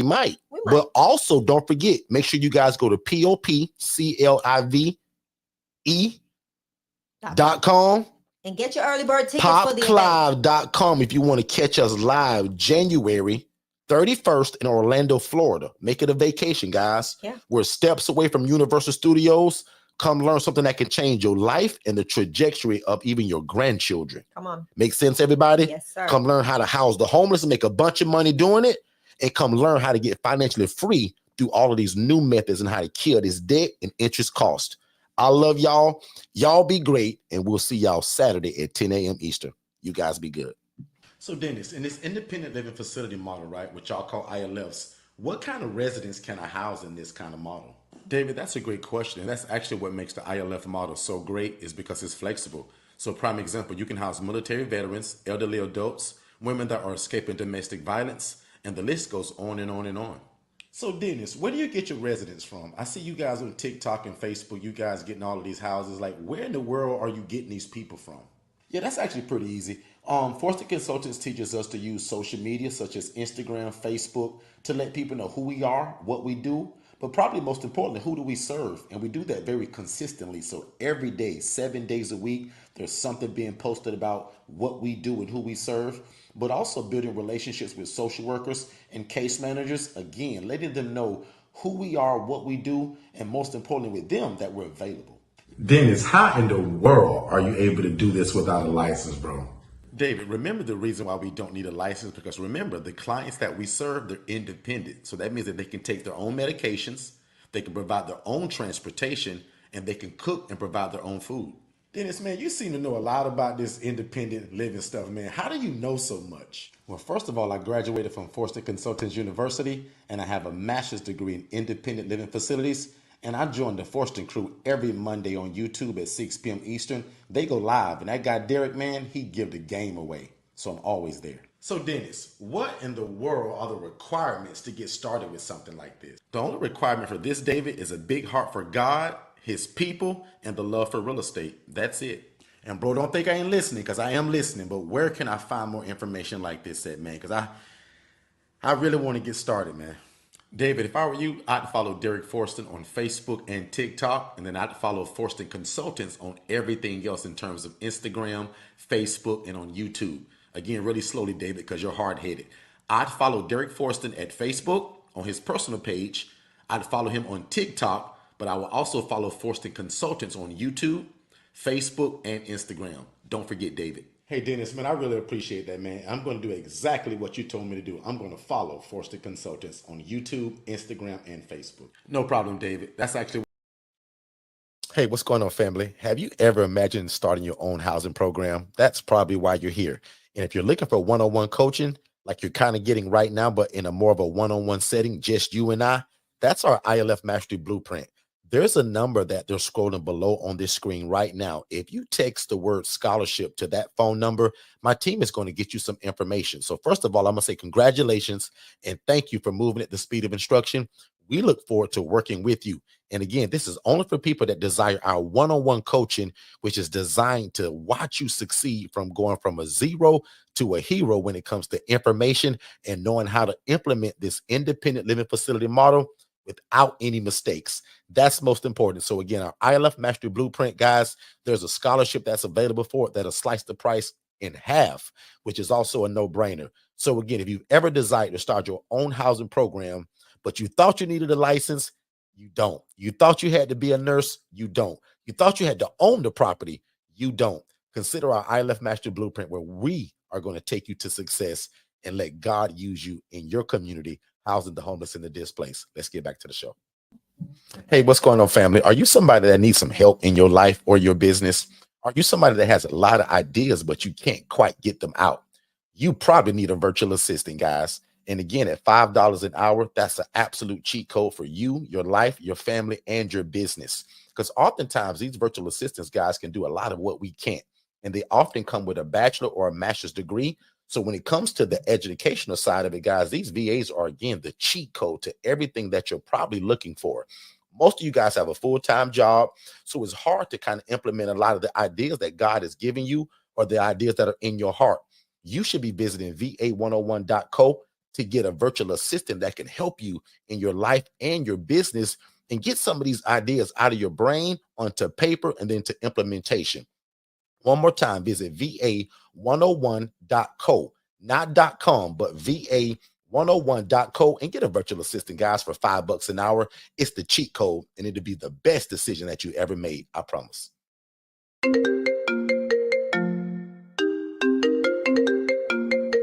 might. But also don't forget, make sure you guys go to popclive.com and get your early bird tickets for the event. Popclive.com if you want to catch us live January 31st in Orlando, Florida. Make it a vacation, guys. Yeah. We're steps away from Universal Studios. Come learn something that can change your life and the trajectory of even your grandchildren. Come on. Make sense, everybody? Yes, sir. Come learn how to house the homeless and make a bunch of money doing it. And come learn how to get financially free through all of these new methods and how to kill this debt and interest cost. I love y'all. Y'all be great. And we'll see y'all Saturday at 10 a.m. Eastern. You guys be good. So Dennis, in this independent living facility model, right, which y'all call ILFs, What kind of residents can I house in this kind of model? David, that's a great question. And that's actually what makes the ILF model so great is because it's flexible. So prime example, you can house military veterans, elderly adults, women that are escaping domestic violence, and the list goes on and on and on. So Dennis, where do you get your residents from? I see you guys on TikTok and Facebook, you guys getting all of these houses. Like, where in the world are you getting these people from? Yeah, that's actually pretty easy. Forster Consultants teaches us to use social media such as Instagram, Facebook to let people know who we are, what we do, but probably most importantly, who do we serve? And we do that very consistently. So every day, 7 days a week, there's something being posted about what we do and who we serve, but also building relationships with social workers and case managers. Again, letting them know who we are, what we do, and most importantly with them that we're available. Dennis, how in the world are you able to do this without a license, bro? David, remember the reason why we don't need a license, because remember the clients that we serve, they're independent. So that means that they can take their own medications, they can provide their own transportation, and they can cook and provide their own food. Dennis, man, you seem to know a lot about this independent living stuff, man. How do you know so much? Well, first of all, I graduated from Forster Consultants University, and I have a master's degree in independent living facilities. And I join the Forster crew every Monday on YouTube at 6 p.m. Eastern. They go live, and that guy Derek, man, he give the game away. So I'm always there. So Dennis, what in the world are the requirements to get started with something like this? The only requirement for this, David, is a big heart for God, his people, and the love for real estate. That's it. And bro, don't think I ain't listening, because I am listening. But where can I find more information like this at, man? Because I really want to get started, man. David, if I were you, I'd follow Derek Forston on Facebook and TikTok, and then I'd follow Forston Consultants on everything else in terms of Instagram, Facebook, and on YouTube. Again, really slowly, David, because you're hard-headed. I'd follow Derek Forston at Facebook on his personal page. I'd follow him on TikTok, but I will also follow Forston Consultants on YouTube, Facebook, and Instagram. Don't forget, David. Hey, Dennis, man, I really appreciate that, man. I'm going to do exactly what you told me to do. I'm going to follow Forster Consultants on YouTube, Instagram, and Facebook. No problem, David. That's actually. Hey, what's going on, family? Have you ever imagined starting your own housing program? That's probably why you're here. And if you're looking for one-on-one coaching, like you're kind of getting right now, but in a more of a one-on-one setting, just you and I, that's our ILF Mastery Blueprint. There's a number that they're scrolling below on this screen right now. If you text the word scholarship to that phone number, my team is going to get you some information. So first of all, I'm going to say congratulations and thank you for moving at the speed of instruction. We look forward to working with you. And again, this is only for people that desire our one-on-one coaching, which is designed to watch you succeed from going from a zero to a hero when it comes to information and knowing how to implement this independent living facility model without any mistakes. That's most important. So again, our ILF Mastery Blueprint, guys, there's a scholarship that's available for it that'll slice the price in half, which is also a no-brainer. So again, if you've ever desired to start your own housing program, but you thought you needed a license, you don't. You thought you had to be a nurse, you don't. You thought you had to own the property, you don't. Consider our ILF Mastery Blueprint, where we are going to take you to success and let God use you in your community, housing the homeless and the displaced. Let's get back to the show. Hey, what's going on, family? Are you somebody that needs some help in your life or your business? Are you somebody that has a lot of ideas, but you can't quite get them out? You probably need a virtual assistant, guys. And again, at $5 an hour, that's an absolute cheat code for you, your life, your family, and your business. Because oftentimes these virtual assistants, guys, can do a lot of what we can't. And they often come with a bachelor or a master's degree. So when it comes to the educational side of it, guys, these VAs are, again, the cheat code to everything that you're probably looking for. Most of you guys have a full-time job, so it's hard to kind of implement a lot of the ideas that God is giving you or the ideas that are in your heart. You should be visiting va101.co to get a virtual assistant that can help you in your life and your business and get some of these ideas out of your brain onto paper and then to implementation. One more time, visit va101.co, not .com, but va101.co, and get a virtual assistant, guys, for $5 an hour. It's the cheat code, and it'll be the best decision that you ever made. I promise.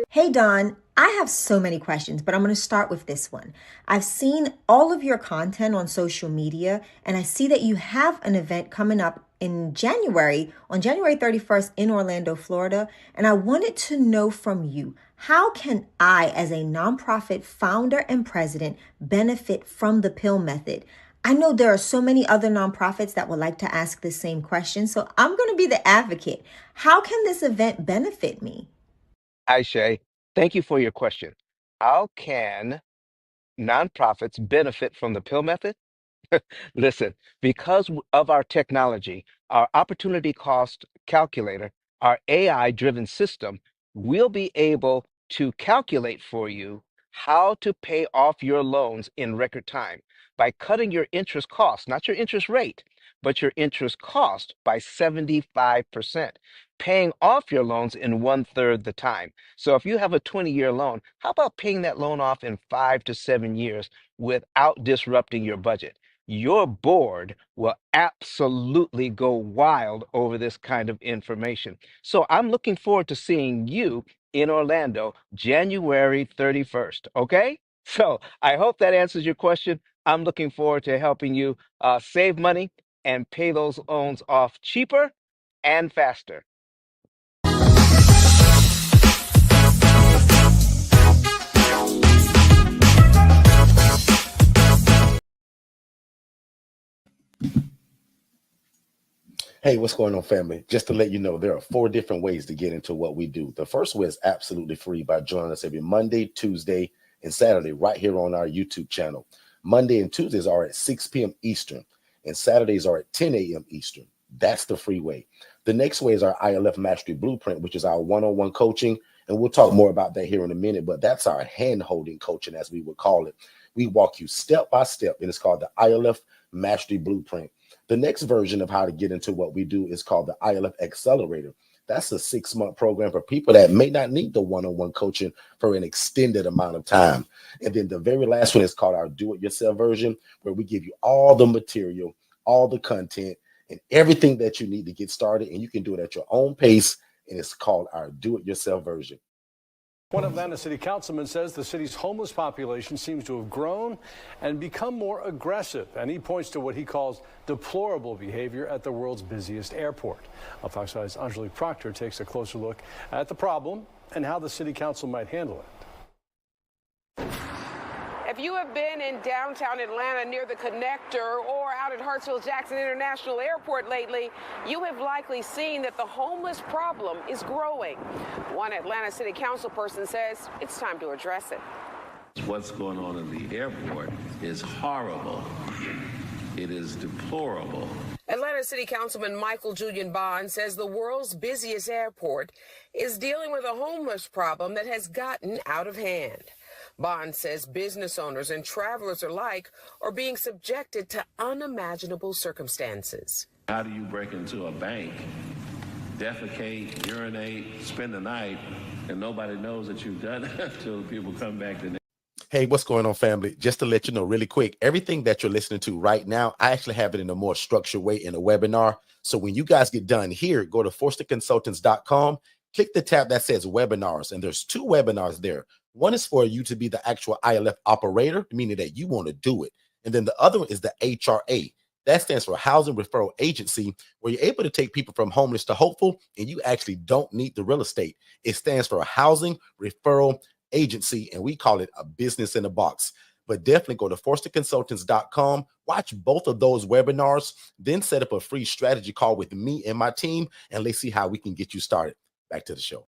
Hey, Don, I have so many questions, but I'm going to start with this one. I've seen all of your content on social media, and I see that you have an event coming up in January, on January 31st in Orlando, Florida. And I wanted to know from you, How can I, as a nonprofit founder and president, benefit from the pill method? I know there are so many other nonprofits that would like to ask the same question, so I'm going to be the advocate. How can this event benefit me? Hi, Shay. Thank you for your question. How can nonprofits benefit from the pill method? Listen, because of our technology, our opportunity cost calculator, our AI driven system, we'll be able to calculate for you how to pay off your loans in record time by cutting your interest cost, not your interest rate, but your interest cost by 75%, paying off your loans in 1/3 the time. So if you have a 20-year loan, how about paying that loan off in 5 to 7 years without disrupting your budget? Your board will absolutely go wild over this kind of information. So I'm looking forward to seeing you in Orlando, January 31st. Okay? So I hope that answers your question. I'm looking forward to helping you save money and pay those loans off cheaper and faster. Hey, what's going on, family? Just to let you know, there are 4 different ways to get into what we do. The first way is absolutely free by joining us every Monday, Tuesday, and Saturday right here on our YouTube channel. Monday and Tuesdays are at 6 p.m. Eastern, and Saturdays are at 10 a.m. Eastern. That's the free way. The next way is our ILF Mastery Blueprint, which is our one-on-one coaching, and we'll talk more about that here in a minute, but that's our hand-holding coaching, as we would call it. We walk you step by step, and it's called the ILF Mastery Blueprint. The next version of how to get into what we do is called the ILF Accelerator. That's a 6-month program for people that may not need the one-on-one coaching for an extended amount of time. And then the very last one is called our do-it-yourself version, where we give you all the material, all the content, and everything that you need to get started. And you can do it at your own pace. And it's called our do-it-yourself version. One Atlanta City Councilman says the city's homeless population seems to have grown and become more aggressive, and he points to what he calls deplorable behavior at the world's busiest airport. Fox 5's Anjali Proctor takes a closer look at the problem and how the city council might handle it. If you have been in downtown Atlanta near the connector or out at Hartsfield-Jackson International Airport lately, you have likely seen that the homeless problem is growing. One Atlanta City Council person says it's time to address it. What's going on in the airport is horrible. It is deplorable. Atlanta City Councilman Michael Julian Bond says the world's busiest airport is dealing with a homeless problem that has gotten out of hand. Bond says business owners and travelers alike are being subjected to unimaginable circumstances. How do you break into a bank, defecate, urinate, spend the night, and nobody knows that you've done it until people come back the next? Hey, what's going on, family? Just to let you know really quick, everything that you're listening to right now, I actually have it in a more structured way in a webinar. So when you guys get done here, go to forsterconsultants.com, click the tab that says webinars, and there's 2 webinars there. One is for you to be the actual ILF operator, meaning that you want to do it. And then the other one is the HRA. That stands for Housing Referral Agency, where you're able to take people from homeless to hopeful, and you actually don't need the real estate. It stands for a Housing Referral Agency, and we call it a business in a box. But definitely go to forsterconsultants.com, watch both of those webinars, then set up a free strategy call with me and my team, and let's see how we can get you started. Back to the show.